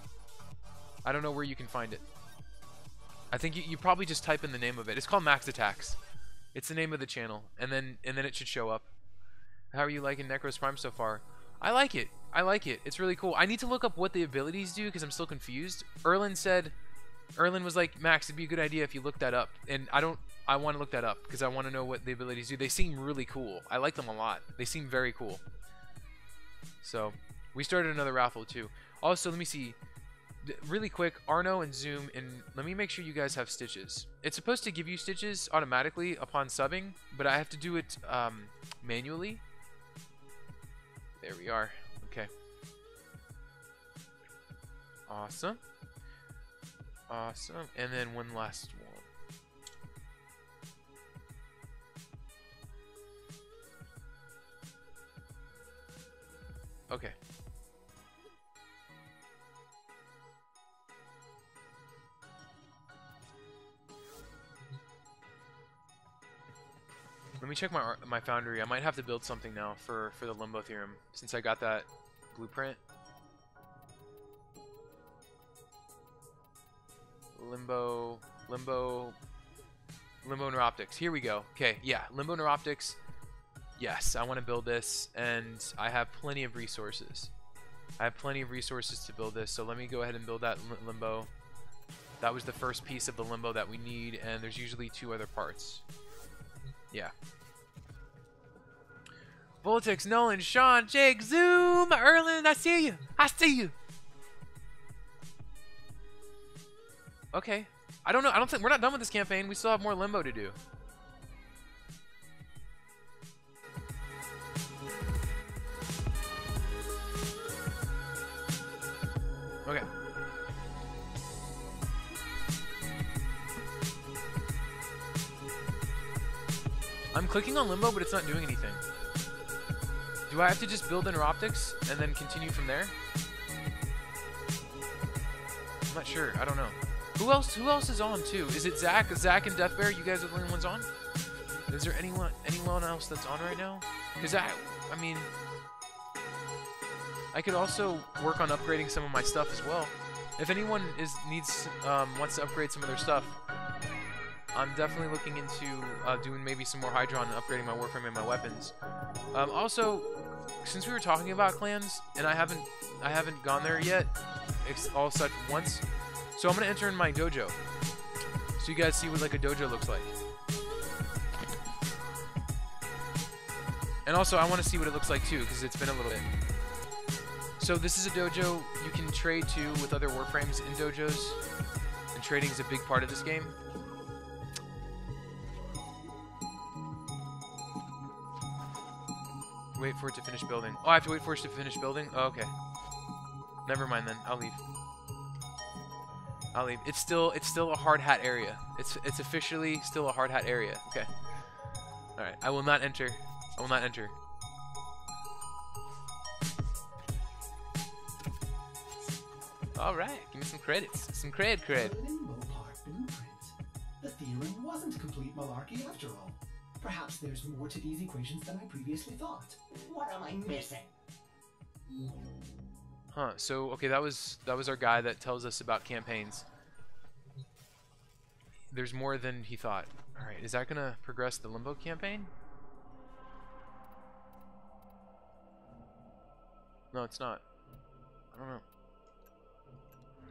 where you can find it. I think you probably just type in the name of it. It's called MaXattaX. It's the name of the channel, and then it should show up. How are you liking Necros Prime so far? I like it. I like it. It's really cool. I need to look up what the abilities do because I'm still confused. Erlen was like, Max, it'd be a good idea if you looked that up. And I want to look that up because I want to know what the abilities do. They seem really cool. I like them a lot. They seem very cool. So, we started another raffle too. Also, let me see. Really quick, Arno and Zoom, and let me make sure you guys have stitches. It's supposed to give you stitches automatically upon subbing, but I have to do it manually. There we are. Okay. Awesome. Awesome. And then one last one. Okay. Let me check my foundry. I might have to build something now for the Limbo Theorem since I got that blueprint. Limbo Neuroptics. Here we go. Okay, yeah, Limbo Neuroptics. Yes, I want to build this, and I have plenty of resources. I have plenty of resources to build this, so let me go ahead and build that Limbo. That was the first piece of the Limbo that we need, and there's usually 2 other parts. Yeah. Voltix, Nolan, Sean, Jake, Zoom, Erlen, I see you. I see you. Okay. I don't know. I don't think we're not done with this campaign. We still have more Limbo to do. Okay. I'm clicking on Limbo, but it's not doing anything. Do I have to just build in optics and then continue from there? I'm not sure. I don't know. Who else is on too? Is it Zach? Zach and Deathbear? You guys are the only ones on? Is there anyone else that's on right now? Because I mean, I could also work on upgrading some of my stuff as well. If anyone wants to upgrade some of their stuff, I'm definitely looking into doing maybe some more Hydron and upgrading my Warframe and my weapons. Also, since we were talking about clans, and I haven't gone there yet, all such once, so I'm gonna enter in my dojo, so you guys see what like a dojo looks like. And also, I want to see what it looks like too, because it's been a little bit. So this is a dojo you can trade to with other Warframes in dojos, and trading is a big part of this game. Wait for it to finish building. Oh, I have to wait for it to finish building? Oh, okay. Never mind then. I'll leave. I'll leave. It's still a hard hat area. It's officially still a hard hat area. Okay. Alright. I will not enter. I will not enter. Alright. Give me some credits. Some cred. The Limbo Park blueprint. The theorem wasn't complete malarkey after all. Perhaps there's more to these equations than I previously thought. What am I missing? Huh, so okay, that was our guy that tells us about campaigns. There's more than he thought. Alright, is that gonna progress the Limbo campaign? No, it's not. I don't know.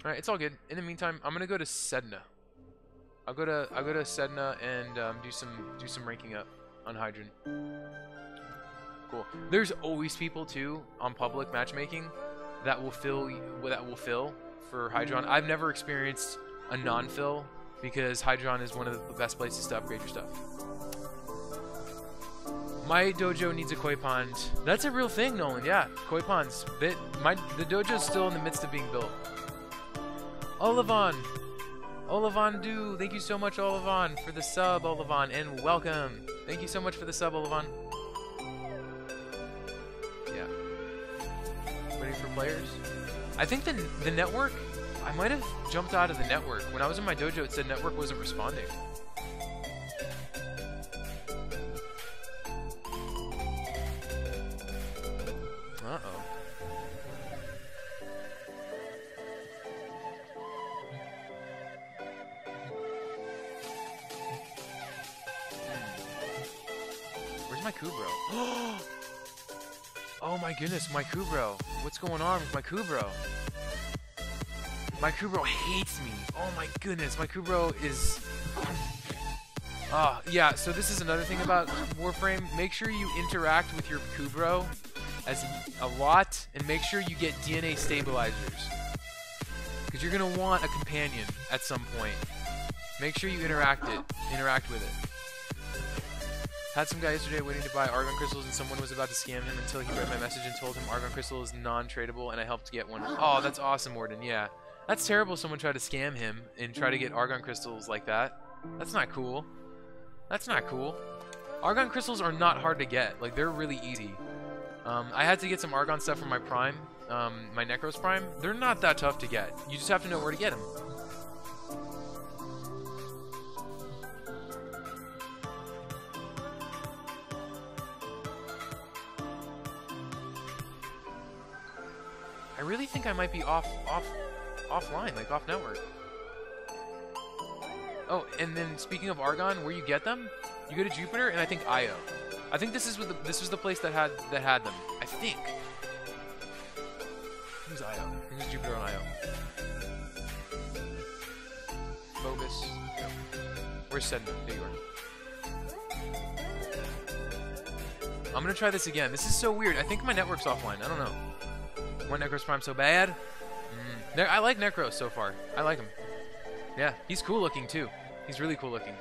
Alright, it's all good. In the meantime, I'm gonna go to Sedna. I'll go to Sedna and do some ranking up on Hydron. Cool. There's always people too on public matchmaking that will fill for Hydron. I've never experienced a non-fill because Hydron is one of the best places to upgrade your stuff. My dojo needs a koi pond. That's a real thing, Nolan. Yeah, koi ponds. The dojo's still in the midst of being built. Olivon, Olavan Du, thank you so much, Olavan, for the sub, Olavan, and welcome. Thank you so much for the sub, Olavan. Yeah. Waiting for players. I think the network, I might have jumped out of the network. When I was in my dojo, it said network wasn't responding. Uh-oh. Where's my Kubro? Oh my goodness, my Kubro. What's going on with my Kubro? My Kubro hates me. Oh my goodness, my Kubro is... yeah, so this is another thing about Warframe. Make sure you interact with your Kubro as a lot, and make sure you get DNA stabilizers. Because you're going to want a companion at some point. Make sure you interact with it. Had some guy yesterday waiting to buy Argon Crystals, and someone was about to scam him until he read my message and told him Argon Crystal is non-tradable, and I helped get one. Oh, that's awesome, Warden, yeah. That's terrible someone tried to scam him and try to get Argon Crystals like that. That's not cool. That's not cool. Argon Crystals are not hard to get. Like, they're really easy. I had to get some Argon stuff from my Prime, my Necros Prime. They're not that tough to get. You just have to know where to get them. I really think I might be offline, like off network. Oh, and then speaking of Argon, where you get them, you go to Jupiter and I think Io. I think this was the place that had them. I think. Who's Io? Who's Jupiter on Io? Phobos. No. Where's Sedna? There you are. I'm gonna try this again. This is so weird. I think my network's offline. I don't know. One Necros Prime so bad? I like Necros so far. I like him. Yeah, he's cool looking too. He's really cool looking.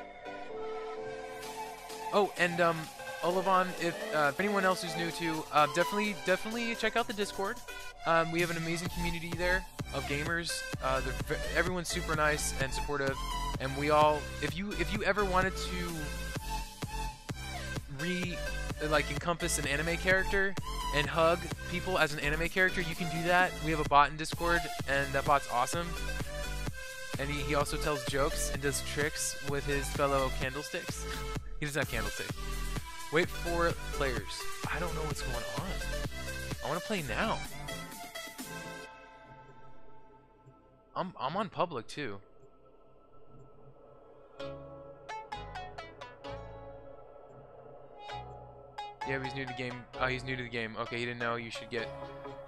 Oh, and Olavan, if anyone else who's new to, definitely check out the Discord. We have an amazing community there of gamers. Everyone's super nice and supportive, and we all. If you ever wanted to encompass an anime character and hug people as an anime character, you can do that. We have a bot in Discord, and that bot's awesome. And he also tells jokes and does tricks with his fellow candlesticks. He doesn't have candlesticks. Wait for players. I don't know what's going on. I want to play now. I'm on public too. Yeah, but he's new to the game. Oh, he's new to the game. Okay, he didn't know you should get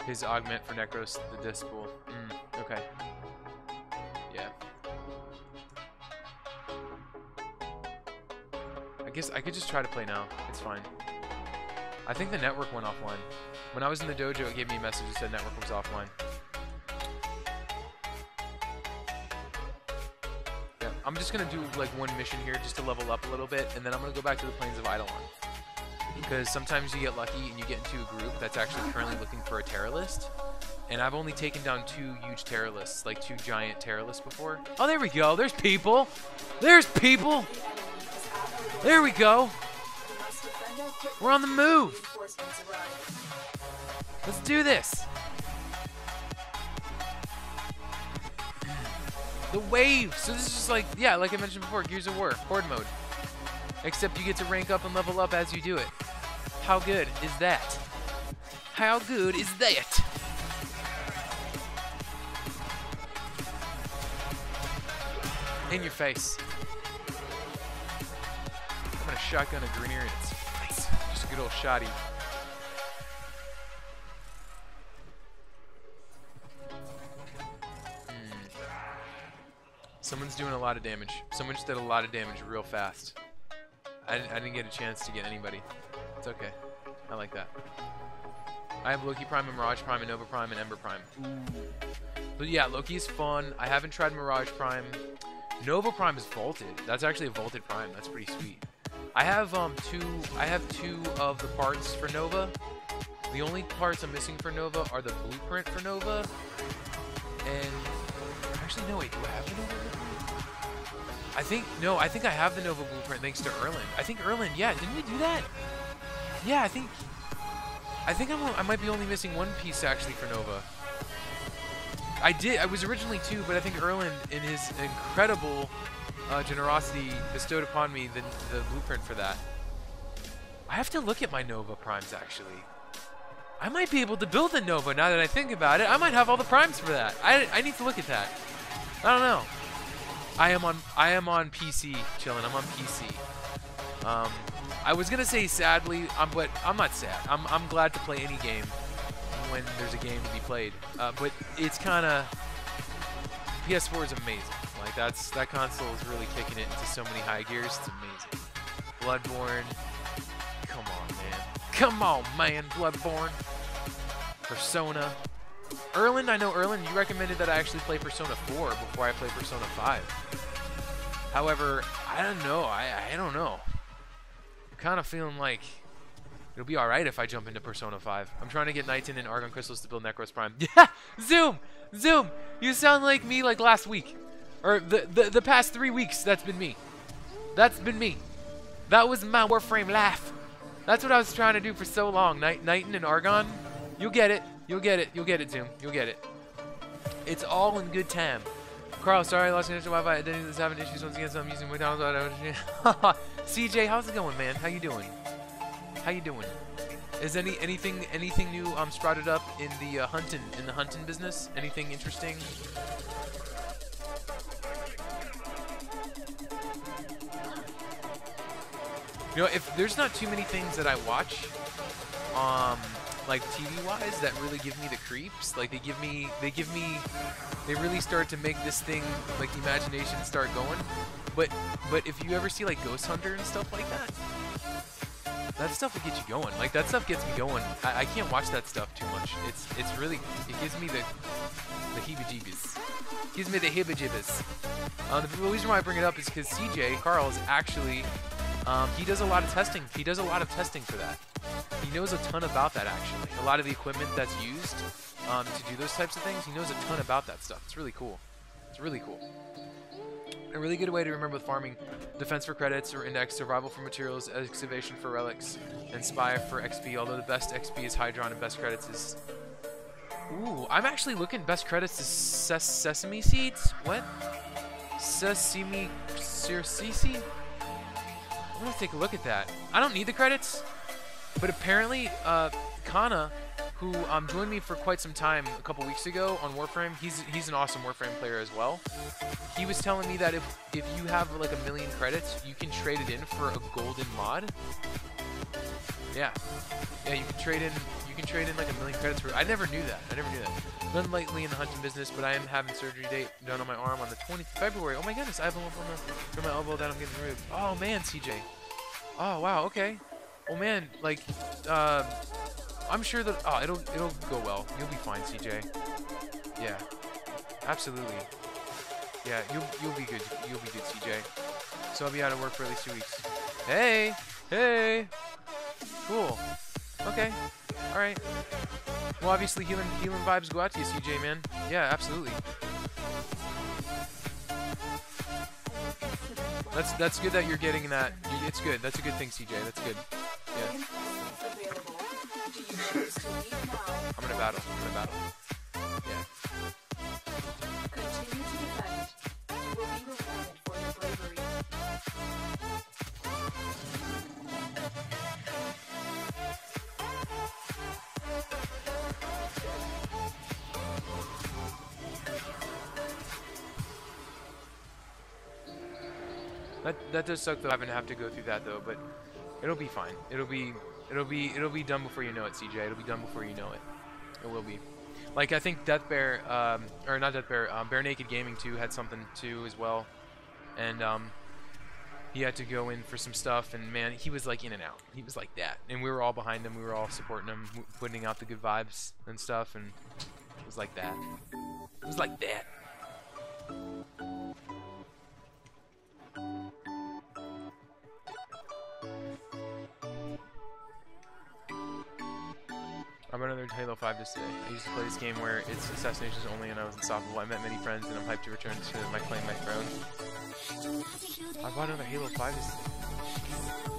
his augment for Necros, the disc pool. Okay. Yeah. I guess I could just try to play now. It's fine. I think the network went offline. When I was in the dojo, it gave me a message that said network was offline. Yeah, I'm just gonna do like one mission here just to level up a little bit, and then I'm gonna go back to the Plains of Eidolon. Because sometimes you get lucky and you get into a group that's actually currently looking for a terror list. And I've only taken down 2 huge terror lists, like 2 giant terror lists before. Oh, there we go. There's people. There's people. There we go. We're on the move. Let's do this. The wave. So this is just like, yeah, like I mentioned before, Gears of War, Horde mode. Except you get to rank up and level up as you do it. How good is that? How good is that? In your face. I'm gonna shotgun a Grineer in its face. Just a good old shotty. Someone's doing a lot of damage. Someone just did a lot of damage real fast. I didn't get a chance to get anybody. It's okay. I like that. I have Loki Prime and Mirage Prime and Nova Prime and Ember Prime. Ooh. But yeah, Loki is fun. I haven't tried Mirage Prime. Nova Prime is vaulted. That's actually a vaulted Prime. That's pretty sweet. I have two of the parts for Nova. The only parts I'm missing for Nova are the blueprint for Nova. And actually no, wait, do I have the Nova blueprint? I think I have the Nova blueprint thanks to Erland. I think Erland, yeah, didn't we do that? Yeah, I think I might be only missing one piece actually for Nova. I was originally 2, but I think Erland, in his incredible generosity, bestowed upon me the blueprint for that. I have to look at my Nova primes actually. I might be able to build a Nova now that I think about it. I might have all the primes for that. I need to look at that. I don't know. I am on PC, chilling. I'm on PC. I was gonna say sadly, but I'm not sad. I'm glad to play any game when there's a game to be played. But it's kind of PS4 is amazing. Like that console is really kicking it into so many high gears. It's amazing. Bloodborne. Come on, man. Come on, man. Bloodborne. Persona. Erland, I know Erland, you recommended that I actually play Persona 4 before I play Persona 5. However, I don't know. I don't know. I'm kind of feeling like it'll be alright if I jump into Persona 5. I'm trying to get Nighton and Argon Crystals to build Necros Prime. Yeah! Zoom! Zoom! You sound like me like last week. Or the past 3 weeks. That's been me. That's been me. That was my Warframe laugh. That's what I was trying to do for so long. Nighton and Argon. You'll get it. You'll get it. You'll get it, Zoom. You'll get it. It's all in good time. Carl, sorry I lost connection to Wi-Fi. I didn't have having issues once again, so I'm using McDonald's. CJ, how's it going, man? How you doing? How you doing? Is anything new sprouted up in the hunting business? Anything interesting? You know, if there's not too many things that I watch, like TV-wise, that really give me the creeps. Like they really start to make this thing, like the imagination start going. But if you ever see like Ghost Hunter and stuff like that, that stuff will get you going. Like that stuff gets me going. I can't watch that stuff too much. It's really, it gives me the heebie-jeebies. Gives me the heebie-jeebies. The reason why I bring it up is because CJ Carl is actually. He does a lot of testing. He does a lot of testing for that. He knows a ton about that, actually. A lot of the equipment that's used to do those types of things, he knows a ton about that stuff. It's really cool. It's really cool. A really good way to remember with farming: defense for credits or index, survival for materials, excavation for relics, and spy for XP. Although the best XP is Hydron and best credits is... Ooh, I'm actually looking best credits is sesame seeds? What? Sesame... Circesi? I'm gonna take a look at that. I don't need the credits, but apparently, Kana, who joined me for quite some time a couple weeks ago on Warframe, he's an awesome Warframe player as well. He was telling me that if you have like 1,000,000 credits, you can trade it in for a golden mod. Yeah, you can trade in like 1,000,000 credits for. I never knew that. None lately in the hunting business, but I am having surgery date done on my arm on the 20th of February. Oh my goodness, I have a lump on my elbow that I'm getting removed. Oh man, CJ. Oh wow, okay. Oh man, like, I'm sure that it'll go well. You'll be fine, CJ. Yeah, absolutely. Yeah, you'll be good. You'll be good, CJ. So I'll be out of work for at least 2 weeks. Hey. Cool. Okay. All right. Well, obviously, healing vibes go out to you, CJ, man. Yeah, absolutely. That's good that you're getting that. It's good. That's a good thing, CJ. That's good. Yeah. I'm gonna battle. Yeah. Continue to defend. You will be rewarded for your bravery. That does suck though, having to have to go through that though, but it'll be fine. It'll be done before you know it, CJ. It'll be done before you know it. It will be. Like I think Death Bear, or not Death Bear, Bare Naked Gaming 2 had something too as well, and he had to go in for some stuff, and man, he was like in and out. He was like that, and we were all behind him. We were all supporting him, putting out the good vibes and stuff, and it was like that. It was like that. I'm another Halo 5 just today. I used to play this game where it's assassinations only and I was unstoppable. I met many friends and I'm hyped to return to my claim my throne. I bought another Halo 5.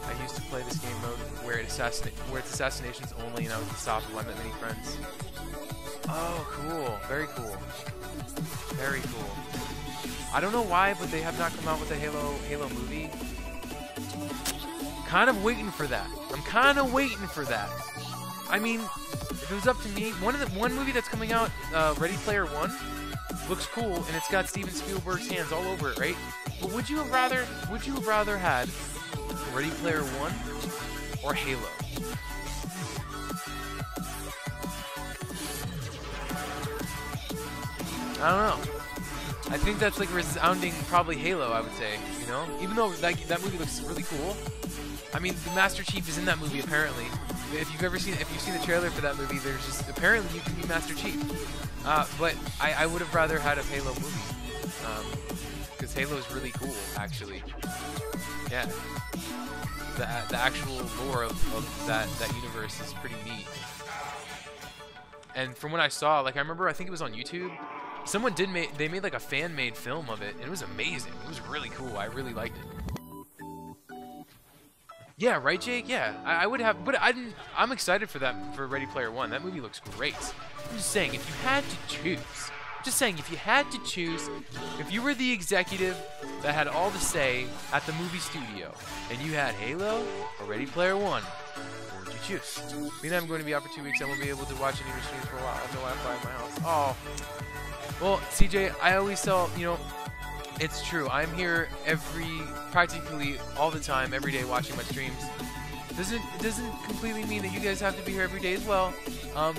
I used to play this game mode where it's assassinations only, and I was the stop of many friends. Oh, cool. Very cool. Very cool. I don't know why, but they have not come out with a Halo movie. Kind of waiting for that. I'm kind of waiting for that. I mean, if it was up to me, one movie that's coming out, Ready Player One, looks cool, and it's got Steven Spielberg's hands all over it, right? But would you have rather had Ready Player One or Halo? I don't know. I think that's like resounding probably Halo, I would say, you know? Even though that movie looks really cool. I mean, the Master Chief is in that movie apparently. If you've seen the trailer for that movie, there's just apparently you can be Master Chief. But I would have rather had a Halo movie. Because Halo is really cool, actually. Yeah. The actual lore of that universe is pretty neat. And from what I saw, like I think it was on YouTube. Someone they made like a fan-made film of it, and it was amazing. It was really cool. I really liked it. Yeah, right, Jake? Yeah, I would have, but I'm excited for Ready Player One. That movie looks great. I'm just saying, if you had to choose, if you were the executive that had all the say at the movie studio, and you had Halo or Ready Player One, what would you choose? Being that I'm going to be out for 2 weeks, I won't be able to watch any of your streams for a while. I have no Wi-Fi at my house. Oh. Well, CJ, I always tell, you know, it's true. I'm here practically all the time, every day, watching my streams. It doesn't completely mean that you guys have to be here every day as well.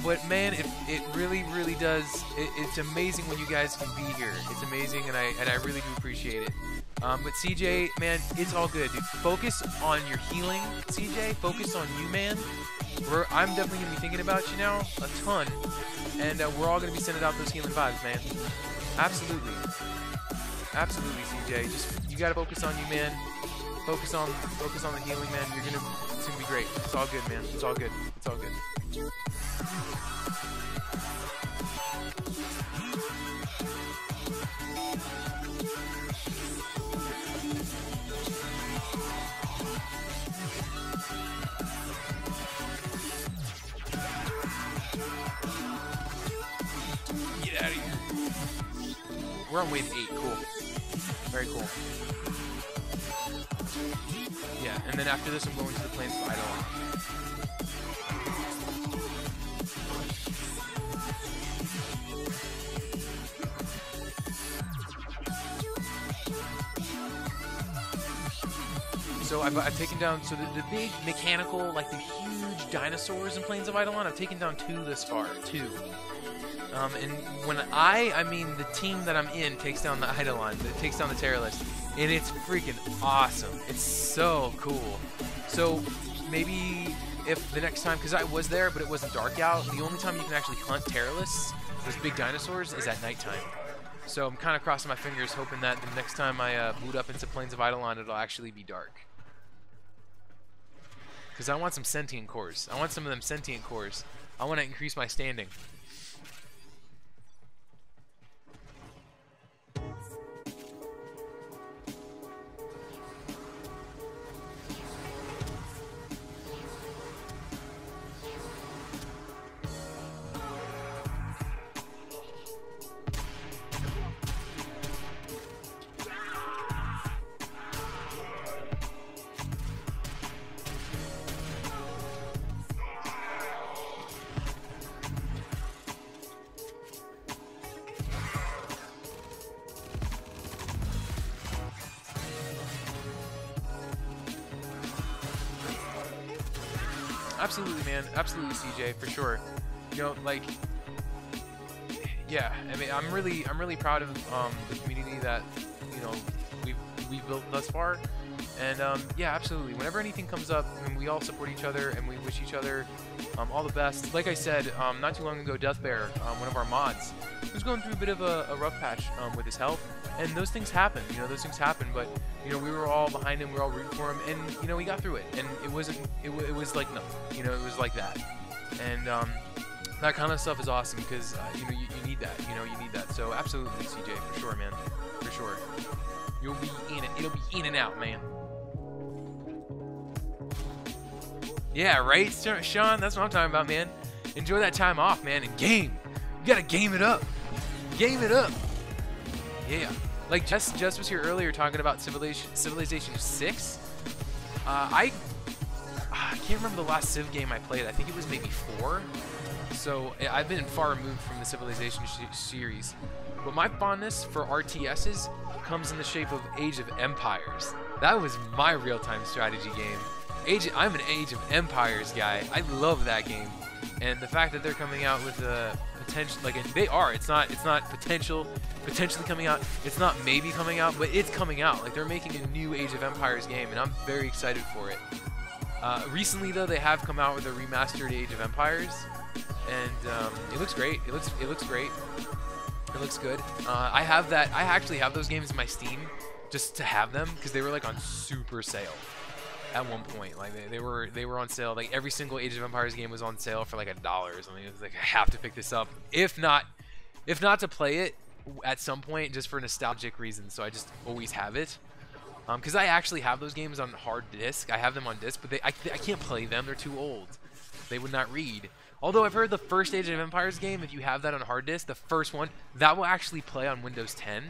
But man, it really, really does. It's amazing when you guys can be here. It's amazing, and I really do appreciate it. But CJ, man, it's all good, dude. Focus on your healing, CJ. Focus on you, man. I'm definitely gonna be thinking about you now a ton, and we're all gonna be sending out those healing vibes, man. Absolutely. Absolutely, CJ. Just you gotta focus on you, man. Focus on the healing, man. It's gonna be great. It's all good, man. It's all good. It's all good. Get out of here. We're on wave 8. Cool. Very cool. Yeah, and then after this I'm going to the plains of Eidolon. So I've taken down, so the big mechanical, like the huge dinosaurs in Plains of Eidolon, I've taken down 2 this far, 2. And when I mean the team that I'm in takes down the Eidolon, that takes down the Terrorist, and it's freaking awesome. It's so cool. So maybe if the next time, because I was there, but it wasn't dark out, the only time you can actually hunt Terrorists, those big dinosaurs, is at nighttime. So I'm kind of crossing my fingers, hoping that the next time I boot up into Plains of Eidolon, it'll actually be dark. Because I want some sentient cores. I want some of them sentient cores. I want to increase my standing. Absolutely, man. Absolutely, CJ, for sure. You know, like, yeah. I mean, I'm really proud of the community that, you know, we've built thus far. And yeah, absolutely. Whenever anything comes up, I mean, we all support each other and we wish each other all the best. Like I said, not too long ago, Deathbear, one of our mods, was going through a bit of a rough patch with his health, and those things happen. You know, those things happen. But you know, we were all behind him, we were all rooting for him, and you know, we got through it. And it wasn't. It was like nothing. You know, it was like that. And That kind of stuff is awesome because you know you need that. You know you need that. So absolutely, CJ, for sure, man, for sure. You'll be in it. It'll be in and out, man. Yeah, right, Sean. That's what I'm talking about, man. Enjoy that time off, man, and game. You gotta game it up. Game it up. Yeah. Like Jess was here earlier talking about Civilization 6. I can't remember the last Civ game I played. I think it was maybe 4. So I've been far removed from the Civilization series. But my fondness for RTSs comes in the shape of Age of Empires. That was my real-time strategy game. I'm an Age of Empires guy. I love that game. And the fact that they're coming out with a potential, like they are, it's not potentially coming out, it's not maybe coming out, but it's coming out. Like they're making a new Age of Empires game, and I'm very excited for it. Recently though, they have come out with a remastered Age of Empires, and it looks great. It looks great. It looks good. I actually have those games in my Steam just to have them because they were like on super sale at one point. Like they were on sale. Like every single Age of Empires game was on sale for like $1 or something. It was like I have to pick this up, if not to play it at some point just for nostalgic reasons. So I just always have it. Because I actually have those games on hard disk. I have them on disk, but I can't play them. They're too old. They would not read. Although I've heard the first Age of Empires game, if you have that on hard disk, the first one, that will actually play on Windows 10.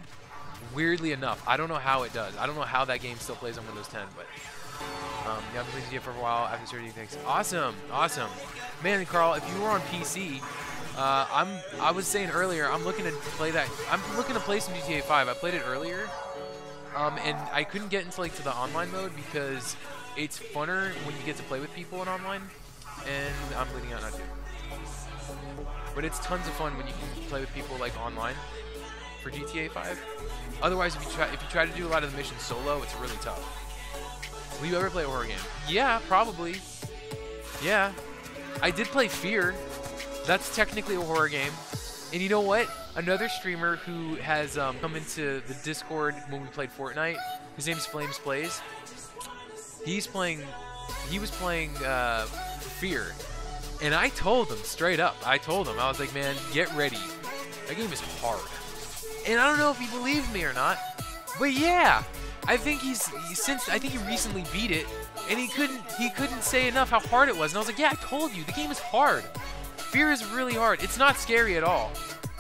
Weirdly enough. I don't know how it does. I don't know how that game still plays on Windows 10, but yeah, I've been playing GTA for a while after starting things. Awesome, awesome. Man, Carl, if you were on PC, I was saying earlier, I'm looking to play that. I'm looking to play some GTA 5. I played it earlier. And I couldn't get into to the online mode because it's funner when you get to play with people in online, and I'm bleeding out now too. But it's tons of fun when you can play with people like online for GTA 5. Otherwise, if you try to do a lot of the missions solo, it's really tough. Will you ever play a horror game? Yeah, probably. Yeah, I did play Fear. That's technically a horror game. And you know what? Another streamer who has come into the Discord when we played Fortnite, his name's Flames Plays. He was playing Fear. And I told him straight up, I was like, man, get ready. That game is hard. And I don't know if he believed me or not, but yeah, I think he recently beat it, and he couldn't say enough how hard it was. And I was like, yeah, I told you, the game is hard. Fear is really hard. It's not scary at all.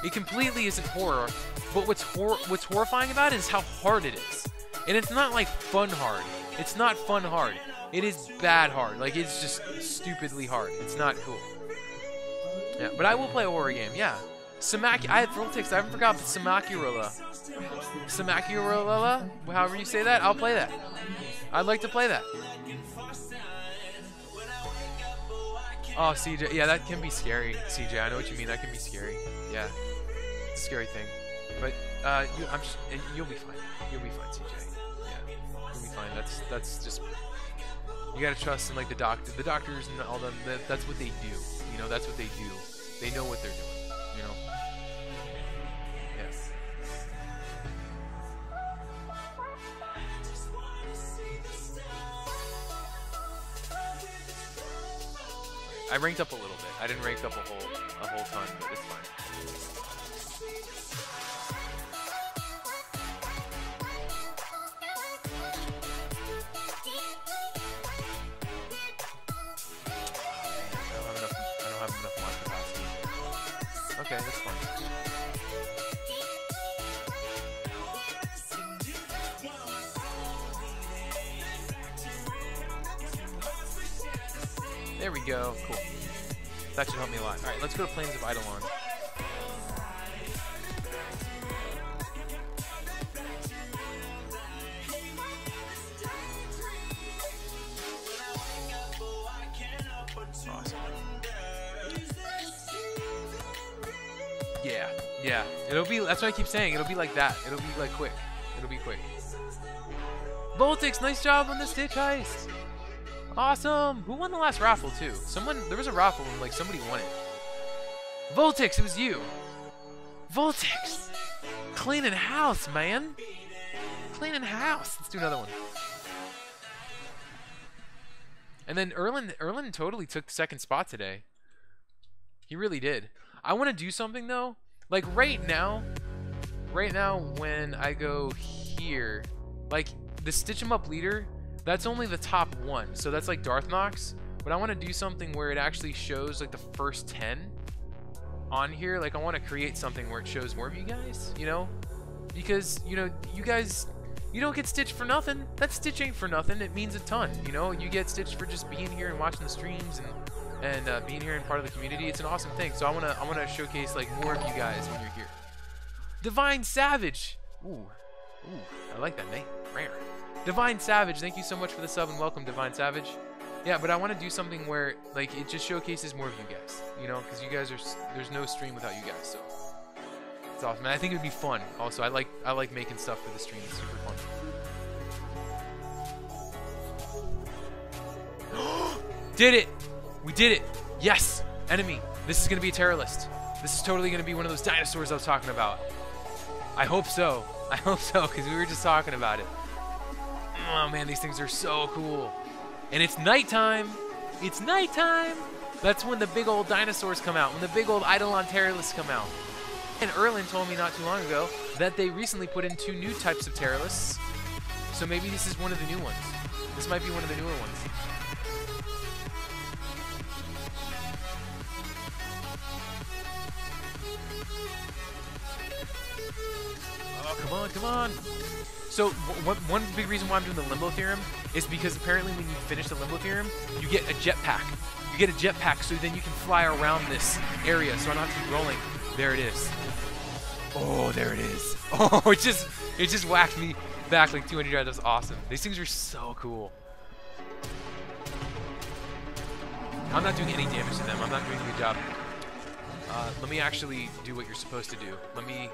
It completely isn't horror, but what's horrifying about it is how hard it is. And it's not like fun hard. It's not fun hard. It is bad hard. Like, it's just stupidly hard. It's not cool. Yeah, but I will play a horror game. Yeah. I haven't forgot Samakirola. Samakirola? However you say that, I'll play that. I'd like to play that. Oh, CJ. Yeah, that can be scary, CJ. I know what you mean. That can be scary. Yeah. It's a scary thing. But you'll be fine. You'll be fine, CJ. Yeah. You'll be fine. That's just, you gotta trust in like the doctors and all them. That's what they do. You know, that's what they do. They know what they're doing. You know. Yes. I ranked up a little bit. I didn't rank up a whole ton, but it's fine. I don't have enough mod capacity. Okay, that's fine. There we go. Cool. That should help me a lot. Alright, let's go to Plains of Eidolon. Awesome. Yeah, yeah. That's what I keep saying. It'll be like that. It'll be like quick. It'll be quick. Voltix, nice job on the Stitch heist. Awesome! Who won the last raffle too? There was a raffle and like somebody won it. Voltix, it was you. Voltix! Cleaning house, man. Cleaning house. Let's do another one. And then Erlen totally took the second spot today. He really did. I want to do something though. Like right now when I go here, like the Stitch 'em Up leader, that's only the top 1. So that's like Darth Nox. But I want to do something where it actually shows like the first 10 on here. Like I want to create something where it shows more of you guys, you know? Because, you know, you guys, you don't get Stitch for nothing. That Stitch ain't for nothing. It means a ton, you know? You get Stitch for just being here and watching the streams and being here and part of the community. It's an awesome thing. So I wanna showcase like more of you guys when you're here. Divine Savage. Ooh, I like that name. Rare. Divine Savage, thank you so much for the sub and welcome, Divine Savage. Yeah, but I want to do something where like it just showcases more of you guys, you know, because you guys are, there's no stream without you guys, so it's awesome. And I think it would be fun. Also, I like making stuff for the stream. It's super fun. Did it! We did it! Yes! Enemy! This is gonna be a terror list. This is totally gonna be one of those dinosaurs I was talking about. I hope so. I hope so, because we were just talking about it. Oh man, these things are so cool. And it's nighttime. It's nighttime. That's when the big old dinosaurs come out. When the big old Eidolon terror lists come out. And Erlin told me not too long ago that they recently put in 2 new types of terror lists. So maybe this is one of the new ones. This might be one of the newer ones. Oh, come on, come on. So one big reason why I'm doing the Limbo Theorem is because apparently when you finish the Limbo Theorem, you get a jetpack. You get a jetpack so then you can fly around this area so I don't have to keep rolling. There it is. Oh, there it is. Oh, it just whacked me back like 200 yards. That's awesome. These things are so cool. I'm not doing any damage to them. I'm not doing a good job. Let me actually do what you're supposed to do. Let me...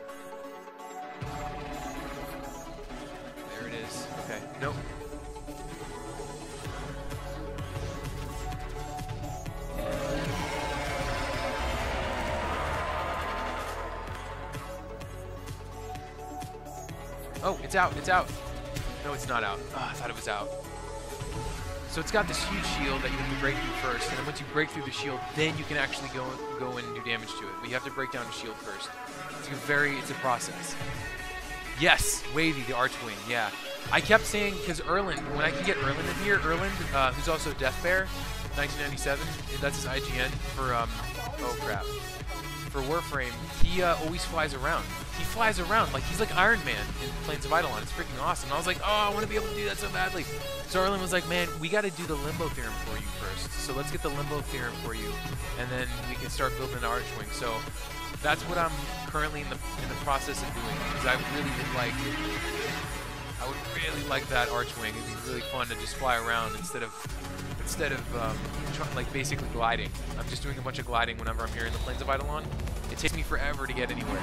There it is. Okay. Nope. Oh, it's out. It's out. No, it's not out. Oh, I thought it was out. So it's got this huge shield that you have to break through first, and then once you break through the shield, then you can actually go in and do damage to it. But you have to break down the shield first. It's a process. Yes, Wavy, the Archwing, yeah. I kept saying, because Erland, when I can get Erland in here, Erland, who's also Death Bear, 1997, that's his IGN for, oh crap, for Warframe, he always flies around. He flies around, like he's like Iron Man in Plains of Eidolon. It's freaking awesome. And I was like, oh, I want to be able to do that so badly. So Erland was like, man, we got to do the Limbo Theorem for you first. So let's get the Limbo Theorem for you, and then we can start building an Archwing. So that's what I'm currently in the process of doing, because I would really like that Archwing. It'd be really fun to just fly around instead of like basically gliding. I'm just doing a bunch of gliding whenever I'm here in the Plains of Eidolon. It takes me forever to get anywhere.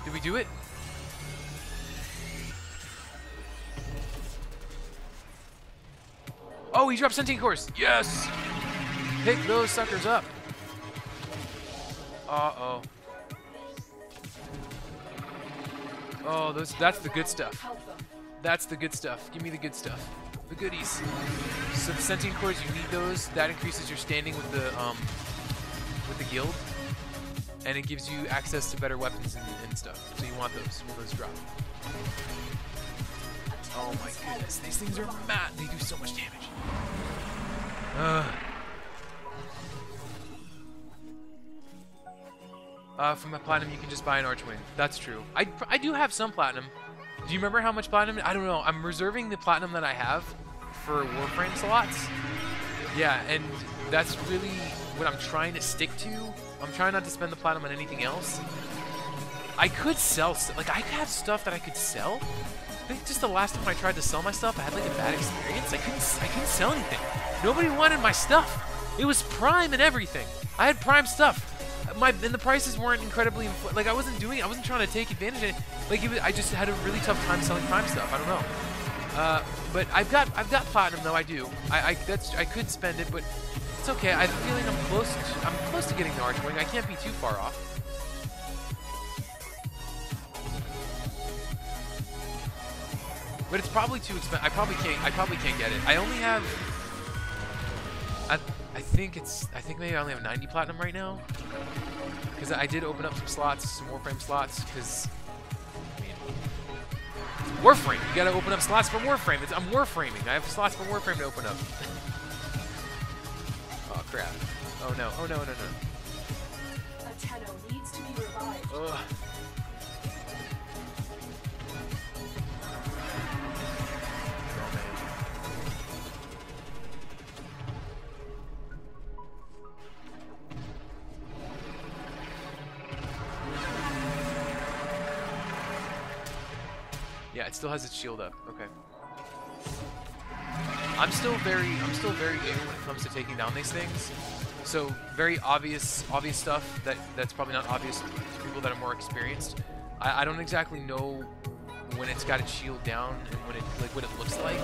Did we do it? Oh, he dropped Sentient Cores. Yes! Pick those suckers up. Uh-oh. Oh, that's the good stuff. That's the good stuff. Give me the good stuff. The goodies. So the Sentient Cores, you need those. That increases your standing with the guild. And it gives you access to better weapons and stuff. So you want those when those drop. Oh my goodness, these things are mad. They do so much damage. From a platinum, you can just buy an Archwing. That's true. I do have some platinum. Do you remember how much platinum? I don't know. I'm reserving the platinum that I have for Warframe slots. Yeah, and that's really what I'm trying to stick to. I'm trying not to spend the platinum on anything else. I could sell, like I have stuff that I could sell. I think just the last time I tried to sell my stuff, I had like a bad experience. I couldn't sell anything. Nobody wanted my stuff. It was Prime and everything. I had Prime stuff. And the prices weren't incredibly, like I wasn't trying to take advantage of it. Like I just had a really tough time selling Prime stuff. I don't know. But I've got platinum though. I do. I could spend it, but it's okay. I'm feeling I'm close to getting the Archwing. I can't be too far off. But it's probably too expensive. I probably can't get it. I only have. I think maybe I only have 90 platinum right now. Because I did open up some slots, some Warframe slots. Because I mean, it's Warframe. You gotta open up slots for Warframe. I'm Warframing. I have slots for Warframe to open up. Oh crap! Oh no! Oh no! No no! A Tenno needs to be revived. Ugh. Yeah, it still has its shield up. Okay. I'm still very new when it comes to taking down these things. So very obvious stuff that's probably not obvious to people that are more experienced. I don't exactly know when it's got its shield down and when it what it looks like.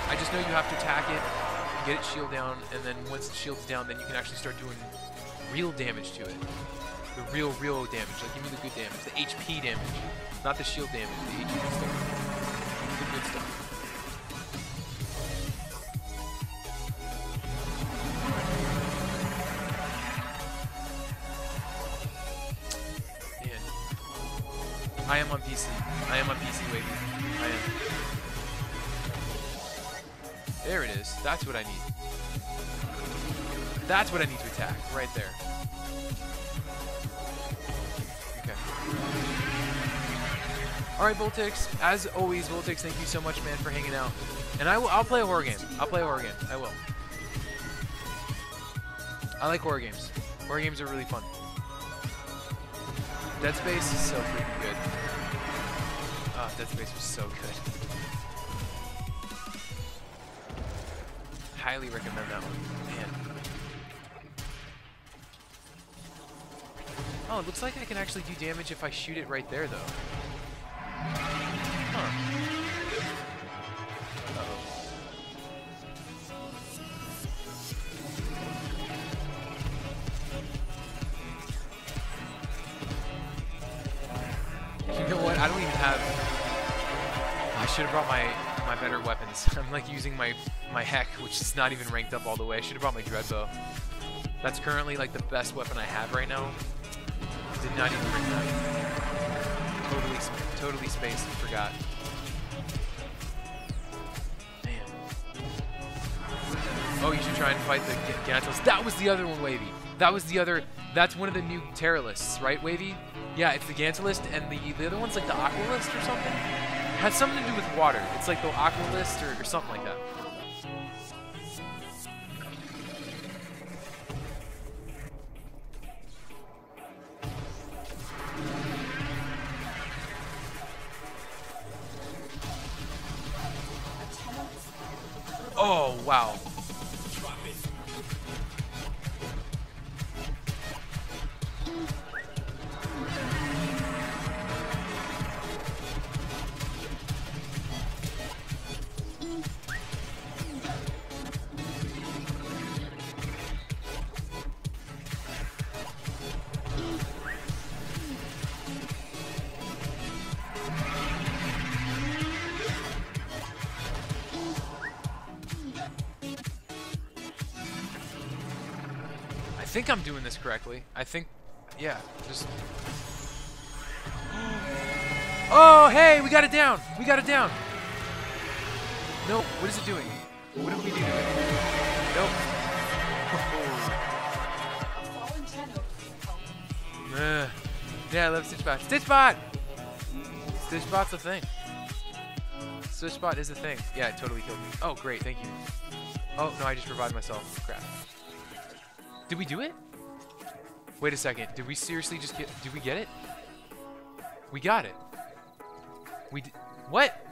I just know you have to attack it, get its shield down, and then once the shield's down, then you can actually start doing real damage to it. The real damage. Like, give me the good damage. The HP damage. Not the shield damage. The HP stuff. The good stuff. Man. I am on PC. I am on PC, Wavy. I am. There it is. That's what I need. That's what I need to attack. Right there. Alright, Voltix, as always, Voltix, thank you so much, man, for hanging out. And I'll play a horror game. I'll play a horror game. I will. I like horror games. Horror games are really fun. Dead Space is so freaking good. Oh, Dead Space was so good. Highly recommend that one. Man. Oh, it looks like I can actually do damage if I shoot it right there, though. Huh. Uh-oh. You know what? I don't even have... I should have brought my better weapons. I'm like using my Heck, which is not even ranked up all the way. I should have brought my Dreadbow. That's currently like the best weapon I have right now. Did not even bring that. Totally spaced and forgot. Man. Oh, you should try and fight the Gantos. That was the other one, Wavy. That was the other. That's one of the new Terralists, right, Wavy? Yeah, it's the Gantalist, and the other one's like the Aqualist or something. It has something to do with water. It's like the Aqualist or something like that. Oh, wow. I think I'm doing this correctly. I think, yeah, just... Oh, hey, we got it down. We got it down. No, what is it doing? What did we do to it? Nope. Yeah, I love Stitchbot. Stitchbot! Stitchbot's a thing. Stitchbot is a thing. Yeah, it totally killed me. Oh, great, thank you. Oh, no, I just revived myself. Crap. Did we do it? Wait a second. Did we seriously just get... Did we get it? We got it. We did... What?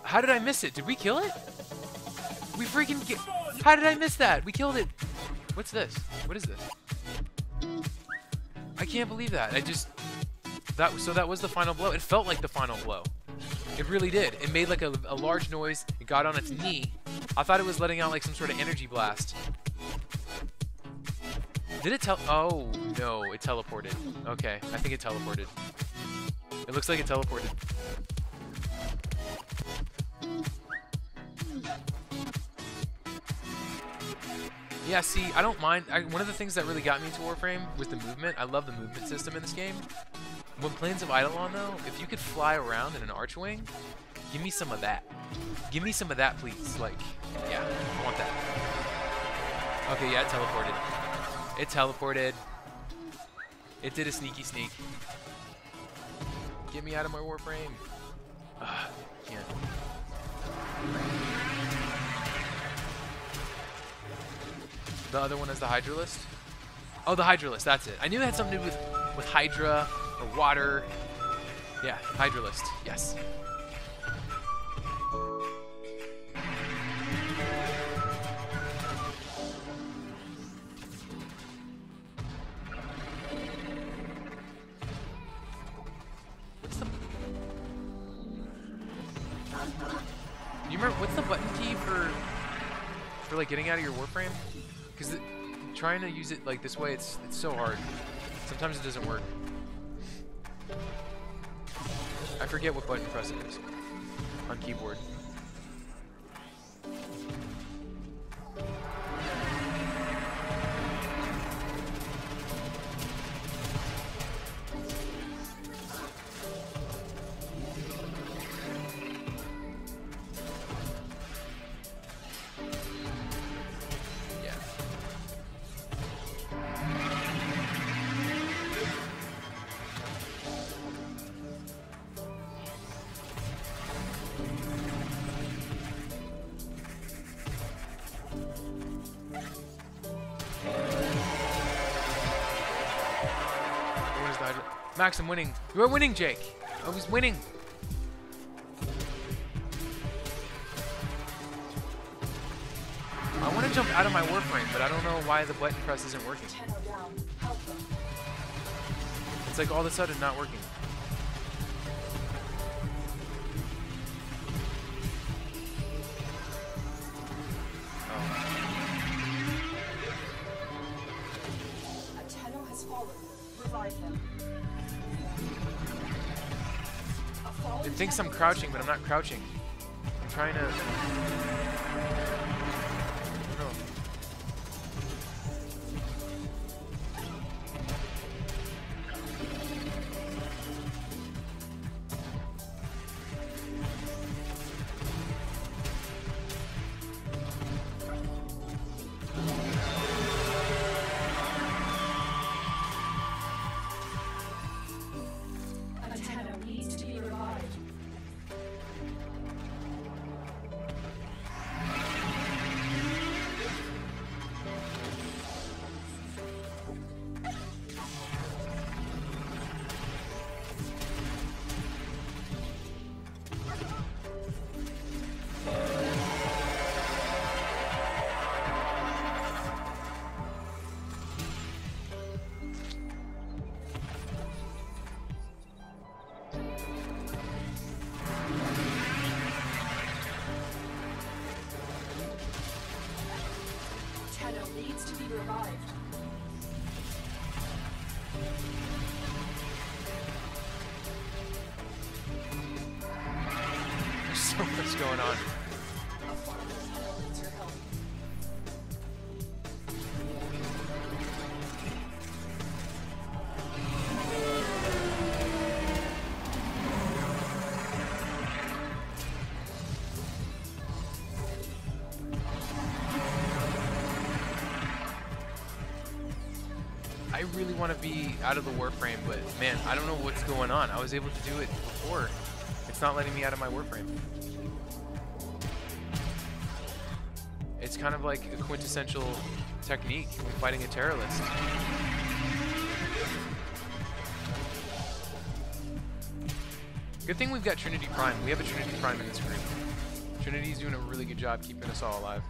How did I miss it? Did we kill it? We freaking... How did I miss that? We killed it. What's this? What is this? I can't believe that. I just... So that was the final blow. It felt like the final blow. It really did. It made like a large noise. It got on its knee. I thought it was letting out like some sort of energy blast. Did it oh, no, it teleported. Okay, I think it teleported. It looks like it teleported. Yeah, see, I don't mind. One of the things that really got me into Warframe was the movement. I love the movement system in this game. When Plains of Eidolon, though, if you could fly around in an archwing, give me some of that. Give me some of that, please. Like, yeah, I want that. Okay, yeah, it teleported. It teleported. It did a sneaky sneak. Get me out of my Warframe. Can't. The other one is the Hydralist? Oh, the Hydralist, that's it. I knew it had something to do with Hydra or water. Yeah, Hydralist, yes. You remember what's the button key for like getting out of your Warframe? Because trying to use it like this way, it's so hard. Sometimes it doesn't work. I forget what button press it is on keyboard. Max, I'm winning. You are winning, Jake. I was winning. I want to jump out of my Warframe, but I don't know why the button press isn't working. It's like all of a sudden not working. Tenno has fallen. Revive him. It thinks I'm crouching, but I'm not crouching. I'm trying to... I don't know. Needs to be revived. There's so much going on. A farmer's Tenno needs your help. I really want to be out of the Warframe, but man, I don't know what's going on. I was able to do it before. It's not letting me out of my Warframe. It's kind of like a quintessential technique when fighting a terrorist. Good thing we've got Trinity Prime. We have a Trinity Prime in this group. Trinity's doing a really good job keeping us all alive.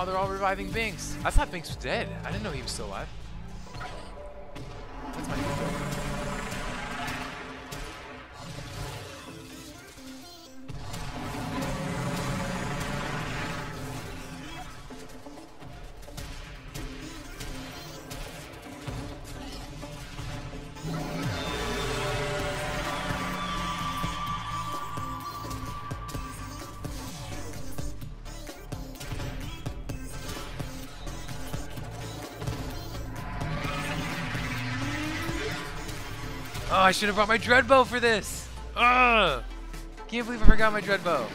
Oh, they're all reviving Binks. I thought Binks was dead. I didn't know he was still alive. That's my fault. Oh, I should have brought my dreadbow for this. Ugh! Can't believe I forgot my dreadbow.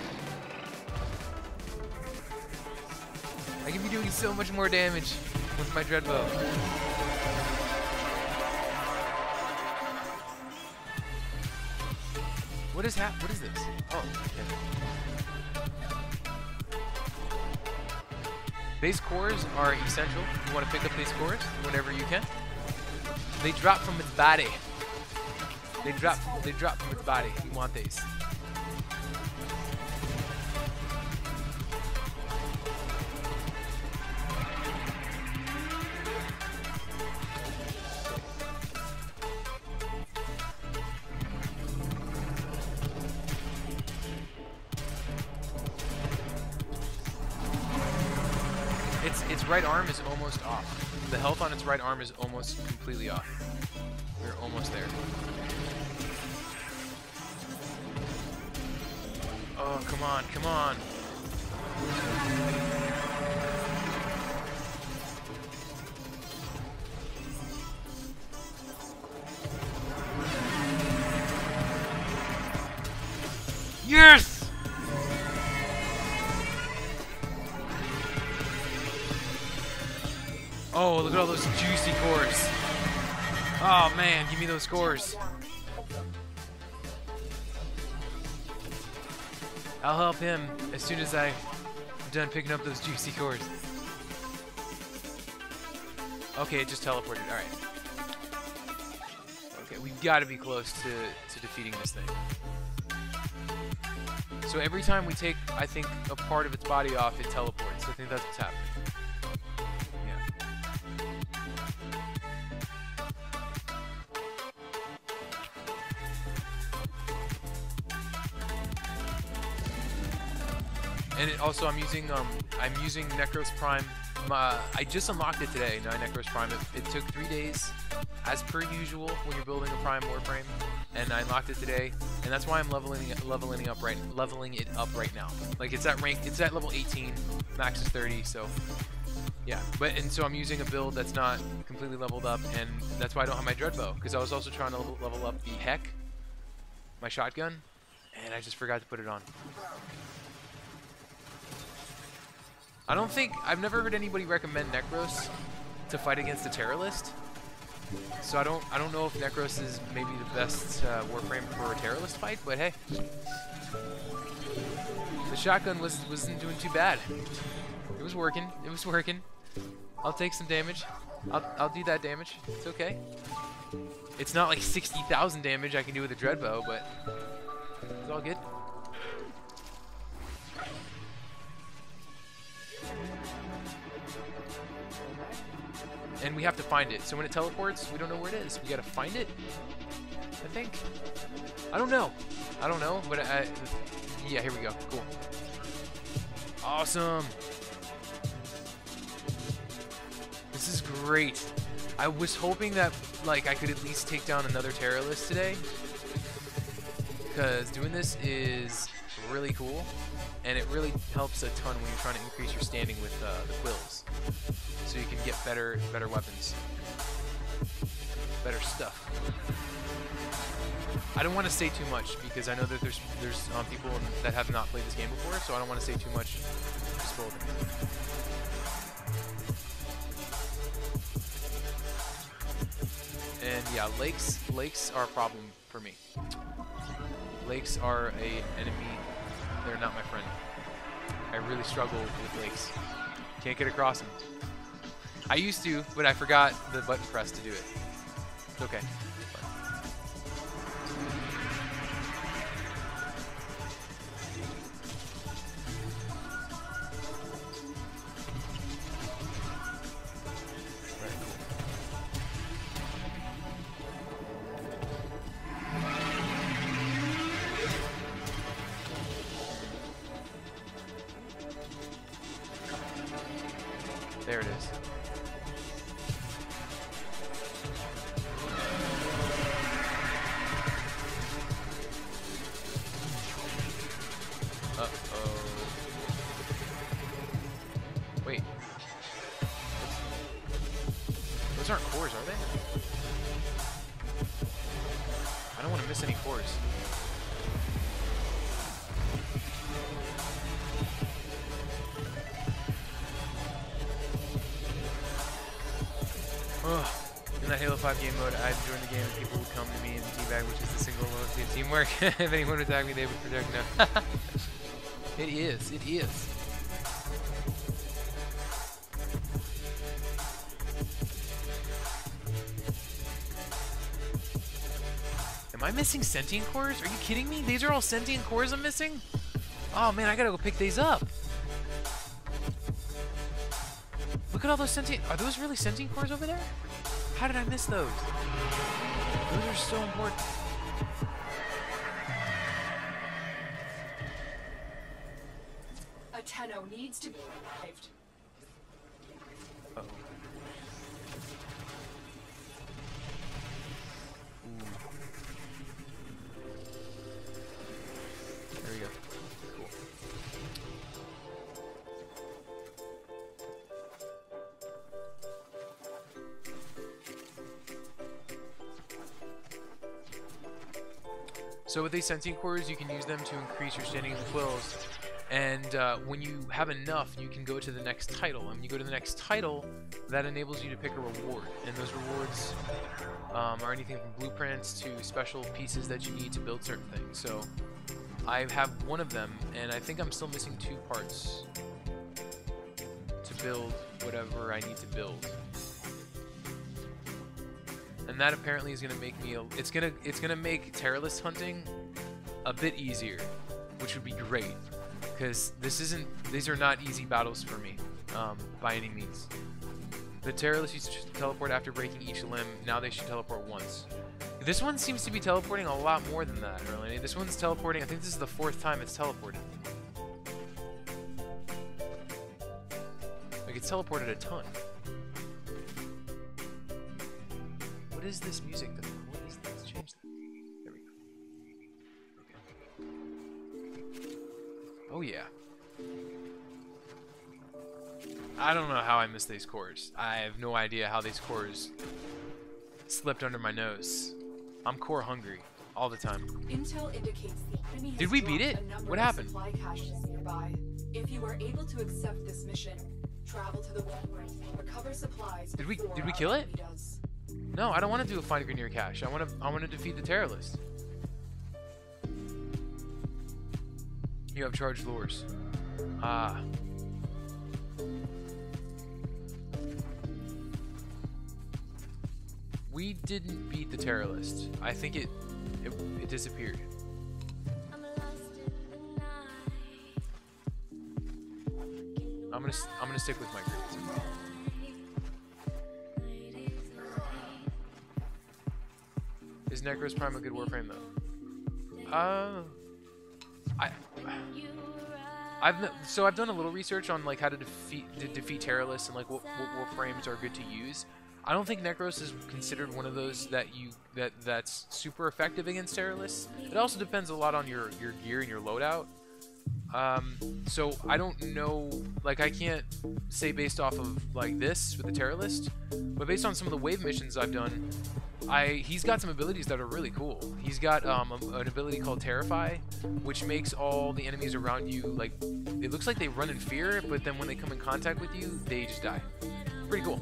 I can be doing so much more damage with my dreadbow. What is What is this? Oh, okay. Base cores are essential. You want to pick up base cores whenever you can. They drop from its body. They drop from its body. You want these. Its right arm is almost off. The health on its right arm is almost completely off. We're almost there. Oh, come on, come on. Yes! Oh, look at all those juicy cores. Oh man, give me those cores. I'll help him as soon as I'm done picking up those juicy cores. Okay, it just teleported. Alright. Okay, we've got to be close to defeating this thing. So every time we take, I think, a part of its body off, it teleports. I think that's what's happening. And it also, I'm using Necros Prime. I just unlocked it today. Now Necros Prime. It took 3 days, as per usual, when you're building a Prime Warframe. And I unlocked it today, and that's why I'm leveling it up right now. Like it's at rank, it's at level 18. Max is 30. So yeah. And so I'm using a build that's not completely leveled up, and that's why I don't have my Dreadbow, because I was also trying to level up the Heck, my shotgun, and I just forgot to put it on. I've never heard anybody recommend Necros to fight against the Terror List. So I don't know if Necros is maybe the best Warframe for a Terror List fight, but hey. The shotgun wasn't doing too bad. It was working. It was working. I'll take some damage. I'll do that damage. It's okay. It's not like 60,000 damage I can do with a Dreadbow, but it's all good. And we have to find it. So when it teleports, we don't know where it is. We gotta find it, I think. I don't know, but yeah, here we go. Cool. Awesome. This is great. I was hoping that like I could at least take down another Terror List today, because doing this is really cool, and it really helps a ton when you're trying to increase your standing with the quills. So you can get better weapons, better stuff. I don't want to say too much because I know that there's people that have not played this game before, so I don't want to say too much to spoil them. And yeah, lakes are a problem for me. Lakes are an enemy. They're not my friend. I really struggle with lakes. Can't get across them. I used to, but I forgot the button press to do it. It's okay. There it is. Uh-oh. Wait. Those aren't cores, are they? I don't want to miss any cores. Ugh. In that Halo 5 game mode, I'd join the game and people would come to me and teabag, which is the single loyalty of teamwork. If anyone would attack me, they would protect me. It is. It is. Am I missing sentient cores? Are you kidding me? These are all sentient cores I'm missing? Oh man, I gotta go pick these up. Look at all those sentient... Are those really sentient cores over there? How did I miss those? Those are so important. A Tenno needs to be revived. Uh-oh. Ooh. There we go. Cool. So with these sentient cores, you can use them to increase your standing in the quills. And when you have enough, you can go to the next title. And when you go to the next title, that enables you to pick a reward. And those rewards are anything from blueprints to special pieces that you need to build certain things. So I have one of them, and I think I'm still missing 2 parts to build whatever I need to build. And that apparently is going to make me it's gonna make terrorist hunting a bit easier, which would be great. Because these are not easy battles for me, by any means. The terrorists used to teleport after breaking each limb, now they should teleport once. This one seems to be teleporting a lot more than that, really. This one's teleporting, I think this is the 4th time it's teleported. Like, it's teleported a ton. What is this music, though? What is this? Change that. There we go. Okay. Oh yeah. I don't know how I missed these cores. I have no idea how these cores slipped under my nose. I'm core hungry all the time. Intel indicates the enemy has Did we beat dropped it? a number What of happened? supply caches nearby. If you are able to accept this mission, travel to the Warframes, recover supplies. Did we before kill our it? enemy does. No, I don't want to do a find Grineer cache. I want to defeat the terrorist. You have charged lures. Ah. We didn't beat the terrorist. I think it disappeared. I'm gonna stick with my grades. Is Necros Prime a good Warframe though? I've done a little research on like how to defeat terrorists and like what Warframes are good to use. I don't think Necros is considered one of those that's super effective against terrorists. It also depends a lot on your gear and your loadout. So I don't know, like I can't say based off of like this with the terrorist, but based on some of the wave missions I've done, he's got some abilities that are really cool. He's got an ability called Terrify, which makes all the enemies around you, like, it looks like they run in fear, but then when they come in contact with you, they just die. Pretty cool.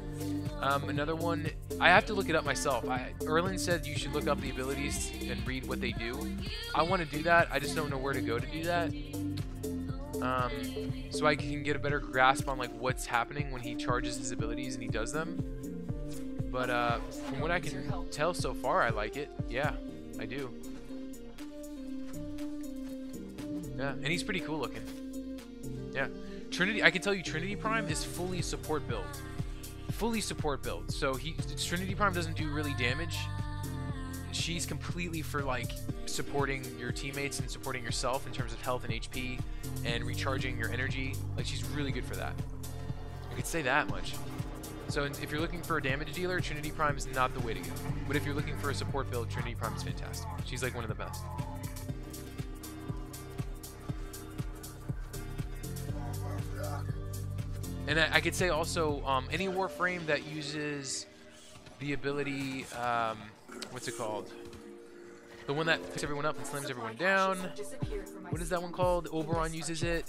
Another one, I have to look it up myself. Erlen said you should look up the abilities and read what they do. I want to do that, I just don't know where to go to do that. So I can get a better grasp on like what's happening when he charges his abilities and he does them. But from what I can tell so far, I like it. Yeah, I do. Yeah, and he's pretty cool looking. Yeah, Trinity. I can tell you, Trinity Prime is fully support build. Fully support build. So Trinity Prime doesn't do really damage. She's completely for like supporting your teammates and supporting yourself in terms of health and HP and recharging your energy. Like she's really good for that. could say that much. So if you're looking for a damage dealer, Trinity Prime is not the way to go. But if you're looking for a support build, Trinity Prime is fantastic. She's like one of the best. And I could say also, any Warframe that uses the ability, what's it called? The one that picks everyone up and slams everyone down. What is that one called? Oberon uses it.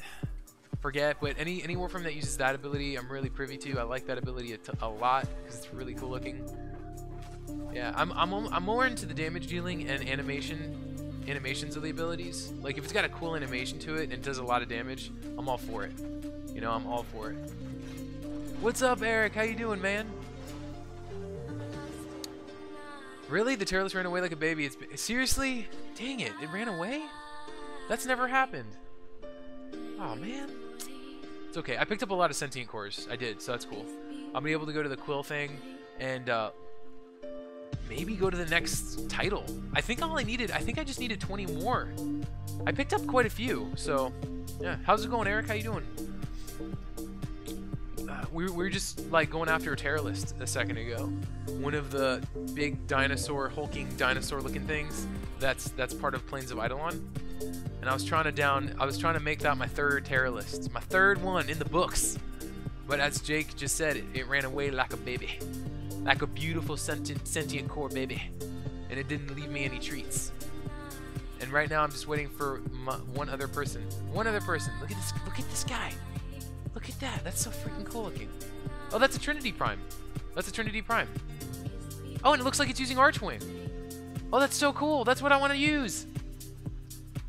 Forget, but any Warframe that uses that ability, I'm really privy to. I like that ability a lot because it's really cool looking. Yeah, I'm more into the damage dealing and animations of the abilities. Like if it's got a cool animation to it and it does a lot of damage, I'm all for it. You know, I'm all for it. What's up, Eric? How you doing, man? Really? The Terrorless ran away like a baby. Seriously? Dang it, it ran away? That's never happened. Oh man. It's okay. I picked up a lot of sentient cores. I did, so that's cool. I'm gonna be able to go to the quill thing and maybe go to the next title. I think I just needed 20 more. I picked up quite a few, so yeah. How's it going, Eric? How you doing? We were just like going after a terrorist a second ago. One of the big dinosaur, hulking dinosaur-looking things. That's part of Plains of Eidolon. And I was trying to make that my third terrorist, my third one in the books. But as Jake just said, it ran away like a baby, like a beautiful sentient core baby, and it didn't leave me any treats. And right now I'm just waiting for one other person. Look at this. Look at this guy. Look at that. That's so freaking cool looking. Oh, that's a Trinity Prime. That's a Trinity Prime. Oh, and it looks like it's using Archwing. Oh, that's so cool. That's what I want to use.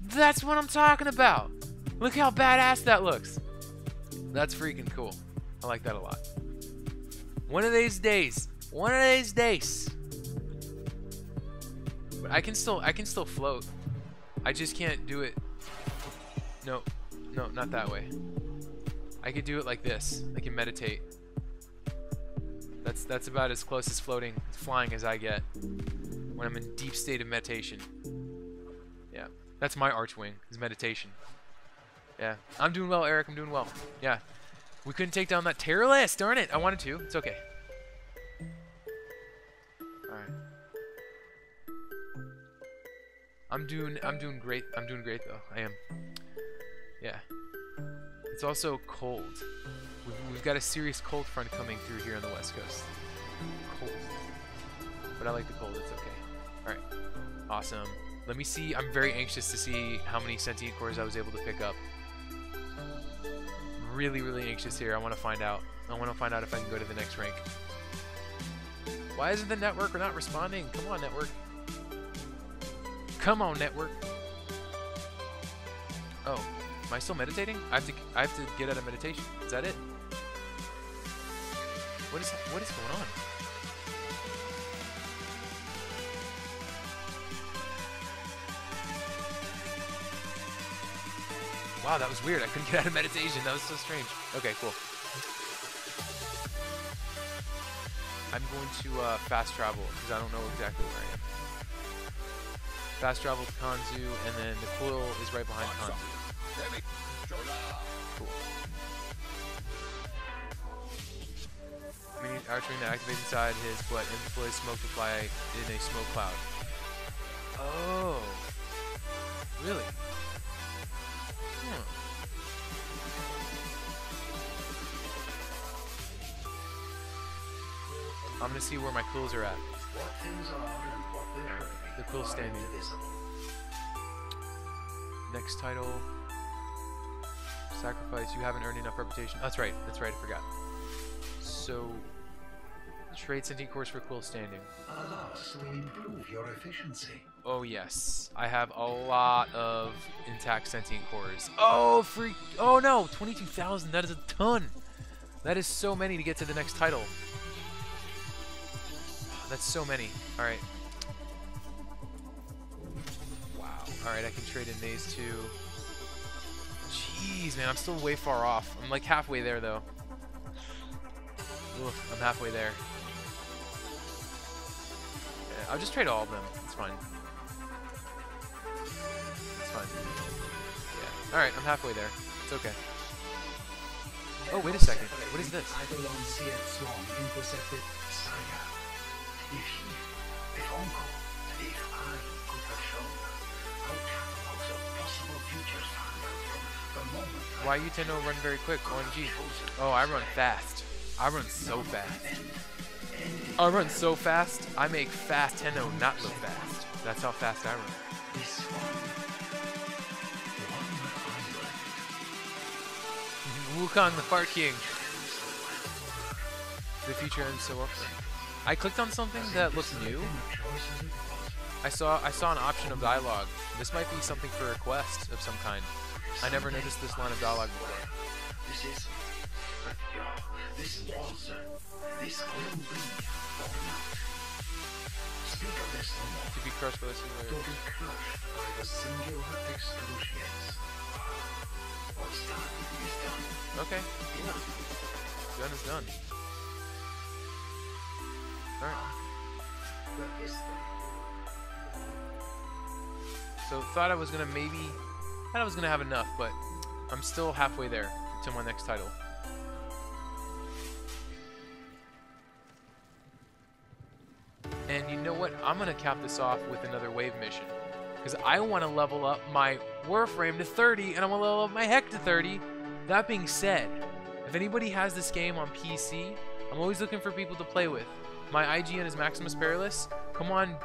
That's what I'm talking about. Look how badass that looks. That's freaking cool. I like that a lot. One of these days. One of these days. But I can still float. I just can't do it. No, not that way. I could do it like this. I can meditate. That's about as close as flying as I get when I'm in deep state of meditation. Yeah, that's my Archwing, is meditation. Yeah, I'm doing well, Eric. I'm doing well. Yeah, we couldn't take down that terrorist. Darn it! I wanted to. It's okay. All right. I'm doing great. I'm doing great though. I am. Yeah. It's also cold. We've got a serious cold front coming through here on the west coast. Cold. But I like the cold, it's okay. Alright. Awesome. Let me see. I'm very anxious to see how many sentient cores I was able to pick up. Really, really anxious here. I want to find out. I want to find out if I can go to the next rank. Why isn't the network not responding? Come on, network. Come on, network. Oh. Am I still meditating? I have to get out of meditation. Is that it? What is going on? Wow, that was weird. I couldn't get out of meditation. That was so strange. Okay, cool. I'm going to fast travel because I don't know exactly where I am. Fast travel to Kanzu, and then the quill is right behind Kanzu. Cool. Mini archwing that activates inside his butt and deploys smoke to fly in a smoke cloud. Oh. Really? I'm gonna see where my quills are at. The quill's standing. Next title. Sacrifice. You haven't earned enough reputation. Oh, that's right. That's right. I forgot. So, trade sentient cores for quill standing. Allow us to improve your efficiency. Oh yes, I have a lot of intact sentient cores. Oh freak! Oh no, 22,000. That is a ton. That is so many to get to the next title. That's so many. All right. Wow. All right, I can trade in these two. Jeez, man, I'm still way far off. I'm like halfway there, though. Ugh, I'm halfway there. Yeah, I'll just trade all of them. It's fine. It's fine. Yeah. Alright, I'm halfway there. It's okay. Oh, wait a second. What is this? Eidolon Seared Swarm intercepted Saya. If Uncle, if I could have shown how catalogs of possible futures found out from the moment Why you Tenno run very quick? OMG. Oh, I run fast. I run so fast. I run so fast, I make fast Tenno not look fast. That's how fast I run. this one, Wukong the Fart King. The future ends so up. I clicked on something that looked new. I saw an option of dialogue. This might be something for a quest of some kind. I never noticed this line of dialogue before. this is, this was, this will be, or not. Speak of this no more. To be crushed by the To singular. be crushed by the singular excruciates. What's done is done. Okay. Done is done. Alright. The history. So thought I was gonna have enough, but I'm still halfway there to my next title. And you know what? I'm gonna cap this off with another wave mission. Because I want to level up my Warframe to 30, and I want to level up my Heck to 30. That being said, if anybody has this game on PC, I'm always looking for people to play with. My IGN is MaximusPerilous. Come on,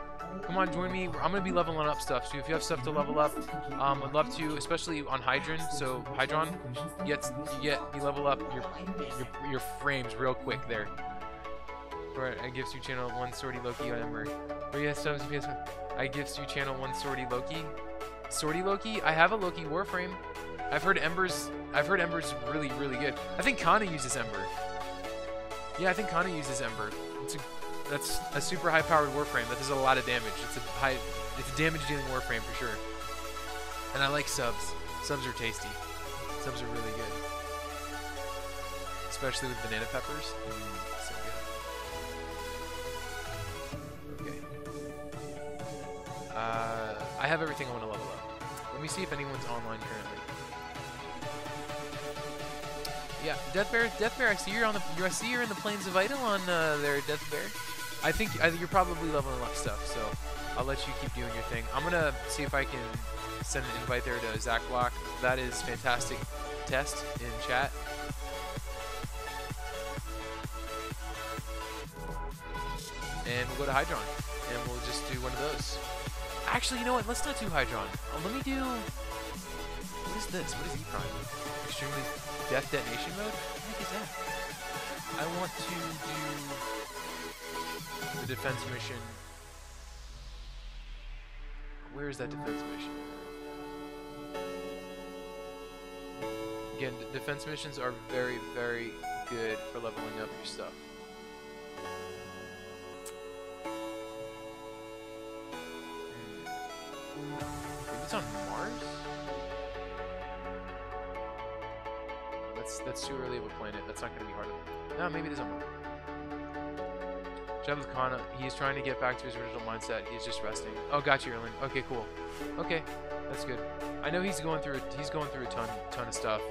join me. I'm gonna be leveling up stuff. So if you have stuff to level up, I'd love to, especially on Hydron. So Hydron, you level up your frames real quick there. Or I gives you channel 1 Sortie Loki on Ember. Or yes, subs PS. I gives you channel 1 Sortie Loki. Sortie Loki. I have a Loki Warframe. I've heard Ember's really good. I think Kana uses Ember. Yeah, I think Kana uses Ember. That's a super high-powered Warframe that does a lot of damage. It's a damage-dealing Warframe for sure. And I like subs. Subs are tasty. Subs are really good, especially with banana peppers. So good. Okay. I have everything I want to level up. Let me see if anyone's online currently. Yeah, Deathbear, I see you're in the plains of Eidolon there, Deathbear. I think you're probably leveling up stuff, so I'll let you keep doing your thing. I'm gonna see if I can send an invite there to Zach Block. That is fantastic. Test in chat. And we'll go to Hydron, and we'll just do one of those. Actually, you know what? Let's not do Hydron. Let me do. What is this? What is E-Prime? Extremely Death Detonation mode? What the heck is that? I want to do the defense mission. Where is that defense mission? Again, defense missions are very good for leveling up your stuff. Maybe it's on Mars? That's too early of a planet. That's not going to be hard enough. No, maybe it is on Mars. Jeb with Kana, he's trying to get back to his original mindset. He's just resting. Oh, got you, Erlen. Okay, cool. Okay, that's good. I know he's going through a ton of stuff.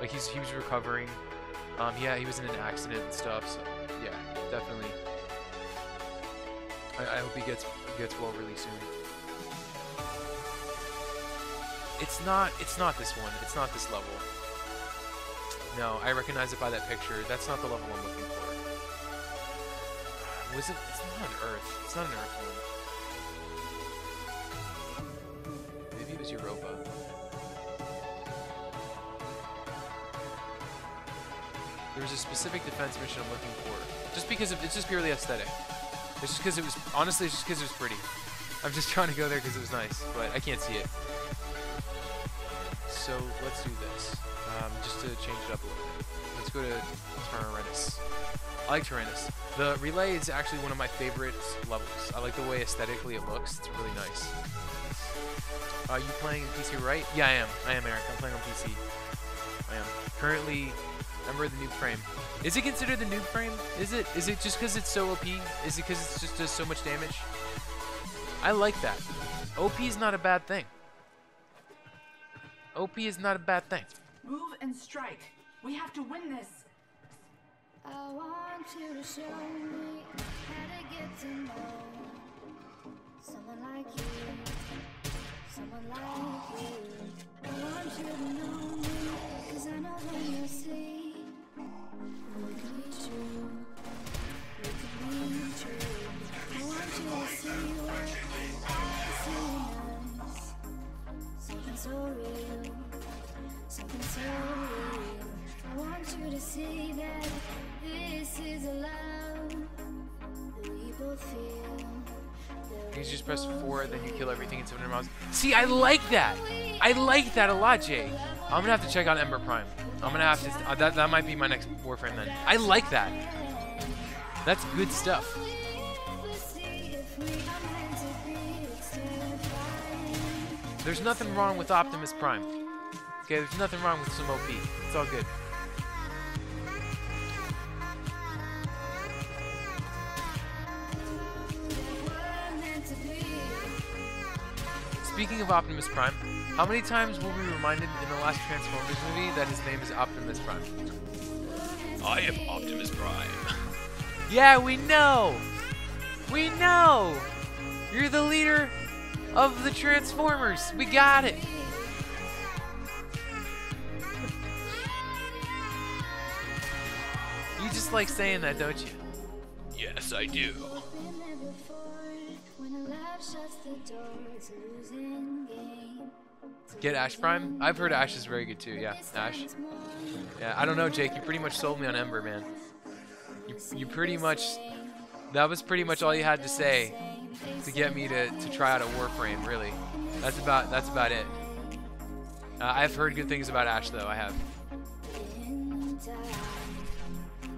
Like he was recovering. Yeah, he was in an accident and stuff. So yeah, definitely. I hope he gets well really soon. It's not this one. It's not this level. No, I recognize it by that picture. That's not the level I'm looking for. Was it? It's not an Earth. It's not an Earth one. Maybe it was Europa. There was a specific defense mission I'm looking for. Just because it's just purely aesthetic. It's just because it was, honestly, it's just because it was pretty. I'm just trying to go there because it was nice, but I can't see it. So let's do this. Just to change it up a little bit. Let's go to Tyrannus. I like Tyrannus. The relay is actually one of my favorite levels. I like the way aesthetically it looks. It's really nice. Are you playing PC, right? Yeah, I am. I am, Eric. I'm playing on PC. I am. Currently, remember the noob frame. Is it considered the noob frame? Is it just because it's so OP? Is it because it just does so much damage? I like that. OP is not a bad thing. OP is not a bad thing. Move and strike. We have to win this. I want you to show me how to get to know someone like you, someone like you. I want you to know me, 'cause I know when you see we can be true, we can be true. I want you to see what I see in us, something so real, something so real. I want you to see that this is a love that we both feel. You just press 4, then you kill everything in 700 miles. See, I like that. I like that a lot, Jay. I'm gonna have to check out Ember Prime. I'm gonna have to. That might be my next Warframe then. I like that. That's good stuff. There's nothing wrong with Optimus Prime. Okay, there's nothing wrong with some OP. It's all good. Speaking of Optimus Prime, how many times were we reminded in the last Transformers movie that his name is Optimus Prime? I am Optimus Prime. Yeah, we know! We know! You're the leader of the Transformers. We got it! You just like saying that, don't you? Yes, I do. Get Ash Prime? I've heard Ash is very good too, yeah. Ash. Yeah, I don't know, Jake. You pretty much sold me on Ember, man. You pretty much... That was pretty much all you had to say to get me to try out a Warframe, really. That's about it. I've heard good things about Ash, though. I have.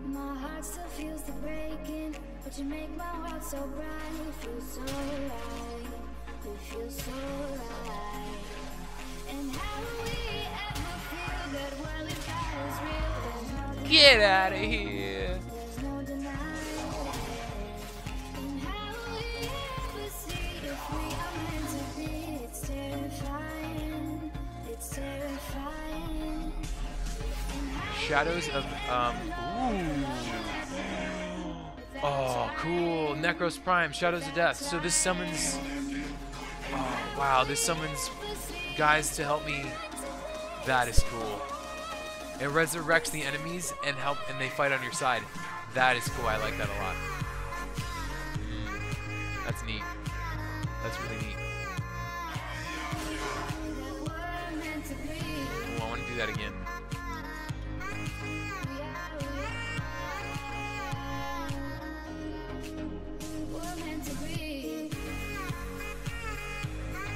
My heart still feels the breaking, but you make my heart so bright. It feels so right. It feels so right. And how do we ever feel that while it is real? Get out of here. There's no denying. And how do we ever see if we are meant to be? It's terrifying. It's terrifying. Shadows of, ooh. Oh, cool. Necros Prime, Shadows of Death. So this summons, oh, wow, this summons guys to help me. That is cool. It resurrects the enemies and they fight on your side. That is cool. I like that a lot. That's neat. That's really neat. Ooh, I want to do that again.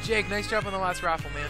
Jake, nice job on the last raffle, man.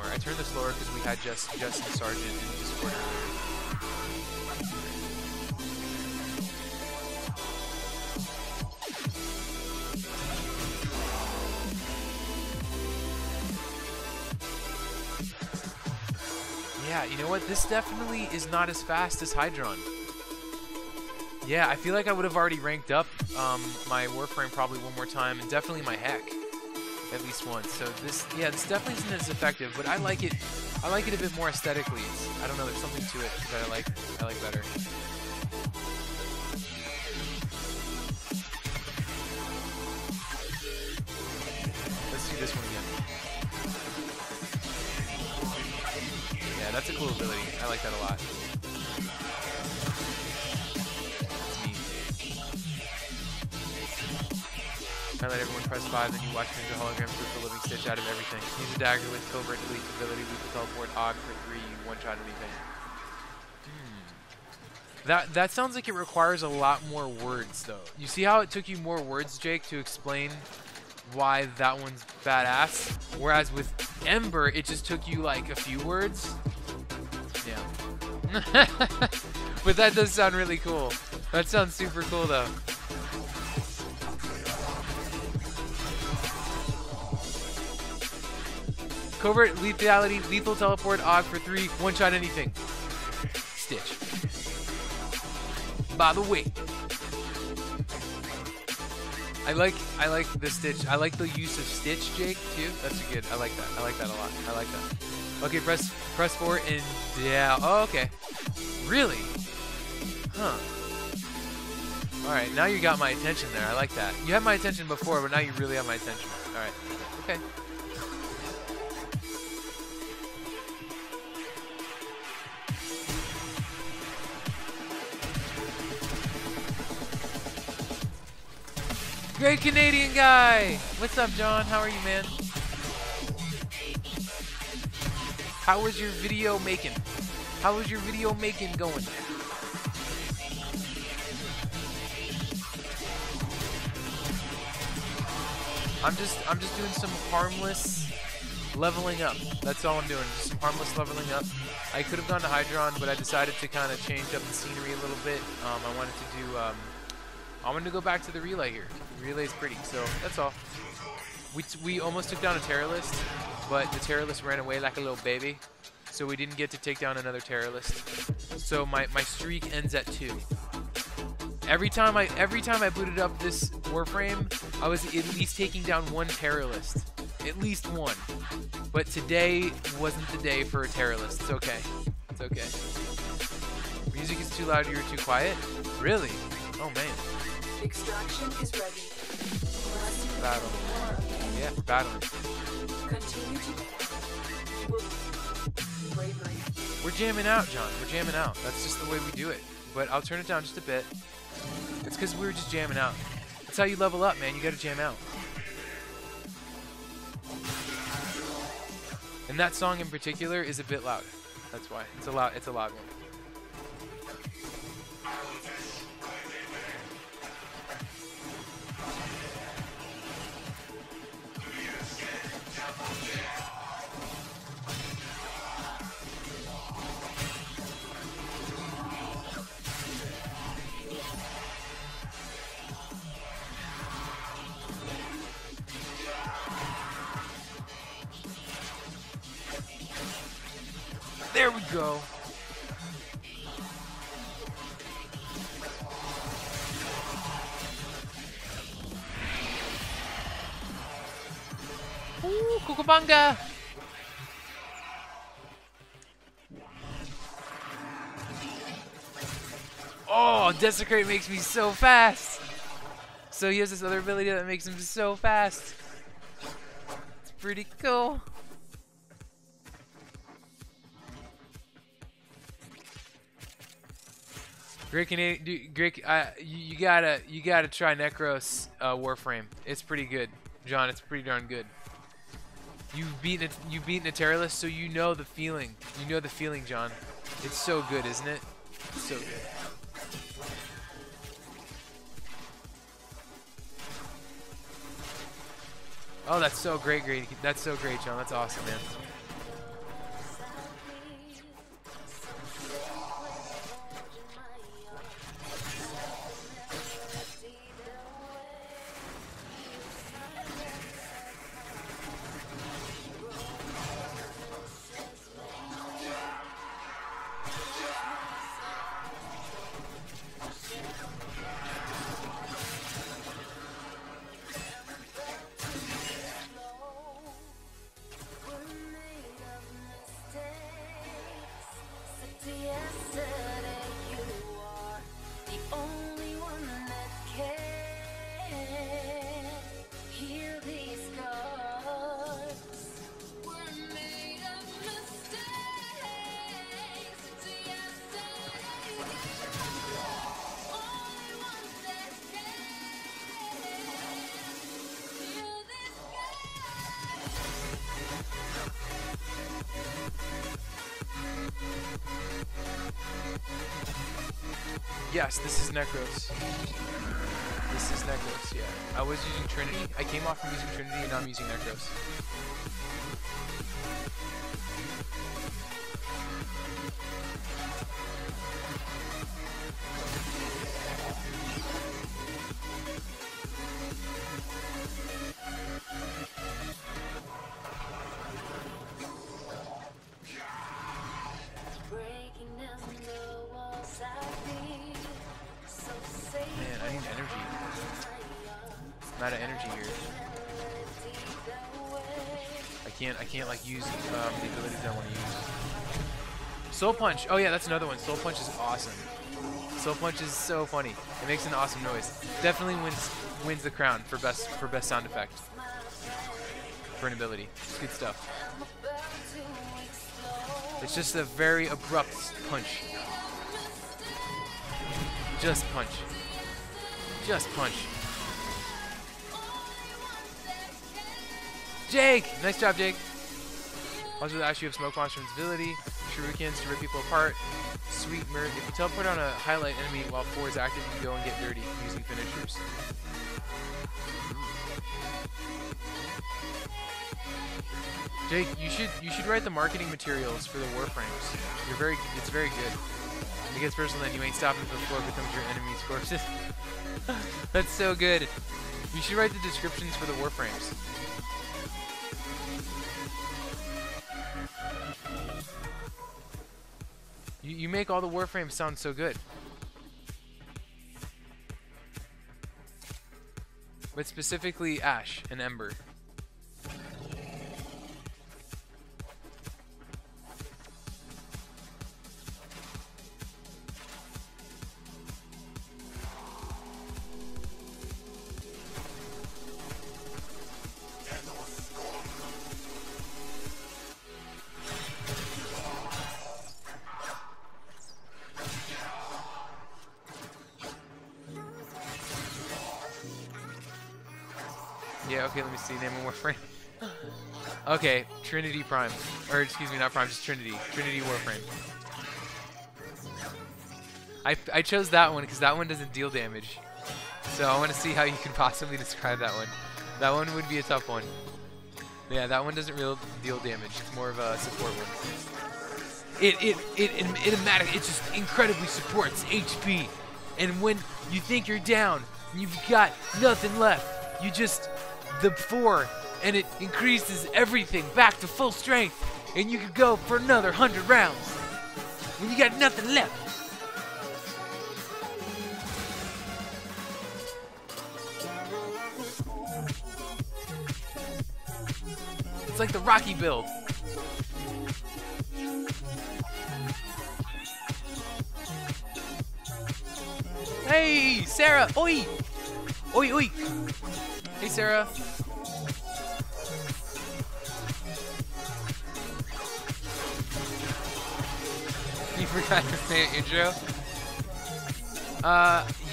I turned this lower because we had Jess and Sergeant in Discord earlier. Yeah, you know what? This definitely is not as fast as Hydron. Yeah, I feel like I would have already ranked up my Warframe probably one more time, and definitely my Heck. At least once. So this, yeah, this definitely isn't as effective, but I like it. I like it a bit more aesthetically. I don't know. There's something to it that I like better. Let's do this one again. Yeah, that's a cool ability. I like that a lot. That's neat. I let everyone press 5, then you watch Ninja Hologram flip the living Stitch out of everything. Use a dagger with covert delete ability, lethal teleport, Og for 3, one-shot anything. That sounds like it requires a lot more words, though. You see how it took you more words, Jake, to explain why that one's badass? Whereas with Ember, it just took you like a few words. Yeah. But that does sound really cool. That sounds super cool, though. Covert lethality, lethal teleport, Og for 3, one-shot anything. Stitch. By the way, I like the Stitch. I like the use of Stitch, Jake, too. That's good. I like that. I like that a lot. I like that. Okay, press 4 and down. Oh, okay. Really? Huh. All right, now you got my attention there. I like that. You had my attention before, but now you really have my attention. All right. Okay. Great Canadian guy! What's up, John? How are you, man? How was your video making? How was your video making going? I'm just doing some harmless leveling up. That's all I'm doing. Just some harmless leveling up. I could have gone to Hydron, but I decided to kind of change up the scenery a little bit. I wanted to do I wanted to go back to the relay here. The relay's pretty, so that's all. We almost took down a terror list, but the terror list ran away like a little baby, so we didn't get to take down another terror list. So my streak ends at 2. Every time I booted up this Warframe, I was at least taking down one terror list, at least one. But today wasn't the day for a terror list. It's okay. It's okay. Music is too loud. You're too quiet. Really? Oh man. Extraction is ready. Battle. Yeah, we're battling. Continue to bravery. We're jamming out, John. We're jamming out. That's just the way we do it. But I'll turn it down just a bit. It's because we were just jamming out. That's how you level up, man. You gotta jam out. And that song in particular is a bit loud. That's why. It's a loud one. There we go. Ooh, Kukabanga! Oh, Desecrate makes me so fast! So he has this other ability that makes him so fast. It's pretty cool. Great Canadian, you gotta try Necros Warframe. It's pretty good, John. It's pretty darn good. You've beaten a terror list, so you know the feeling. You know the feeling, John. It's so good, isn't it? It's so good. Oh, that's so great, That's so great, John. That's awesome, man. Yes, this is Necros. This is Necros, yeah. I was using Trinity. I came off from using Trinity and now I'm using Necros. Man, I need energy. I'm out of energy here. I can't like use the abilities I want to use. Soul Punch. Oh yeah, that's another one. Soul Punch is awesome. Soul Punch is so funny. It makes an awesome noise. Definitely wins the crown for best sound effect. For an ability. It's good stuff. It's just a very abrupt punch. Just punch. Just punch. Jake! Nice job, Jake. Also, the you have Smoke Monster Invincibility, Shurikens to rip people apart. Sweet Mirror. If you teleport on a highlight enemy while 4 is active, you can go and get dirty using finishers. Jake, you should write the marketing materials for the Warframes. It's very good. It gets personal, then you ain't stopping until the floor becomes your enemy's corpses. That's so good. You should write the descriptions for the Warframes. You make all the Warframes sound so good. But specifically Ash and Ember. Yeah, okay, let me see. Name a Warframe. Okay, Trinity Prime. Or, excuse me, not Prime, just Trinity. Trinity Warframe. I chose that one because that one doesn't deal damage. So I want to see how you can possibly describe that one. That one would be a tough one. Yeah, that one doesn't really deal damage. It's more of a support one. It just incredibly supports HP. And when you think you're down, and you've got nothing left, you just... the 4, and it increases everything back to full strength, and you could go for another 100 rounds when you got nothing left. It's like the Rocky build. Hey, Sarah! Oi! Oi, oi! Hey, Sarah. You forgot to say an intro?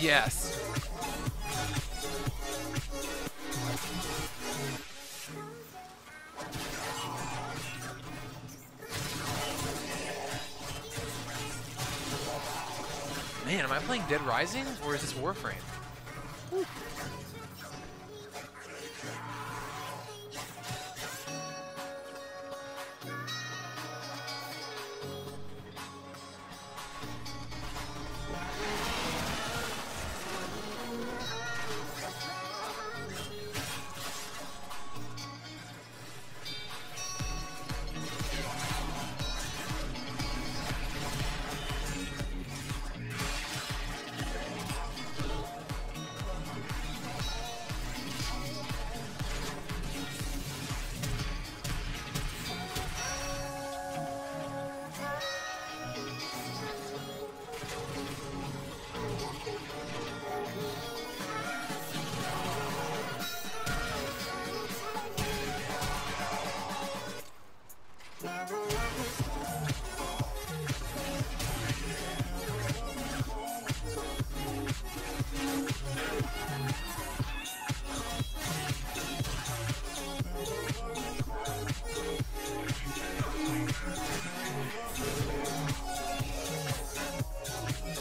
Yes. Man, am I playing Dead Rising, or is this Warframe? Woo.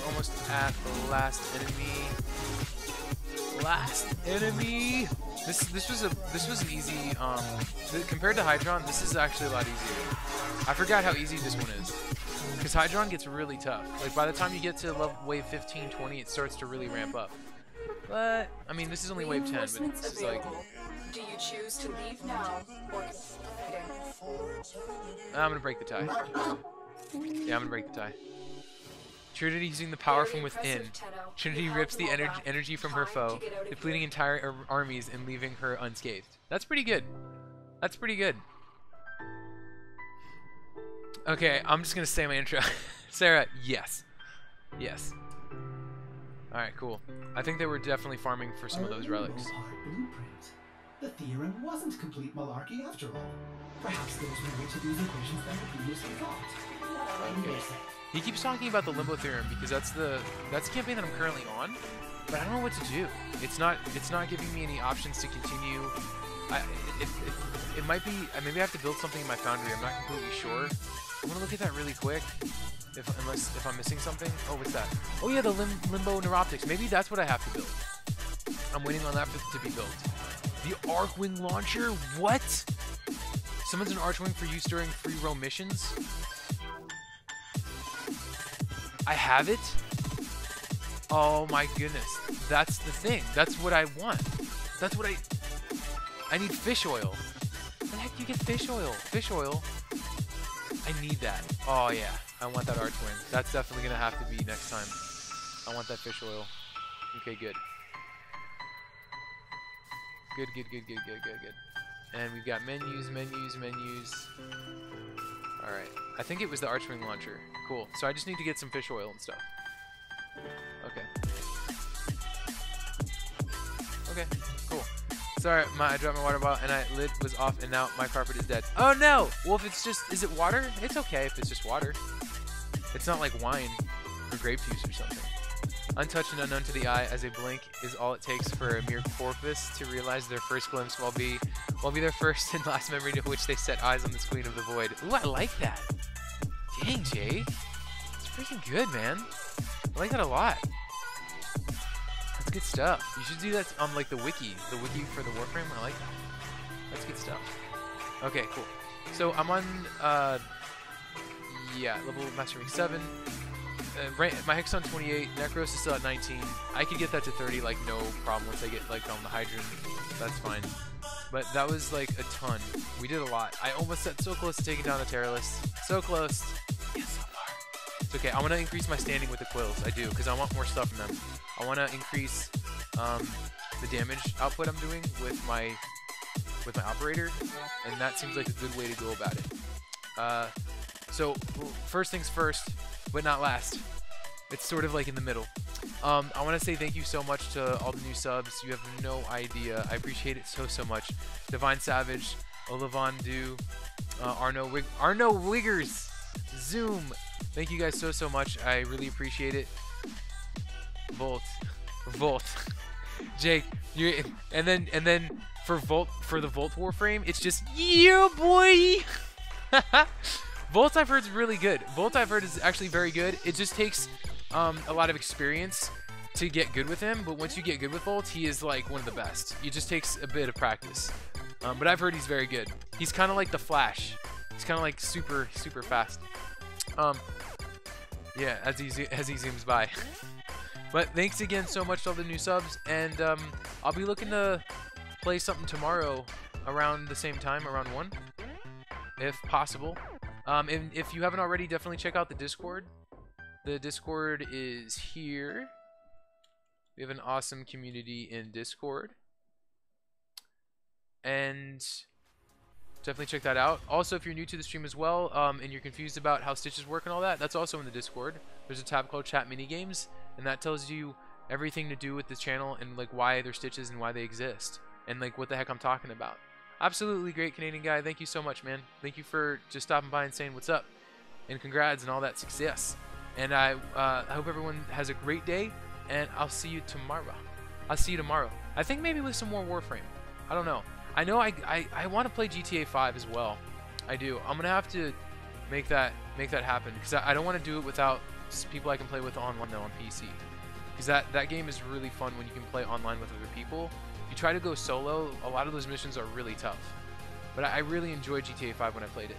Almost at the last enemy. Last enemy. This was an easy compared to Hydron. This is actually a lot easier. I forgot how easy this one is because Hydron gets really tough. Like by the time you get to wave 15, 20, it starts to really ramp up. But I mean, this is only wave 10. But this is like. Do you choose to leave now or I'm gonna break the tie. Yeah, I'm gonna break the tie. Trinity using the power from within. Trinity rips the energy from her foe, depleting entire armies and leaving her unscathed. That's pretty good. That's pretty good. Okay, I'm just gonna say my intro. Sarah, yes. Yes. Alright, cool. I think they were definitely farming for some of those relics. The theorem wasn't complete malarkey after all. Perhaps there's more to these equations than we previously thought. Okay. He keeps talking about the limbo theorem because that's the campaign that I'm currently on, but I don't know what to do. It's not giving me any options to continue. It might be maybe I have to build something in my foundry. I'm not completely sure. I'm gonna look at that really quick. If I'm missing something. Oh, what's that? Oh yeah, the limbo neuroptics. Maybe that's what I have to build. I'm waiting on that to be built. The Archwing launcher? What? Summons an Archwing for use during free roam missions? I have it? Oh my goodness. That's the thing. That's what I want. That's what I need fish oil. Where the heck do you get fish oil? Fish oil? I need that. Oh yeah. I want that Archwing. That's definitely going to have to be next time. I want that fish oil. Okay, good. Good. And we've got menus. Alright. I think it was the Archwing launcher. Cool. So I just need to get some fish oil and stuff. Okay. Okay, cool. Sorry, I dropped my water bottle and my lid was off and now my carpet is dead. Oh no! Well, if it's just, is it water? It's okay if it's just water. It's not like wine or grape juice or something. Untouched and unknown to the eye, as a blink is all it takes for a mere corpus to realize their first glimpse will be their first and last memory to which they set eyes on this Queen of the Void. Ooh, I like that. Dang, Jay. It's freaking good, man. I like that a lot. That's good stuff. You should do that on like the wiki for the Warframe. I like that. That's good stuff. Okay, cool. So I'm on level Master Rank 7. My Hex on 28, Necros is still at 19. I could get that to 30 like no problem once I get like on the Hydron. That's fine. But that was like a ton. We did a lot. I almost got so close to taking down the Terror List. So close. Yes, so far. It's okay. I want to increase my standing with the Quills. I do, because I want more stuff from them. I want to increase the damage output I'm doing with my operator, and that seems like a good way to go about it. So first things first, but not last. It's sort of like in the middle. I want to say thank you so much to all the new subs. You have no idea. I appreciate it so much. Divine Savage, Olivon Du, Arno Wiggers, Zoom. Thank you guys so much. I really appreciate it. Volt, Jake, and then for the Volt Warframe, it's just yeah, boy. Volt I've heard is really good. Volt I've heard is actually very good. It just takes a lot of experience to get good with him, but once you get good with Volt, he is like one of the best. It just takes a bit of practice. But I've heard he's very good. He's kind of like the Flash. He's kind of like super fast. Yeah, as he zooms by. But thanks again so much to all the new subs, and I'll be looking to play something tomorrow around the same time, around 1, if possible. And if you haven't already, definitely check out the Discord. The Discord is here. We have an awesome community in Discord. And definitely check that out. Also, if you're new to the stream as well, and you're confused about how stitches work and all that, that's also in the Discord. There's a tab called Chat Minigames, and that tells you everything to do with the channel and like why they're stitches and why they exist, and like what the heck I'm talking about. Absolutely great Canadian guy. Thank you so much, man. Thank you for just stopping by and saying what's up, and congrats and all that success. And I hope everyone has a great day, and I'll see you tomorrow. I think maybe with some more Warframe. I don't know. I know I want to play GTA 5 as well. I do. I'm gonna have to make that happen, because I don't want to do it without people I can play with online though on PC. because that game is really fun when you can play online with other people. You try to go solo, a lot of those missions are really tough. But I really enjoyed GTA 5 when I played it.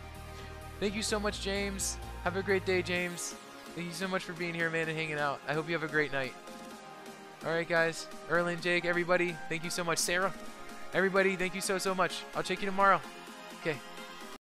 Thank you so much, James. Have a great day, James. Thank you so much for being here, man, and hanging out. I hope you have a great night. Alright, guys. Erlen, Jake, everybody, thank you so much. Sarah, everybody, thank you so much. I'll check you tomorrow. Okay.